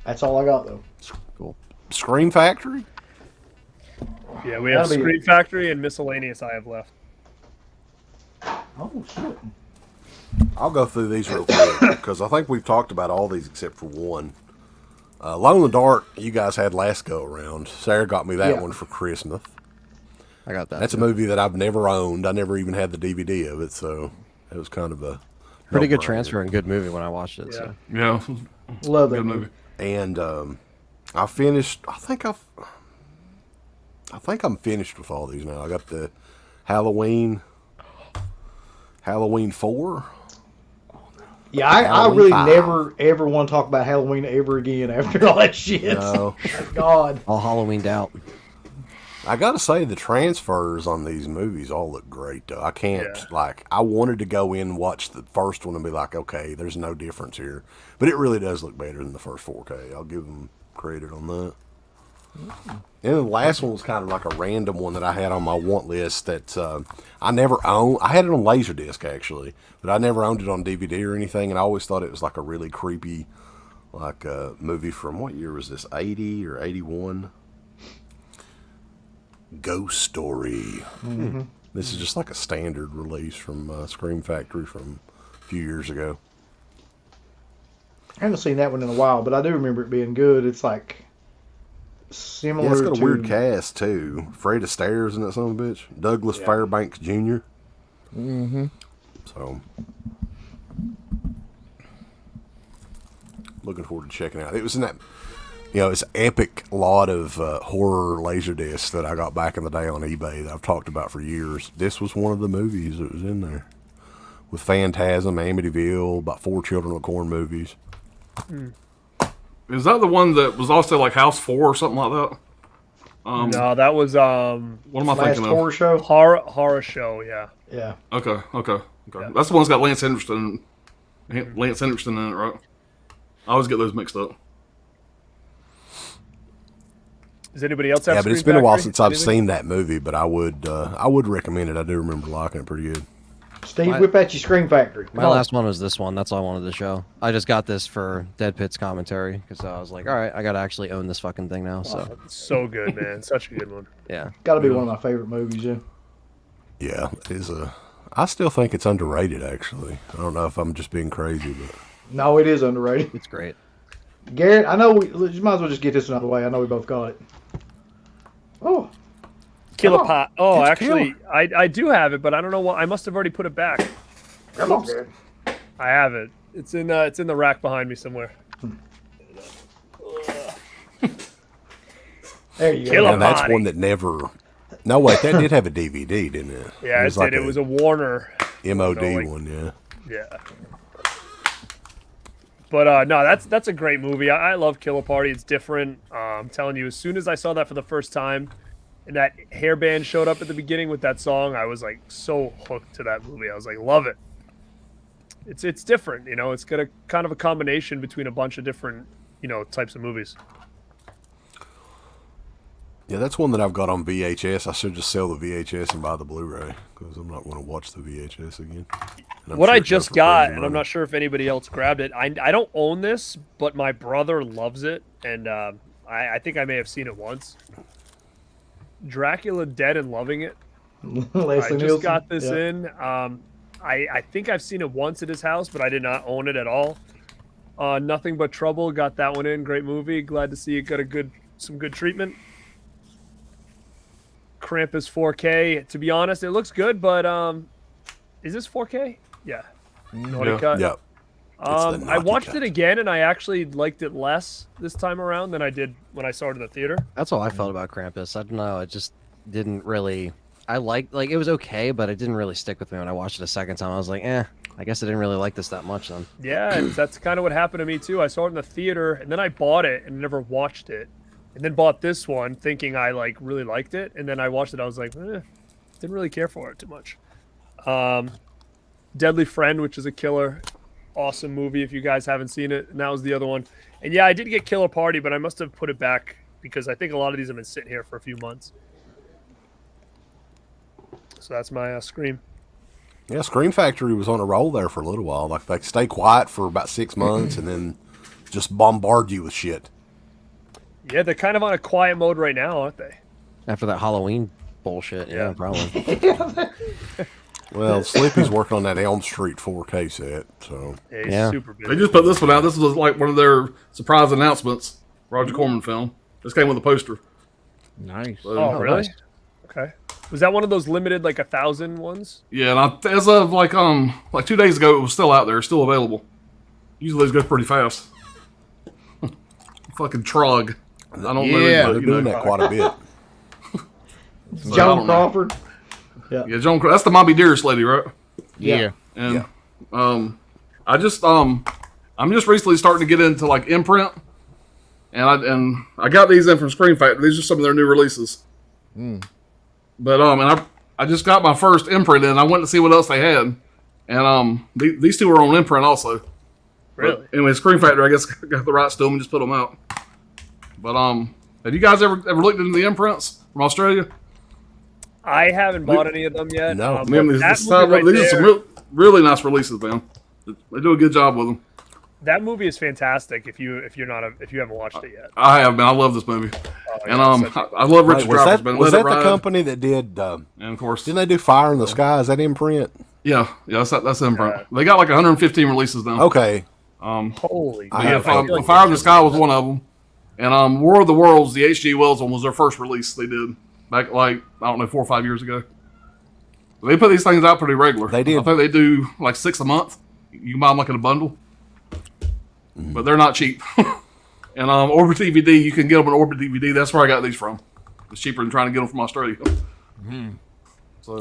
That's all I got, though. Cool. Scream Factory? Yeah, we have Scream Factory and Miscellaneous I have left. Oh, shit. I'll go through these real quick because I think we've talked about all these except for one. Alone in the Dark, you guys had last go around. Sarah got me that one for Christmas. I got that. That's a movie that I've never owned. I never even had the DVD of it, so it was kind of a pretty good transfer and good movie when I watched it. So yeah, love that good movie. And I finished. I think I'm finished with all these now. I got the Halloween 4. Yeah, I really never, ever want to talk about Halloween ever again after all that shit. No. God. All Halloweened out. I gotta say, the transfers on these movies all look great, though. I can't, I wanted to go in and watch the first one and be like, okay, there's no difference here. But it really does look better than the first 4K. I'll give them credit on that. And the last one was kind of like a random one that I had on my want list that I never owned. I had it on Laserdisc, actually, but I never owned it on DVD or anything, and I always thought it was like a really creepy movie from, what year was this, 80 or 81? Ghost Story. Mm-hmm. This is just like a standard release from Scream Factory from a few years ago. I haven't seen that one in a while, but I do remember it being good. It's like similar Yeah, it's got to... a weird cast, too. Fred Astaire's in that son of a bitch. Douglas Fairbanks Jr. Mm-hmm. So, looking forward to checking it out. It was in that, it's epic lot of horror laser discs that I got back in the day on eBay that I've talked about for years. This was one of the movies that was in there. With Phantasm, Amityville, about 4 Children of the Corn movies. Is that the one that was also like House 4 or something like that? No, that was what am I thinking of? Horror Show? Horror Show, yeah. Yeah. Okay. That's the one that's got Lance Henriksen in it, right? I always get those mixed up. Does anybody else have? Yeah, but Scream it's been a while Factory? since I've seen that movie. But I would recommend it. I do remember liking it pretty good. Steve, whip at your Scream Factory. My last one was this one. That's all I wanted to show. I just got this for DeadPit's commentary because I was like, all right, I got to actually own this fucking thing now. So It's so good, man. Such a good one. yeah. Got to be one of my favorite movies, yeah. Yeah, it is I still think it's underrated. Actually, I don't know if I'm just being crazy, but No, it is underrated. It's great. Garrett, I know you might as well just get this out of the way. I know we both got it. Oh. Killer Pot. Oh, It's actually, I do have it, but I don't know what. I must have already put it back. Come on, Garrett. I have it. It's in the rack behind me somewhere. There you Killer go. and that's Potty. one that never. No, wait, that did have a DVD, didn't it? Yeah, it did. It was a Warner MOD like- one, yeah. Yeah. But no, that's a great movie. I love Killer Party. It's different. I'm telling you, as soon as I saw that for the first time, and that hairband showed up at the beginning with that song, I was like so hooked to that movie. I was like, love it. It's different, It's got a kind of a combination between a bunch of different, types of movies. Yeah, that's one that I've got on VHS. I should just sell the VHS and buy the Blu-ray because I'm not going to watch the VHS again. What I just got, and I'm not sure if anybody else grabbed it. I don't own this, but my brother loves it, and I think I may have seen it once. Dracula Dead and Loving It. Leslie I just Nielsen. got this Yeah. in. I think I've seen it once at his house, but I did not own it at all. Nothing But Trouble, got that one in. Great movie. Glad to see it got some good treatment. Krampus 4K. To be honest, it looks good, but is this 4K? Yeah. Naughty cut. Yep. I watched it again, and I actually liked it less this time around than I did when I saw it in the theater. That's how I felt about Krampus. I don't know. It just didn't really. I liked, like, it was okay, but it didn't really stick with me when I watched it a second time. I was like, I guess I didn't really like this that much then. Yeah, that's kind of what happened to me too. I saw it in the theater, and then I bought it and never watched it, and then bought this one thinking I really liked it, and then I watched it. I was like, didn't really care for it too much. Deadly Friend, which is a killer, awesome movie if you guys haven't seen it, and that was the other one. And yeah, I did get Killer Party, but I must have put it back because I think a lot of these have been sitting here for a few months. So that's my Scream. Yeah, Scream Factory was on a roll there for a little while. Like, they stay quiet for about 6 months and then just bombard you with shit. Yeah, they're kind of on a quiet mode right now, aren't they? After that Halloween bullshit, yeah probably. Well, Sleepy's working on that Elm Street 4K set, so yeah, super busy. They just put this one out. This was like one of their surprise announcements. Roger Corman film. This came with a poster. Nice. So, Oh, really? nice. Okay. Was that one of those limited 1,000 ones? Yeah, and as of like 2 days ago, it was still out there, still available. Usually those go pretty fast. Fucking Trog. I don't know. They're doing that quite a bit. So, Joan Crawford. Yeah, Joan. That's the Moby Dearest lady, right? Yeah. And I'm just recently starting to get into like Imprint, and I got these in from Screen Factory. These are some of their new releases. But and I just got my first Imprint in. I went to see what else they had, and these two are on Imprint also. Really? But anyway, Screen Factory, I guess, got the rights to them and just put them out. But have you guys ever looked into the imprints from Australia? I haven't bought any of them yet. No. Man, these are some really nice releases, man. They do a good job with them. That movie is fantastic. If you haven't watched it yet, I have, man. I love this movie, and yeah, I love Richard Dreyfuss, man. Was Let It that the Ride. company that did? And of course, didn't they do Fire in the Sky? Is that Imprint? Yeah, that's Imprint. They got like 115 releases now. Okay. Holy. Fire in the Sky was one of them, and War of the Worlds, the H.G. Wells one, was their first release they did back 4 or 5 years ago. They put these things out pretty regular. They did. I think they do like 6 a month. You can buy them like in a bundle, but they're not cheap. And Orbit DVD, you can get them on Orbit DVD. That's where I got these from. It's cheaper than trying to get them from Australia. So,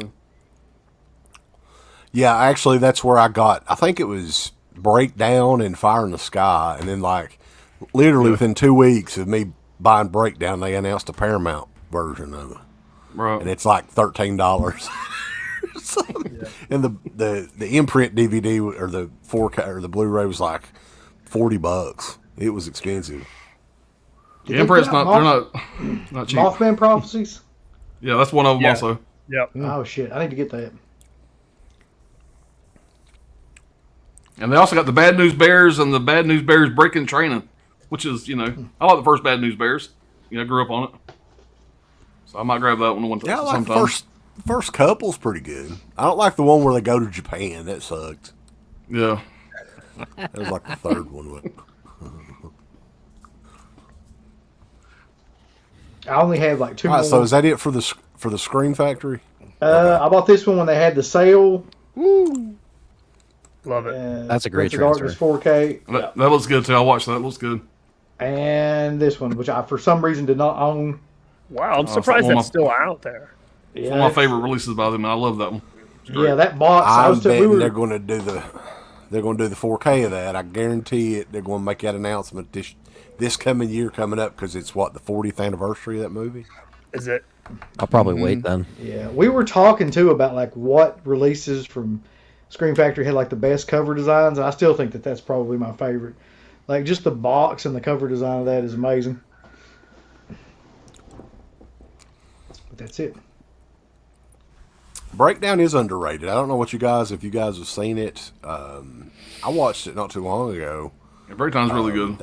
yeah, actually, that's where I got. I think it was Breakdown and Fire in the Sky, and then literally within 2 weeks of me buying Breakdown, they announced a Paramount version of it, right. and it's like $13. And the Imprint DVD or the 4K or the Blu-ray was like $40. It was expensive. The Imprint's they're not cheap. Mothman Prophecies? Yeah, that's one of them also. Yep. Oh shit, I need to get that. And they also got the Bad News Bears and the Bad News Bears Breaking Training, which is, I like the first Bad News Bears. I grew up on it. So I might grab that one Yeah, I like sometime. the first couple's pretty good. I don't like the one where they go to Japan. That sucked. Yeah. That was like the third one. I only have like two All right, more. so is that it for the Screen Factory? I bought this one when they had the sale. Woo! Love it. That's a great Darkness transfer. 4K. That looks good too. I watched that. It looks good. And this one, which I for some reason did not own. Wow, I'm surprised one of that's still out there. It's one of my favorite releases by them. I love that one. Yeah, that box. I'm betting they're going to do the 4K of that. I guarantee it. They're going to make that announcement this coming year coming up because it's the 40th anniversary of that movie. Is it? I'll probably wait then. Yeah, we were talking too about what releases from Screen Factory had the best cover designs. I still think that's probably my favorite. Just the box and the cover design of that is amazing. But that's it. Breakdown is underrated. I don't know if you guys have seen it. I watched it not too long ago. Yeah, Breakdown's really good.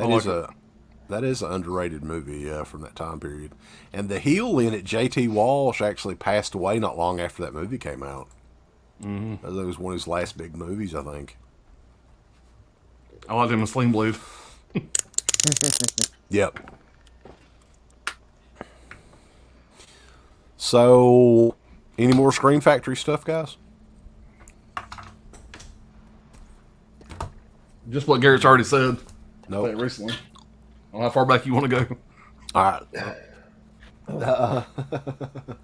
That is an underrated movie from that time period. And the heel in it, J.T. Walsh, actually passed away not long after that movie came out. Mm-hmm. That was one of his last big movies, I think. I liked him in Sling Blade. Yep. So, any more Scream Factory stuff, guys? Just what Garrett's already said. No. Nope. Recently. I don't know how far back you want to go. All right.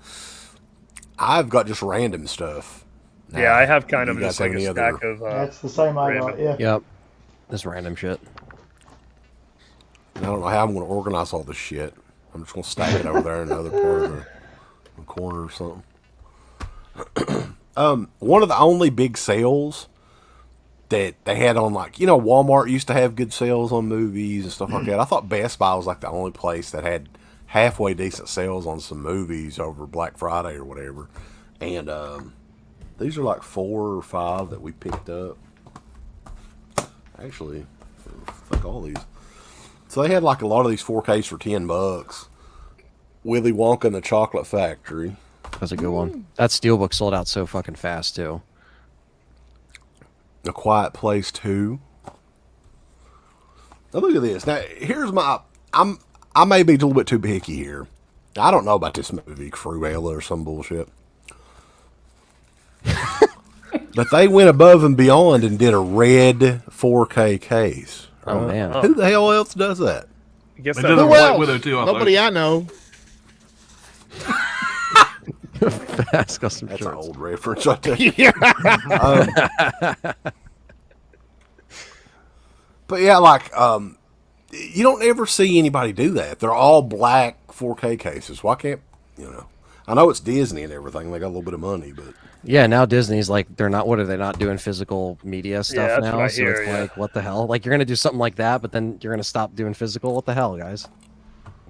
I've got just random stuff. Yeah, I have kind of You just guys like have a any stack other- of. That's the same I got. Yeah. Yep. This random shit. I don't know how I'm going to organize all this shit. I'm just going to stack it over there in another part of the corner or something. One of the only big sales that they had on, like, you know, Walmart used to have good sales on movies and stuff like that. I thought Best Buy was like the only place that had halfway decent sales on some movies over Black Friday or whatever. And these are like 4 or 5 that we picked up. Actually, fuck all these. So they had like a lot of these 4Ks for $10. Willy Wonka and the Chocolate Factory. That's a good one. That Steelbook sold out so fucking fast too. A Quiet Place 2. Now look at this. Now here's my. I may be a little bit too picky here. I don't know about this movie, Cruella or some bullshit. But they went above and beyond and did a red 4K case. Oh man. Who the hell else does that? I guess They that did it Who with Black else? Widow too. Nobody I know. Fast custom That's shirts. an old reference right there. But yeah, like, you don't ever see anybody do that. They're all black 4K cases. Why can't, you know? I know it's Disney and everything. They got a little bit of money, but Yeah, now Disney's like they're not. What are they not doing physical media stuff that's now? what I So hear, it's yeah. like, what the hell? Like you're gonna do something like that, but then you're gonna stop doing physical. What the hell, guys?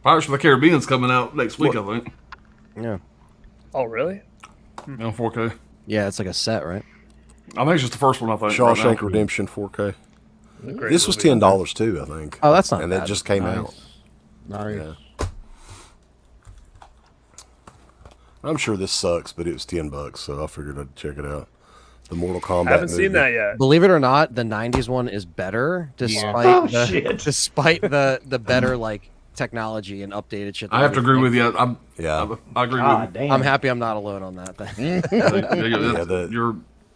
Pirates of the Caribbean's coming out next week, I think. Yeah. Oh, really? On 4K. Yeah, it's like a set, right? I think it's just the first one, I think. Shawshank right now. Redemption 4K. Great This was movie. $10 too, I think. Oh, that's not And bad. it just came Nice. out. Nice. Yeah. I'm sure this sucks, but it was $10, so I figured I'd check it out. The Mortal Kombat I haven't movie. seen that yet. Believe it or not, the '90s one is better, despite Oh, the shit. despite the better like technology and updated shit. I have to agree with you. I agree God with you. damn. I'm happy I'm not alone on that thing.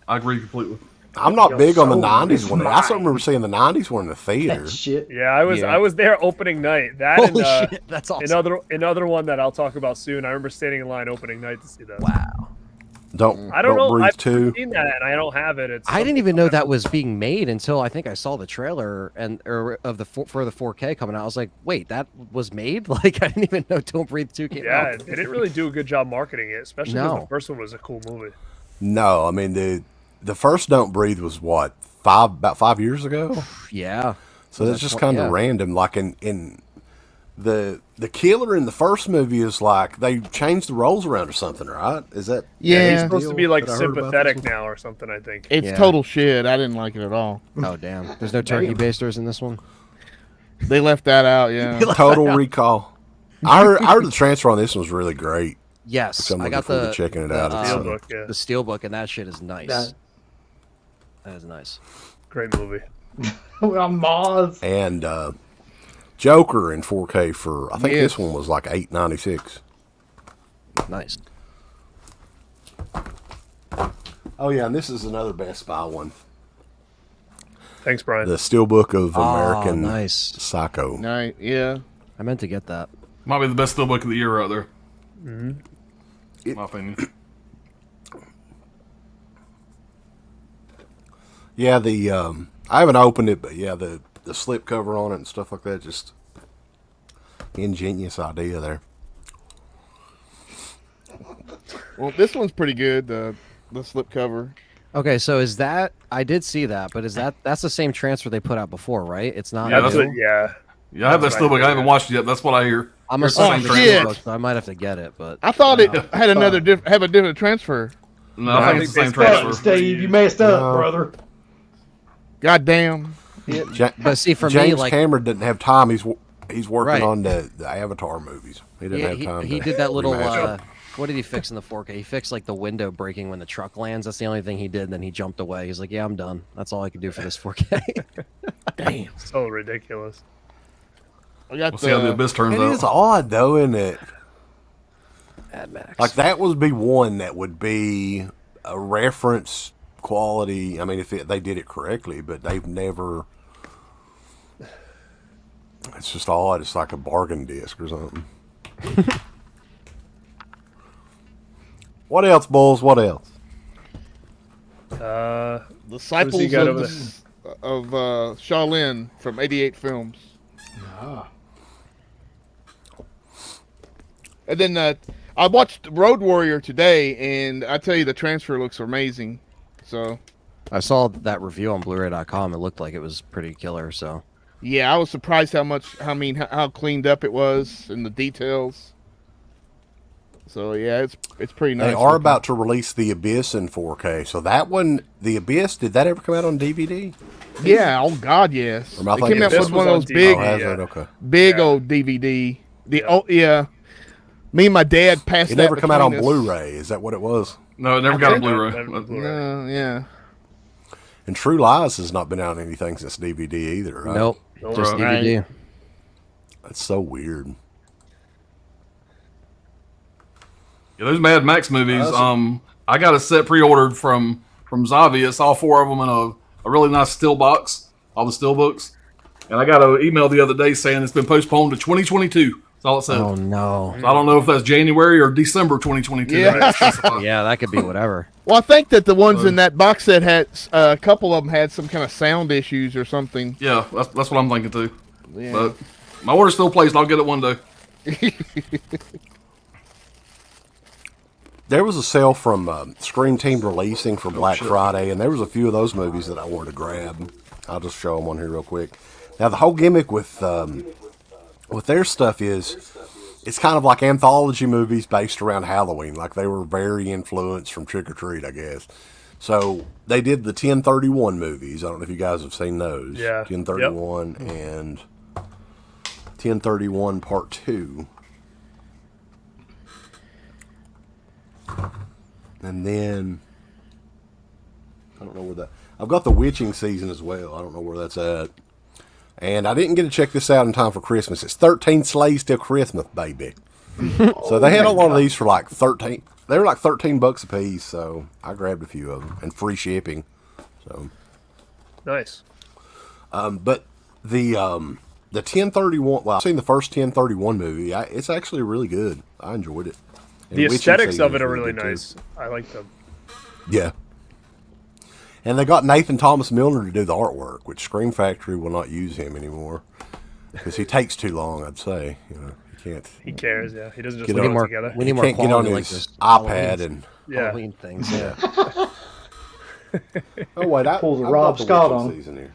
I agree completely. I'm not big on the so 90s one. I mine. still remember seeing the 90s one in the theater. That shit. Yeah, I was Yeah. I was there opening night. That Holy and shit, that's awesome. another one that I'll talk about soon. I remember standing in line opening night to see that. Wow. Don't I don't know. Breathe I've 2. seen that and I don't have it. It's I didn't even know that was being made until I think I saw the trailer of the for the 4K coming out. I was like, wait, that was made? Like I didn't even know Don't Breathe 2 came Yeah, out. they didn't really do a good job marketing it, especially because No. the first one was a cool movie. No, I mean the first Don't Breathe was what, about 5 years ago? Yeah. So that's just kind of random. Like in the killer in the first movie is like they changed the roles around or something, right? Is that Yeah. He's supposed to be like that I heard about sympathetic this one? now or something, I think. It's Yeah. total shit. I didn't like it at all. Oh damn. There's no turkey basters in this one. They left that out. Yeah. Total Recall? I heard the transfer on this one was really great. Yes, So I'm I looking got forward the to checking it out. It's, Steelbook, yeah. the steelbook, and that shit is nice. That- That is nice. Great movie. I'm Moz. and Joker in 4K for I think Yes. this one was like $8.96. Nice. Oh yeah, and this is another Best Buy one. Thanks, Brian. The Steelbook of American nice. Psycho. Nice. Yeah. I meant to get that. Might be the best steelbook of the year out there. Mm-hmm. In my opinion. Yeah, the I haven't opened it, but yeah, the slip cover on it and stuff like that, just ingenious idea there. Well, this one's pretty good. The slip cover. Okay, so is that I did see that, but that's the same transfer they put out before, right? It's not. Yeah, That's that's it, yeah. Yeah, I have that That's steelbook. right. I haven't watched it yet. That's what I hear. I'm a It's the sucker same for shit. steelbooks, so I might have to get it, but I thought it had another have a different transfer. No, I think it's the same Fuck, transfer. Steve, you messed up, No. brother. God damn. Ja- but see for me James like Cameron didn't have time. He's working on the Avatar movies. He didn't have time. He did that little. What did he fix in the 4K? He fixed like the window breaking when the truck lands. That's the only thing he did. Then he jumped away. He's like, "Yeah, I'm done. That's all I can do for this 4K." Damn, so ridiculous. We'll see how the abyss turns out. It is odd though, isn't it? Mad Max. Like that would be one that would be a reference quality. I mean, if they did it correctly, but they've never. It's just odd. It's like a bargain disc or something. What else, Bulls? What else? Disciples of Shaolin from 88 Films. Ah. And then I watched Road Warrior today, and I tell you, the transfer looks amazing. So I saw that review on Blu-ray.com. It looked like it was pretty killer. So yeah, I was surprised how cleaned up it was and the details. So yeah, it's pretty nice. They are about to release The Abyss in 4K. So that one, The Abyss, did that ever come out on DVD? Yeah, oh god, yes. It came out with one of those big old DVD. Yeah. Me and my dad passed that. It never come out on Blu-ray. Is that what it was? No, it never got on Blu-ray. No, yeah. And True Lies has not been out on anything since DVD either, right? Nope, just DVD. That's so weird. Yeah, those Mad Max movies. I got a set pre-ordered from Zavi. All 4 of them in a really nice steel box, all the steel books. And I got an email the other day saying it's been postponed to 2022. That's all it said. Oh no! So I don't know if that's January or December 2022. Yeah, yeah, that could be whatever. Well, I think that the ones in that box set had a couple of them had some kind of sound issues or something. Yeah, that's what I'm thinking too. Yeah. But my order's still placed. I'll get it one day. There was a sale from Scream Team releasing for Black Friday, and there was a few of those movies that I wanted to grab. I'll just show them on here real quick. Now, the whole gimmick with their stuff is it's kind of like anthology movies based around Halloween. Like they were very influenced from Trick or Treat, I guess. So they did the 1031 movies. I don't know if you guys have seen those. Yeah. 1031 and 1031 Part 2. And then I don't know where that. I've got the Witching Season as well. I don't know where that's at. And I didn't get to check this out in time for Christmas. It's 13 Sleighs Till Christmas, baby. So they had a lot of these for like 13. They were like $13 a piece. So I grabbed a few of them and free shipping. So nice. But the 1031. Well, I've seen the first 1031 movie. It's actually really good. I enjoyed it. The aesthetics of it are really nice. I like them. Yeah. And they got Nathan Thomas Milner to do the artwork, which Scream Factory will not use him anymore because he takes too long. I'd say, he can't. He cares, yeah. He doesn't just put it together. We need more can't get on his iPad and Halloween things. Yeah. Oh wait, I pulls a Rob Scott on. Here.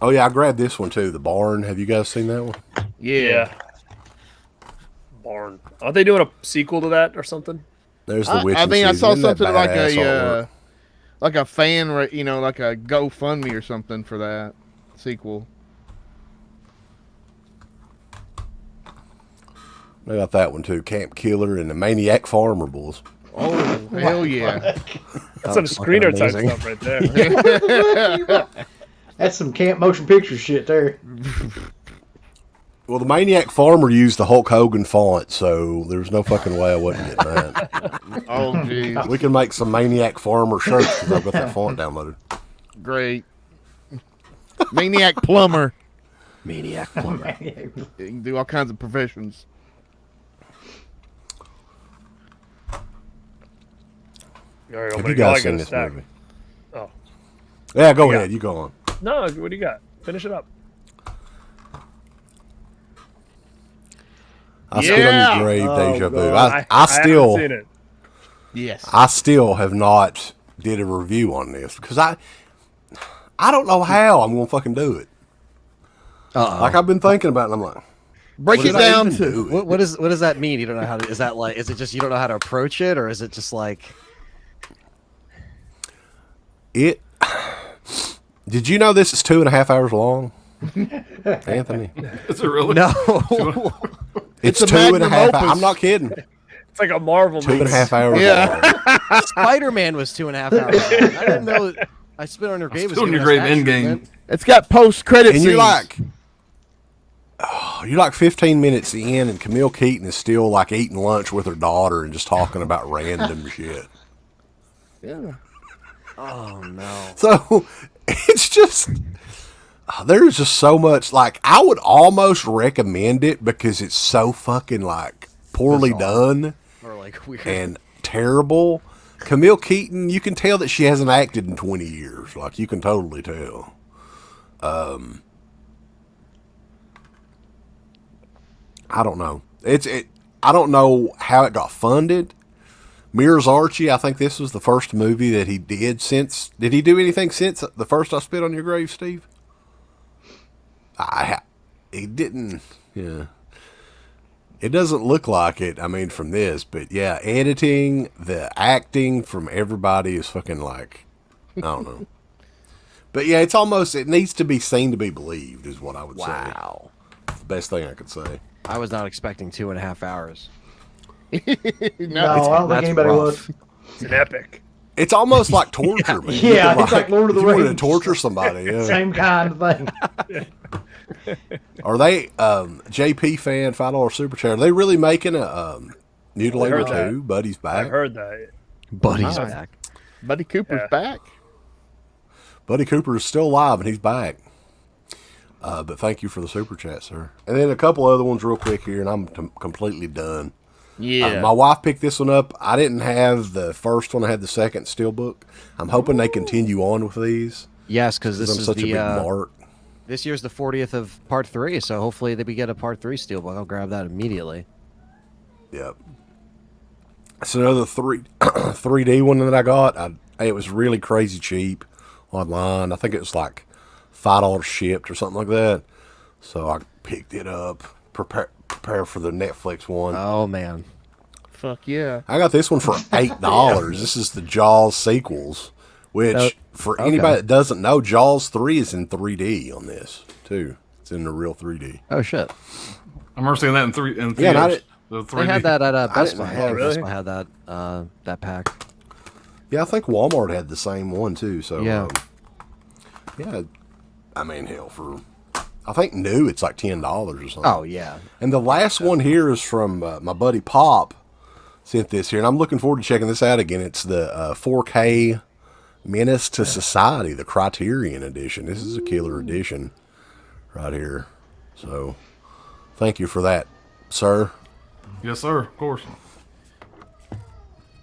Oh yeah, I grabbed this one too. The Barn. Have you guys seen that one? Yeah. Barn. Aren't they doing a sequel to that or something? There's the Witching I mean, I saw Season. Isn't that something like badass a fan, like a GoFundMe or something for that sequel. I got that one too. Camp Killer and the Maniac Farmer Bulls. Oh hell yeah! That's some screener type stuff right there. That's some camp motion picture shit there. Well, the Maniac Farmer used the Hulk Hogan font, so there's no fucking way I wasn't getting that. Oh, jeez. We can make some Maniac Farmer shirts because I've got that font downloaded. Great. Maniac Plumber. Maniac Plumber. You can do all kinds of professions. Have you guys seen this movie? Oh. Yeah, go ahead. You go on. No, what do you got? Finish it up. I still on your grave, deja vu. I still haven't seen it. Yes. I still have not did a review on this because I don't know how I'm gonna fucking do it. Like I've been thinking about it, and I'm like, break it down to what does that mean? You don't know how to. Is that like? Is it just you don't know how to approach it, or is it just like? It. Did you know this is 2.5 hours long? Anthony. Is it really? No. It's a 2.5 magnum hours. opus. I'm not kidding. It's like a Marvel movie. 2.5 hours. Yeah. Spider-Man was 2.5 hours. I didn't know. I Spit on Your Grave was Spit on Your giving us Grave that Endgame. treatment. It's got post-credit And scenes. you're like 15 minutes in, and Camille Keaton is still like eating lunch with her daughter and just talking about random shit. Yeah. Oh no. So it's just there's just so much. Like, I would almost recommend it because it's so fucking like poorly done Or like weird. and terrible. Camille Keaton, you can tell that she hasn't acted in 20 years. Like, you can totally tell. I don't know. I don't know how it got funded. Mears Archie, I think this was the first movie that he did since. Did he do anything since the first I Spit on Your Grave, Steve? He didn't. Yeah. It doesn't look like it, I mean, from this, but yeah, editing, the acting from everybody is fucking like, I don't know. But yeah, it needs to be seen to be believed, is what I would say. Wow. It's the best thing I could say. I was not expecting 2.5 hours. No, I don't think That's anybody rough. was. It's an epic. It's almost like torture, man. Yeah, it's like Lord of the you wanted to Rings. torture somebody. Yeah. Same kind of thing. Are they, JP fan, $5 super chat, are they really making a Mutilator I heard 2? Buddy's I back. heard that. Buddy's Nice. back. Buddy Cooper's Yeah. back. Buddy Cooper is still alive and he's back. But thank you for the super chat, sir. And then a couple other ones real quick here, and I'm completely done. Yeah. My wife picked this one up. I didn't have the first one. I had the second steelbook. I'm hoping they continue on with these. Yes, because this I'm is such a big mark. This year's the 40th of Part 3, so hopefully we get a Part 3 steelbook. I'll grab that immediately. Yep. It's another 3D one that I got. It was really crazy cheap online. I think it was like $5 shipped or something like that. So I picked it up. Prepare for the Netflix one. Oh man. Fuck yeah. I got this one for $8. This is the Jaws sequels, which for anybody that doesn't know, Jaws 3 is in 3D on this too. It's in the real 3D. Oh shit. I remember seeing that in theaters. Yeah, The They 3D. had that at Best Buy. have Best Buy had that pack. Yeah, I think Walmart had the same one too. So Yeah. yeah. I mean, hell, for I think new it's like $10 or something. Oh yeah. And the last one here is from my buddy Pop. Sent this here, and I'm looking forward to checking this out again. It's the 4K Menace to Society, the Criterion edition. This is a killer edition right here. So, thank you for that, sir. Yes, sir. Of course.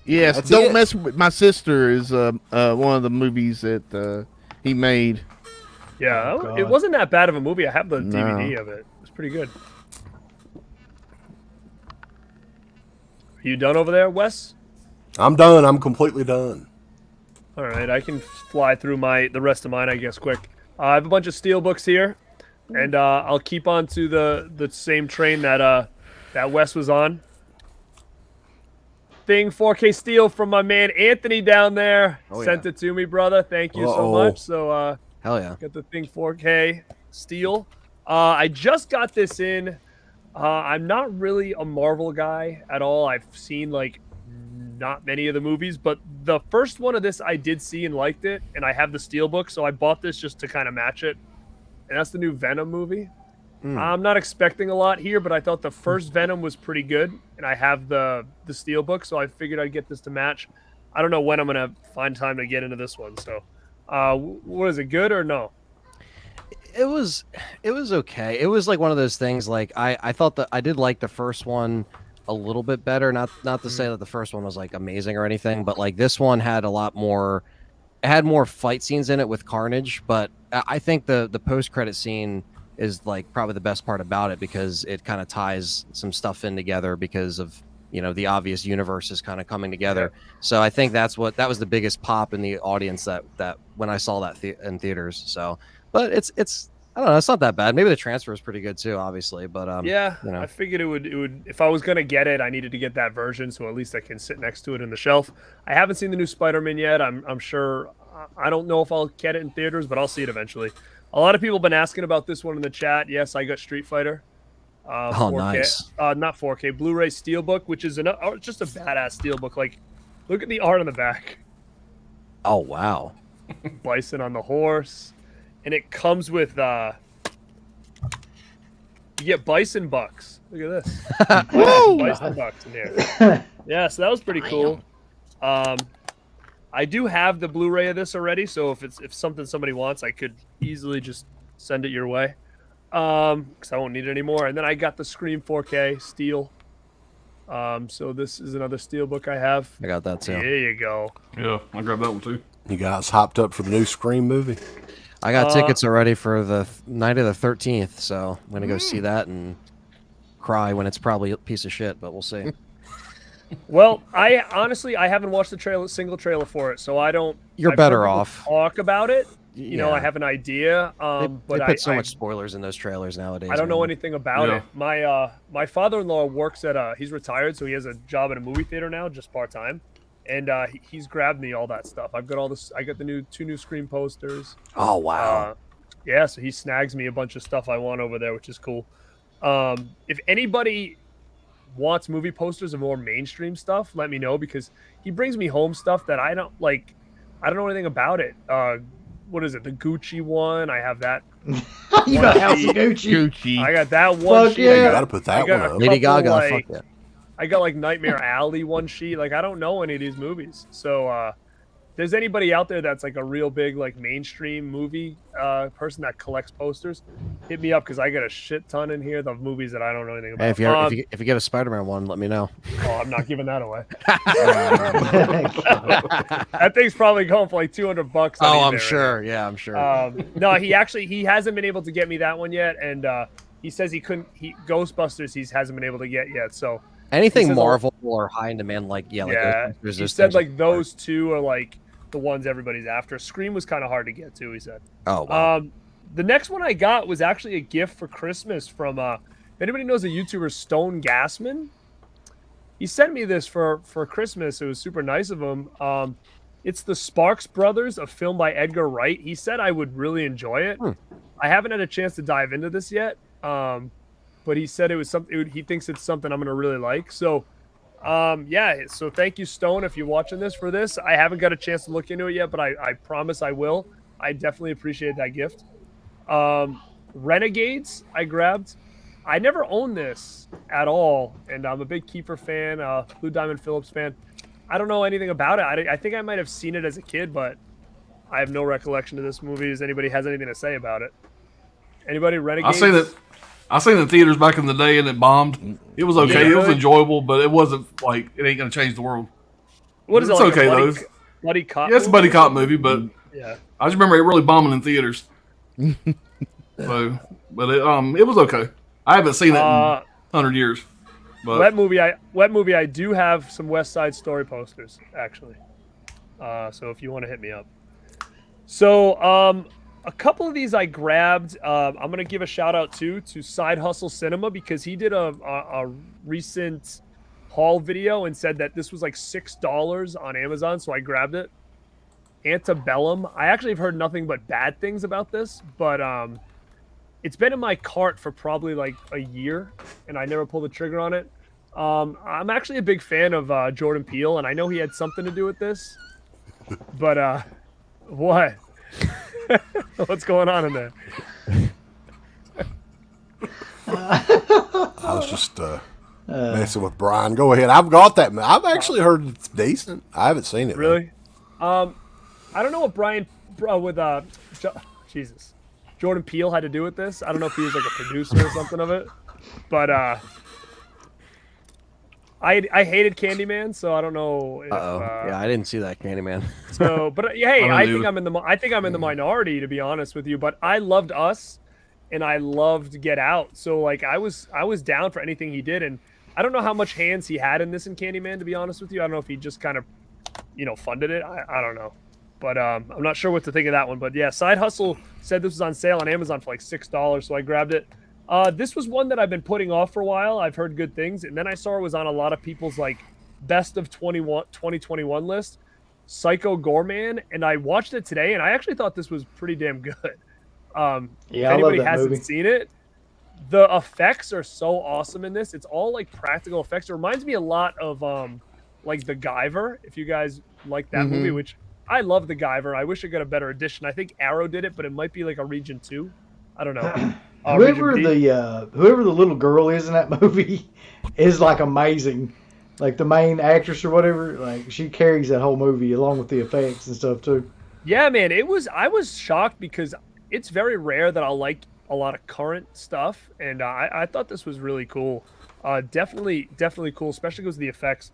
Yes, That's Don't it. Mess With My Sister is one of the movies that he made. Yeah, God. it wasn't that bad of a movie. I have the No. DVD of it. It's pretty good. Are you done over there, Wes? I'm done. I'm completely done. All right, I can fly through the rest of mine, I guess, quick. I have a bunch of steelbooks here, and I'll keep on to the same train that Wes was on. Thing 4K Steel from my man Anthony down there. Oh, Sent yeah. it to me, brother. Thank you so Uh-oh. much. So Hell yeah. got the Thing 4K Steel. I just got this in. I'm not really a Marvel guy at all. I've seen like not many of the movies, but the first one of this I did see and liked it, and I have the Steelbook, so I bought this just to kind of match it. And that's the new Venom movie. I'm not expecting a lot here, but I thought the first Venom was pretty good, and I have the Steelbook, so I figured I'd get this to match. I don't know when I'm gonna find time to get into this one. So, what is it, good or no? It was okay. It was like one of those things. Like I thought that I did like the first one a little bit better. Not to say that the first one was like amazing or anything, but like this one had a lot more. It had more fight scenes in it with carnage, but I think the post credit scene is like probably the best part about it because it kind of ties some stuff in together because of the obvious universes kind of coming together. So I think that was the biggest pop in the audience that when I saw that in theaters. So. But it's I don't know, it's not that bad. Maybe the transfer is pretty good too, obviously. But yeah, I figured it would. If I was gonna get it, I needed to get that version, so at least I can sit next to it in the shelf. I haven't seen the new Spider-Man yet. I'm sure. I don't know if I'll get it in theaters, but I'll see it eventually. A lot of people have been asking about this one in the chat. Yes, I got Street Fighter. 4K, nice. Not 4K, Blu-ray Steelbook, which is just a badass Steelbook. Like, look at the art on the back. Oh, wow. Bison on the horse. And it comes with, you get bison bucks. Look at this. Bison bucks in here. Yeah, so that was pretty cool. I do have the Blu-ray of this already, so if something somebody wants, I could easily just send it your way. Because I won't need it anymore. And then I got the Scream 4K Steel. So this is another Steelbook I have. I got that too. There you go. Yeah, I grabbed that one too. You guys hopped up for the new Scream movie? I got tickets already for the night of the 13th, so I'm gonna go see that and cry when it's probably a piece of shit, but we'll see. Well, I honestly haven't watched the single trailer for it, so I don't. You're better off. Talk about it. You know, I have an idea. But they put so much spoilers in those trailers nowadays. I don't know anything about it. My father-in-law works at he's retired, so he has a job at a movie theater now, just part-time. And he's grabbed me all that stuff. I've got all this. I got the two new Scream posters. Oh wow! Yeah, so he snags me a bunch of stuff I want over there, which is cool. If anybody wants movie posters of more mainstream stuff, let me know, because he brings me home stuff that I don't like. I don't know anything about it. What is it? The Gucci one. I have that. You got House of Gucci. I got that one. Fuck yeah. You gotta put that one up. Lady Gaga. Fuck yeah. I got like Nightmare Alley one sheet. Like, I don't know any of these movies. So if there's anybody out there that's like a real big like mainstream movie person that collects posters, hit me up, because I got a shit ton in here of movies that I don't know anything about. Hey, if you get a Spider-Man one, let me know. Oh, I'm not giving that away. That thing's probably going for like $200. Oh, I'm sure. Right, yeah, I'm sure. No, he hasn't been able to get me that one yet, and he says he couldn't. Ghostbusters he hasn't been able to get yet. So anything Marvel or high in demand, like he said like those two are like the ones everybody's after. Scream was kind of hard to get to, he said. Oh, wow. The next one I got was actually a gift for Christmas from if anybody knows the YouTuber Stone Gassman. He sent me this for Christmas. It was super nice of him. It's the Sparks Brothers, a film by Edgar Wright. He said I would really enjoy it. I haven't had a chance to dive into this yet, but he said it was something. He thinks it's something I'm gonna really like. So, yeah. So thank you, Stone, if you're watching this for this. I haven't got a chance to look into it yet, but I promise I will. I definitely appreciate that gift. Renegades I grabbed. I never owned this at all, and I'm a big Kiefer fan, Blue Diamond Phillips fan. I don't know anything about it. I think I might have seen it as a kid, but I have no recollection of this movie. Does anybody has anything to say about it? Anybody? Renegades? I seen it in theaters back in the day, and it bombed. It was okay. Yeah, it was enjoyable, but it wasn't like it ain't gonna change the world. What is it's it? Like okay a though. Buddy cop. Yeah, it's a buddy cop movie, but yeah, I just remember it really bombing in theaters. So, but it was okay. I haven't seen it in 100 years. But Wet movie. I do have some West Side Story posters actually. So if you want to hit me up. So a couple of these I grabbed. I'm gonna give a shout out to Side Hustle Cinema, because he did a recent haul video and said that this was like $6 on Amazon. So I grabbed it. Antebellum. I actually have heard nothing but bad things about this, but it's been in my cart for probably like a year, and I never pulled the trigger on it. I'm actually a big fan of Jordan Peele, and I know he had something to do with this. But what? What's going on in there? I was just messing with Brian. Go ahead. I've got that. I've actually heard it's decent. I haven't seen it. Really? I don't know what Brian with Jesus. Jordan Peele had to do with this. I don't know if he was like a producer or something of it, but I hated Candyman, so I don't know. If, yeah, I didn't see that Candyman. So, but hey, I think I'm in the minority, to be honest with you. But I loved Us, and I loved Get Out. So like I was down for anything he did, and I don't know how much hands he had in this in Candyman, to be honest with you. I don't know if he just kind of, funded it. I don't know. But I'm not sure what to think of that one. But yeah, Side Hustle said this was on sale on Amazon for like $6, so I grabbed it. This was one that I've been putting off for a while. I've heard good things, and then I saw it was on a lot of people's like best of 2021 list, Psycho Gorman, and I watched it today, and I actually thought this was pretty damn good. Yeah, if I love anybody that hasn't movie. seen it, the effects are so awesome in this. It's all like practical effects. It reminds me a lot of like The Guyver, if you guys like that movie, which I love The Guyver. I wish it got a better edition. I think Arrow did it, but it might be like a Region 2. I don't know. Whoever the little girl is in that movie is like amazing. Like the main actress or whatever, like she carries that whole movie along with the effects and stuff too. Yeah, man, I was shocked because it's very rare that I'll like a lot of current stuff, and I thought this was really cool. Definitely cool, especially because of the effects.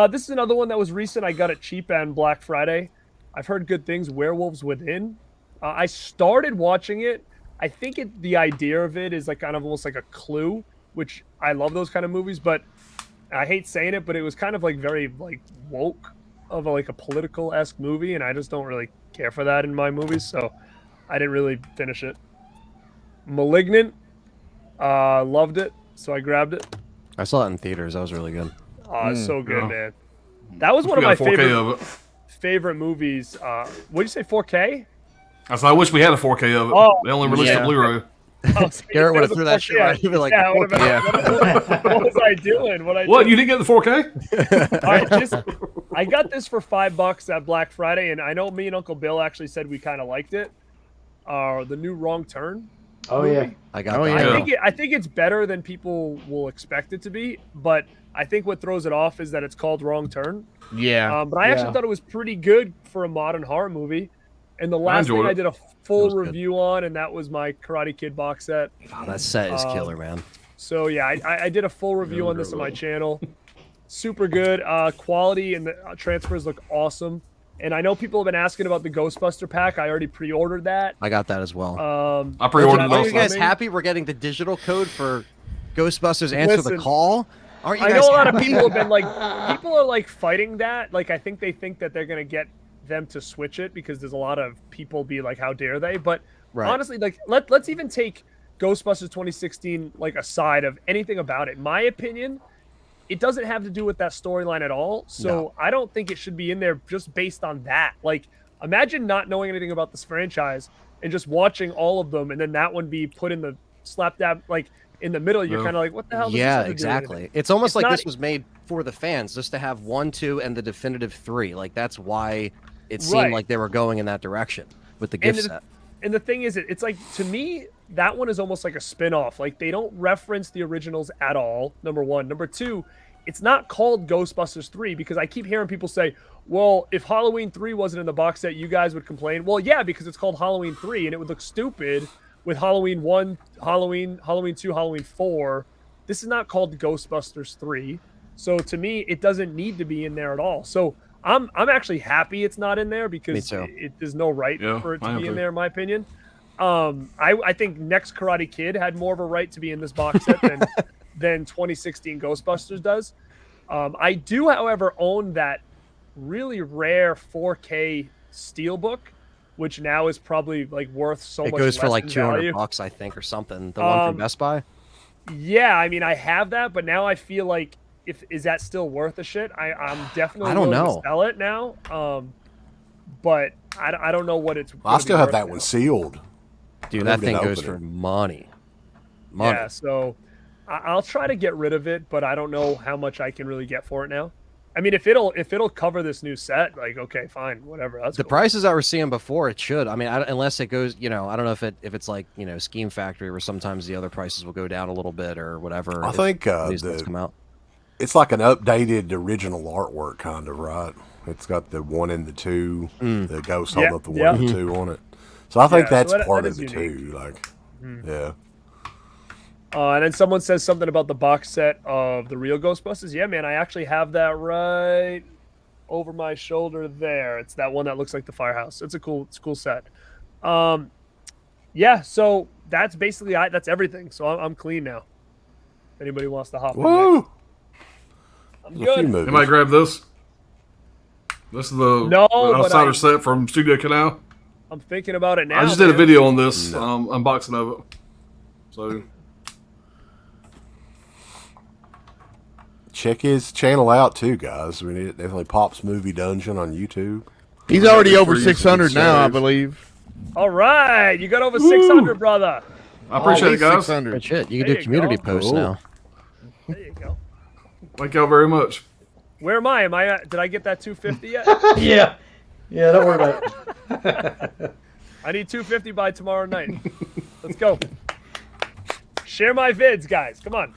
This is another one that was recent. I got it cheap on Black Friday. I've heard good things. Werewolves Within. I started watching it. I think the idea of it is like kind of almost like a Clue, which I love those kind of movies, but I hate saying it, but it was kind of like very like woke of like a political-esque movie, and I just don't really care for that in my movies, so I didn't really finish it. Malignant, loved it, so I grabbed it. I saw it in theaters. That was really good. Oh, it's so good, man. That was one of my favorite movies. What did you say, 4K? I wish we had a 4K of it. They only released a Blu-ray. Garrett would have threw that shit right. He'd be like, what was I doing? What, you didn't get the 4K? All right, I got this for $5 at Black Friday, and I know me and Uncle Bill actually said we kind of liked it. The new Wrong Turn. Oh movie. Yeah, I got that. I think it's better than people will expect it to be, but I think what throws it off is that it's called Wrong Turn. Yeah. But I actually thought it was pretty good for a modern horror movie. And the last thing I did a full review on, and that was my Karate Kid box set. Oh, that set is killer, man. So yeah, I did a full review on this on my channel. Super good. Quality and the transfers look awesome. And I know people have been asking about the Ghostbuster pack. I already pre-ordered that. I got that as well. I pre-ordered it. Are you guys happy we're getting the digital code for Ghostbusters Answer the Call? Aren't you guys I know a lot happy? of people have been like, people are like fighting that. Like, I think they think that they're going to get them to switch it because there's a lot of people be like, how dare they? But honestly, like, let's even take Ghostbusters 2016 like aside of anything about it. In my opinion, it doesn't have to do with that storyline at all. So I don't think it should be in there just based on that. Like, imagine not knowing anything about this franchise and just watching all of them, and then that one be put in the slap dab, like in the middle. You're kind of like, what the hell? Yeah, exactly. It's almost like this was made for the fans, just to have 1, 2, and the definitive 3. Like, that's why it seemed like they were going in that direction with the gift set. And the thing is, it's like, to me, that one is almost like a spin-off. Like, they don't reference the originals at all, number one. Number two, it's not called Ghostbusters 3 because I keep hearing people say, well, if Halloween 3 wasn't in the box set, you guys would complain. Well, yeah, because it's called Halloween 3, and it would look stupid with Halloween 1, Halloween 2, Halloween 4. This is not called Ghostbusters 3. So to me, it doesn't need to be in there at all. So I'm actually happy it's not in there because there's no right for it to be in there, in my opinion. I think Next Karate Kid had more of a right to be in this box set than 2016 Ghostbusters does. I do, however, own that really rare 4K Steelbook, which now is probably like worth so much. It goes for like $200, I think, or something. The one from Best Buy. Yeah, I mean, I have that, but now I feel like, is that still worth a shit? I'm definitely willing to sell it now. But I don't know what it's. I still have that one sealed. Dude, that thing goes for money. Yeah, so I'll try to get rid of it, but I don't know how much I can really get for it now. I mean, if it'll cover this new set, like, okay, fine, whatever. That's the prices I was seeing before, it should. I mean, unless it goes, I don't know if it's like, Scheme Factory, where sometimes the other prices will go down a little bit or whatever. I think come out. It's like an updated original artwork, kind of, right? It's got the 1 and the 2, the ghost holding up the 1 and the 2 on it. So I think that's part of it too. Like, yeah. And then someone says something about the box set of the real Ghostbusters. Yeah, man, I actually have that right over my shoulder there. It's that one that looks like the firehouse. It's a cool set. Yeah, so that's basically that's everything. So I'm clean now. If anybody wants to hop in next. I'm good. Anybody grab this? This is the outsider set from Studio Canal. I'm thinking about it now. I just did a video on this, unboxing of it. So check his channel out too, guys. Definitely Pop's Movie Dungeon on YouTube. He's already over 600 now, I believe. All right, you got over 600, brother. I appreciate it, guys. 600. Good shit. You can do community posts now. There you go. Thank y'all very much. Where am I? Did I get that 250 yet? Yeah. Yeah, don't worry about it. I need 250 by tomorrow night. Let's go. Share my vids, guys. Come on.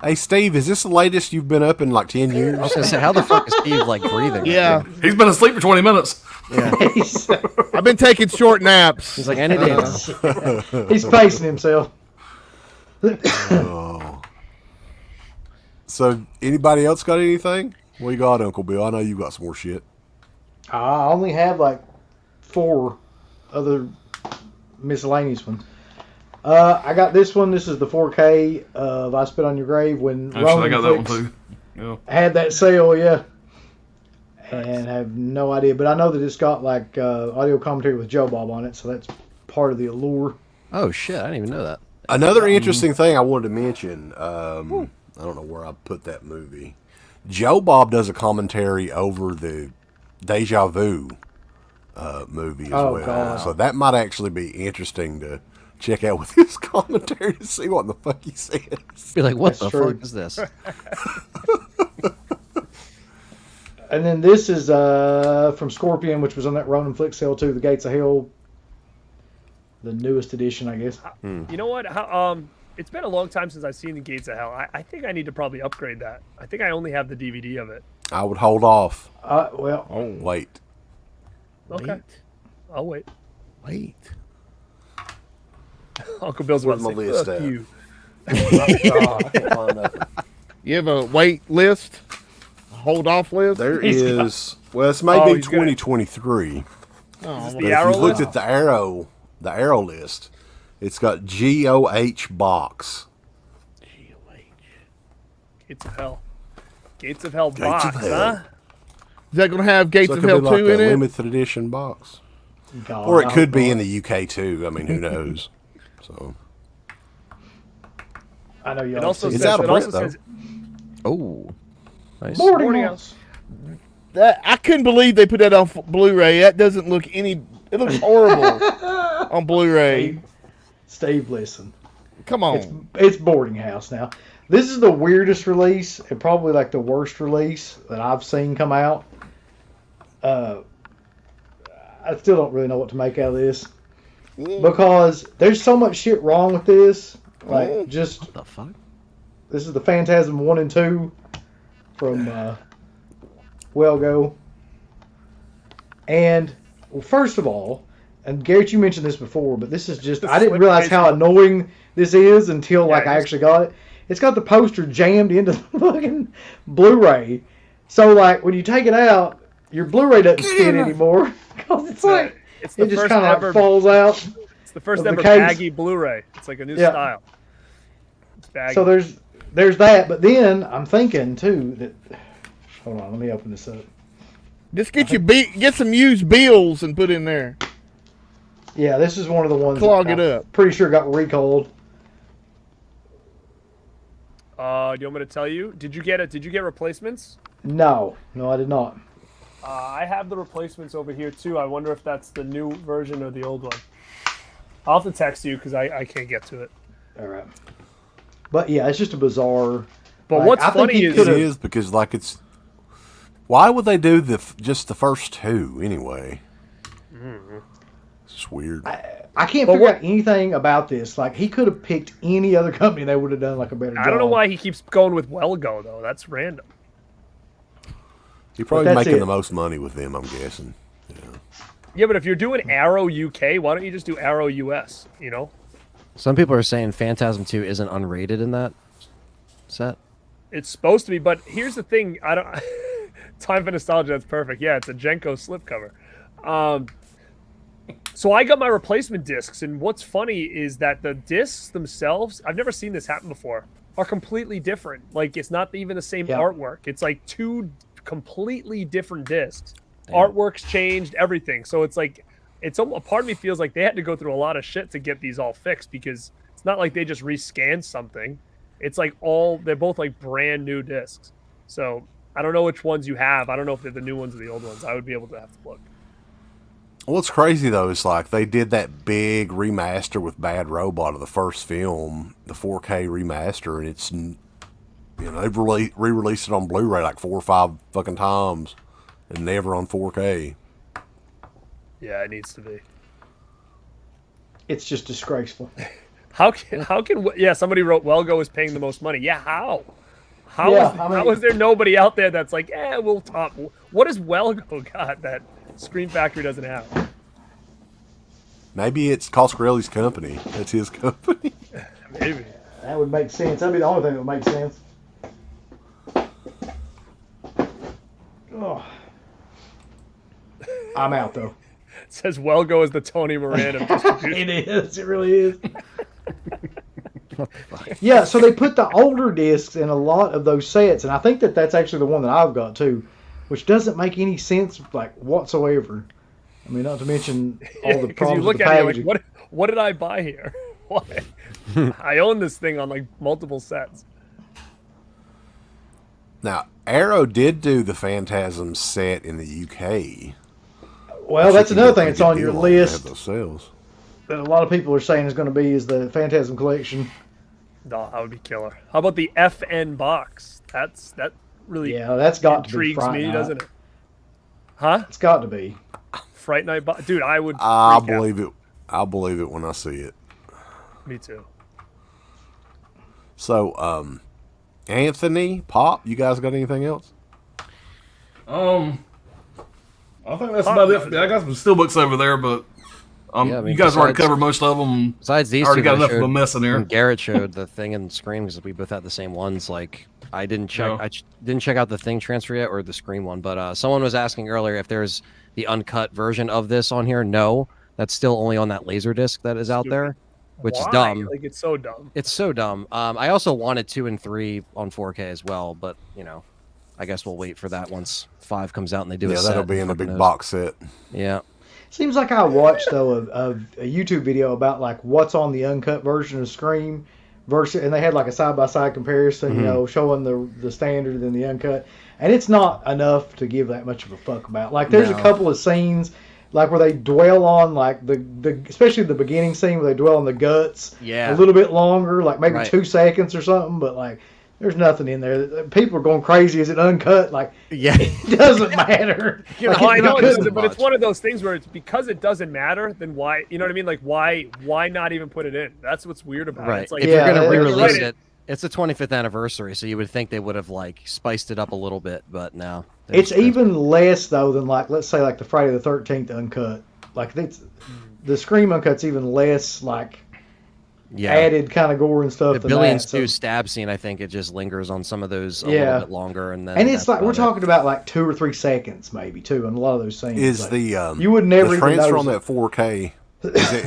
Hey, Steve, is this the latest you've been up in like 10 years? I was gonna say, how the fuck is Steve like breathing? Yeah. He's been asleep for 20 minutes. Yeah. I've been taking short naps. He's like, any day now. He's pacing himself. Oh. So, anybody else got anything? What you got, Uncle Bill? I know you got some more shit. I only have like 4 other miscellaneous ones. I got this one. This is the 4K of I Spit on Your Grave when Actually, I got that one too. Yeah. Had that sale, yeah. And have no idea, but I know that it's got like audio commentary with Joe Bob on it, so that's part of the allure. Oh shit, I didn't even know that. Another interesting thing I wanted to mention, I don't know where I put that movie. Joe Bob does a commentary over the Deja Vu movie as well. God. So that might actually be interesting to check out with his commentary to see what the fuck he says. Be like, what That's the true. fuck is this? And then this is from Scorpion, which was on that Ronin flick sale too, The Gates of Hell. The newest edition, I guess. You know what? It's been a long time since I've seen The Gates of Hell. I think I need to probably upgrade that. I think I only have the DVD of it. I would hold off. Well, Wait. Okay. I'll wait. Wait. Uncle Bill's about Where's to my say, list fuck at? you. You have a wait list? A hold off list? There is. Well, this may be 2023. Is this But the if arrow you looked list? at the arrow list, it's got GOH box. Gates of Hell. Gates of Hell Gates box, of Hell. huh? Is that going to have Gates So it of could Hell be like 2 a in it? limited edition box. God, Or it I could hope be not. in the UK too. I mean, who knows? So I know you It all also see It's says, out of it also print, says Oh, nice. Boarding house. That, I couldn't believe they put that on Blu-ray. That doesn't look any... It looks horrible on Blu-ray. Steve, listen. Come on. It's Boarding House now. This is the weirdest release and probably like the worst release that I've seen come out. I still don't really know what to make out of this because there's so much shit wrong with this. Like, just What the fuck? this is the Phantasm 1 and 2 from Wellgo. And well, first of all, and Garrett, you mentioned this before, but this is just, I didn't realize how annoying this is until like I actually got it. It's got the poster jammed into the fucking Blu-ray. So like when you take it out, your Blu-ray doesn't fit anymore. Because it's like, It's the it just first kind of ever. like falls out. It's the first of the ever case. baggy Blu-ray. It's like a new Yeah. style. It's baggy. So there's that, but then I'm thinking too that, hold on, let me open this up. Just get some used bills and put in there. Yeah, this is one of the ones Clog that it I'm up. pretty sure got recalled. Do you want me to tell you? Did you get it? Did you get replacements? No, I did not. I have the replacements over here too. I wonder if that's the new version or the old one. I'll have to text you because I can't get to it. All right. But yeah, it's just a bizarre. But like, what's I think funny he is- it could've- is because like it's. Why would they do just the first two anyway? It's just weird. I can't figure out anything about this. Like he could have picked any other company; they would have done like a better job. I don't know why he keeps going with Wellgo though. That's random. You're probably that's making it. the most money with them, I'm guessing. Yeah, but if you're doing Arrow UK, why don't you just do Arrow US? You know, Some people are saying Phantasm 2 isn't unrated in that set. it's supposed to be. But here's the thing: I don't. Time for nostalgia. That's perfect. Yeah, it's a Jenko slipcover. So I got my replacement discs, and what's funny is that the discs themselves, I've never seen this happen before, are completely different. Like, it's not even the same artwork. It's like two completely different discs. Artwork's changed, everything. So it's like, a part of me feels like they had to go through a lot of shit to get these all fixed, because it's not like they just rescanned something. It's like they're both like brand new discs. So I don't know which ones you have. I don't know if they're the new ones or the old ones. I would be able to have to look. What's crazy though is like they did that big remaster with Bad Robot of the first film, the 4K remaster, and it's they've re-released it on Blu-ray like 4 or 5 fucking times, and never on 4K. Yeah, it needs to be. It's just disgraceful. How can somebody wrote Welgo is paying the most money. Yeah, how? How is there nobody out there that's like, we'll top. What has Welgo got that Screen Factory doesn't have? Maybe it's Coscarelli's company. That's his company. Maybe. That would make sense. That'd be the only thing that would make sense. Oh. I'm out though. It says Welgo is the Tony Moran of distribution. It is. It really is. Yeah, so they put the older discs in a lot of those sets, and I think that's actually the one that I've got too, which doesn't make any sense like whatsoever. I mean, not to mention all the problems you look with the at it packaging. like, what did I buy here? Why? I own this thing on like multiple sets. Now, Arrow did do the Phantasm set in the UK. Well, that's another thing that's on your list those sales. that a lot of people are saying is going to be is the Phantasm collection. No, that would be killer. How about the FN box? That really that's got to be intrigues Fright me, Night. doesn't it? Huh? It's got to be. Fright Night box, dude. I would. I'll believe it. I'll believe it when I see it. Me too. So, Anthony, Pop, you guys got anything else? I think that's about it for me. I got some steelbooks over there, but you guys already covered most of them. Besides these, I already two got that I enough of a showed- mess in here. when Garrett showed the thing and Scream because we both had the same ones. Like I didn't check. Didn't check out the Thing transfer yet or the Scream one. But someone was asking earlier if there's the uncut version of this on here. No, that's still only on that Laserdisc that is out there, which is dumb. Like it's so dumb. It's so dumb. I also wanted 2 and 3 on 4K as well, but I guess we'll wait for that once 5 comes out and they do. Yeah, that'll be in a big box set. Yeah. Seems like I watched though a YouTube video about like what's on the uncut version of Scream versus, and they had like a side by side comparison, showing the standard and the uncut, and it's not enough to give that much of a fuck about. Like there's a couple of scenes like where they dwell on like the especially the beginning scene where they dwell on the guts a little bit longer, like maybe 2 seconds or something, but like there's nothing in there. People are going crazy. Is it uncut? Like, it doesn't matter. I know, but it's one of those things where it's because it doesn't matter. Then why? You know what I mean? Like, why not even put it in? That's what's weird about it. It's like, if you're gonna re-release it, it's the 25th anniversary, so you would think they would have like spiced it up a little bit, but no. It's even less though than like let's say like the Friday the 13th uncut. Like the Scream uncut's even less like. Added kind of gore and stuff. The Billy and Stu stab scene, I think it just lingers on some of those a little bit longer, and then it's like we're talking about like 2 or 3 seconds maybe too, on a lot of those scenes. Is like, the you would never the even transfer notice on that 4K?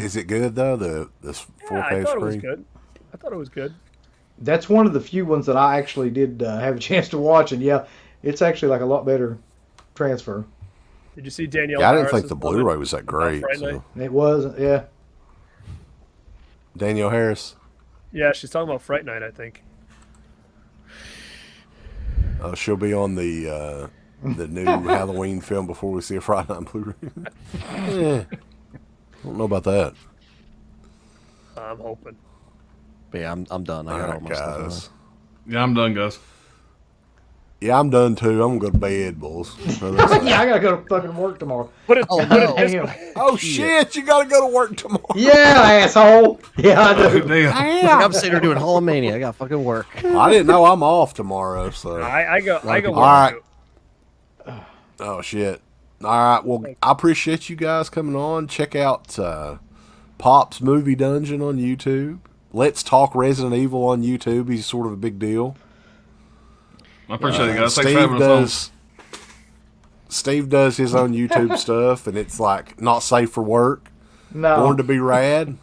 Is it good though? This 4K I thought screen. it was good. I thought it was good. That's one of the few ones that I actually did have a chance to watch, and it's actually like a lot better transfer. Did you see Danielle? Yeah, I didn't Harris think the Blu-ray was that great. So. It wasn't, yeah. Danielle Harris. Yeah, she's talking about Fright Night, I think. Oh, she'll be on the new Halloween film before we see a Friday Night Blu-ray. I don't know about that. I'm hoping. But yeah, I'm done. I got all my stuff. Yeah, I'm done, guys. Yeah, I'm done too. I'm gonna go to bed, boys. Yeah, I gotta go to fucking work tomorrow. Oh shit, you gotta go to work tomorrow. Yeah, asshole. Yeah, I do. I'm sitting here doing Haulamania. I got fucking work. I didn't know I'm off tomorrow, so I go. All right. Oh shit. All right. Well, I appreciate you guys coming on. Check out Pop's Movie Dungeon on YouTube. Let's Talk Resident Evil on YouTube. He's sort of a big deal. I appreciate it, guys. Thanks for having us on. Steve does his own YouTube stuff, and it's like not safe for work. No. Born to be Rad.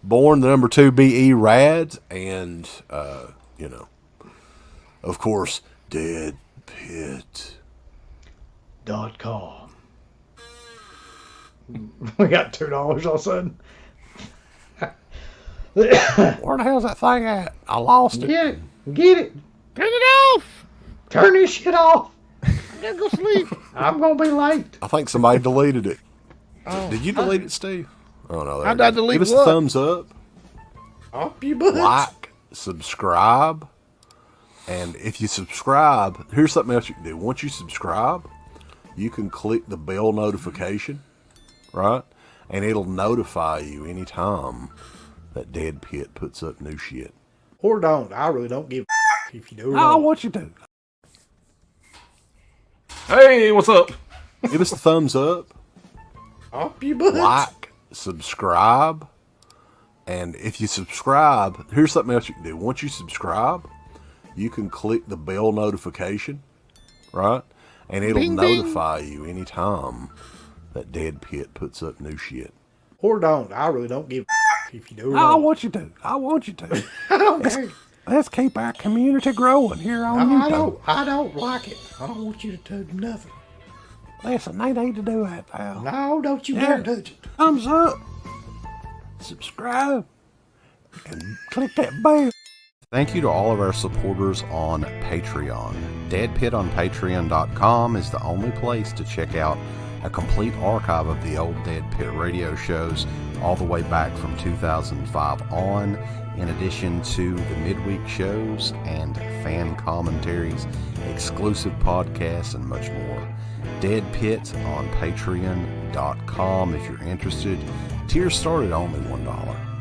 Born the number 2 BE Rad, and of course, DeadPit.com. We got $2 all of a sudden. Where the hell's that thing at? I lost it. Get it. Get it off. Turn this shit off. gotta go sleep. I'm gonna be late. I think somebody deleted it. Oh. Did you delete it, Steve? Oh no, there How'd it I is. delete Give us what? a thumbs up, Up your butt. like, subscribe, and if you subscribe, here's something else you can do. Once you subscribe, you can click the bell notification, right? And it'll notify you anytime that Dead Pit puts up new shit. Or don't. I really don't give a if you do or I don't. want you to. Hey, what's up? Give us a thumbs up, Up your butt. like, subscribe, and if you subscribe, here's something else you can do. Once you subscribe, you can click the bell notification, right? And it'll Ding, ding. notify you anytime that Dead Pit puts up new shit. Or don't. I really don't give a if you do or I don't. want you to. I want you to. I don't care. Let's keep our community growing here on YouTube. I don't like it. I don't want you to do nothing. Listen, they need to do that, pal. No, don't you Yeah. dare touch it. Thumbs up, subscribe, and click that bell. Thank you to all of our supporters on Patreon. Dead Pit on Patreon.com is the only place to check out a complete archive of the old Dead Pit radio shows all the way back from 2005 on, in addition to the midweek shows and fan commentaries, exclusive podcasts, and much more. Dead Pit on Patreon.com if you're interested. Tiers start at only $1.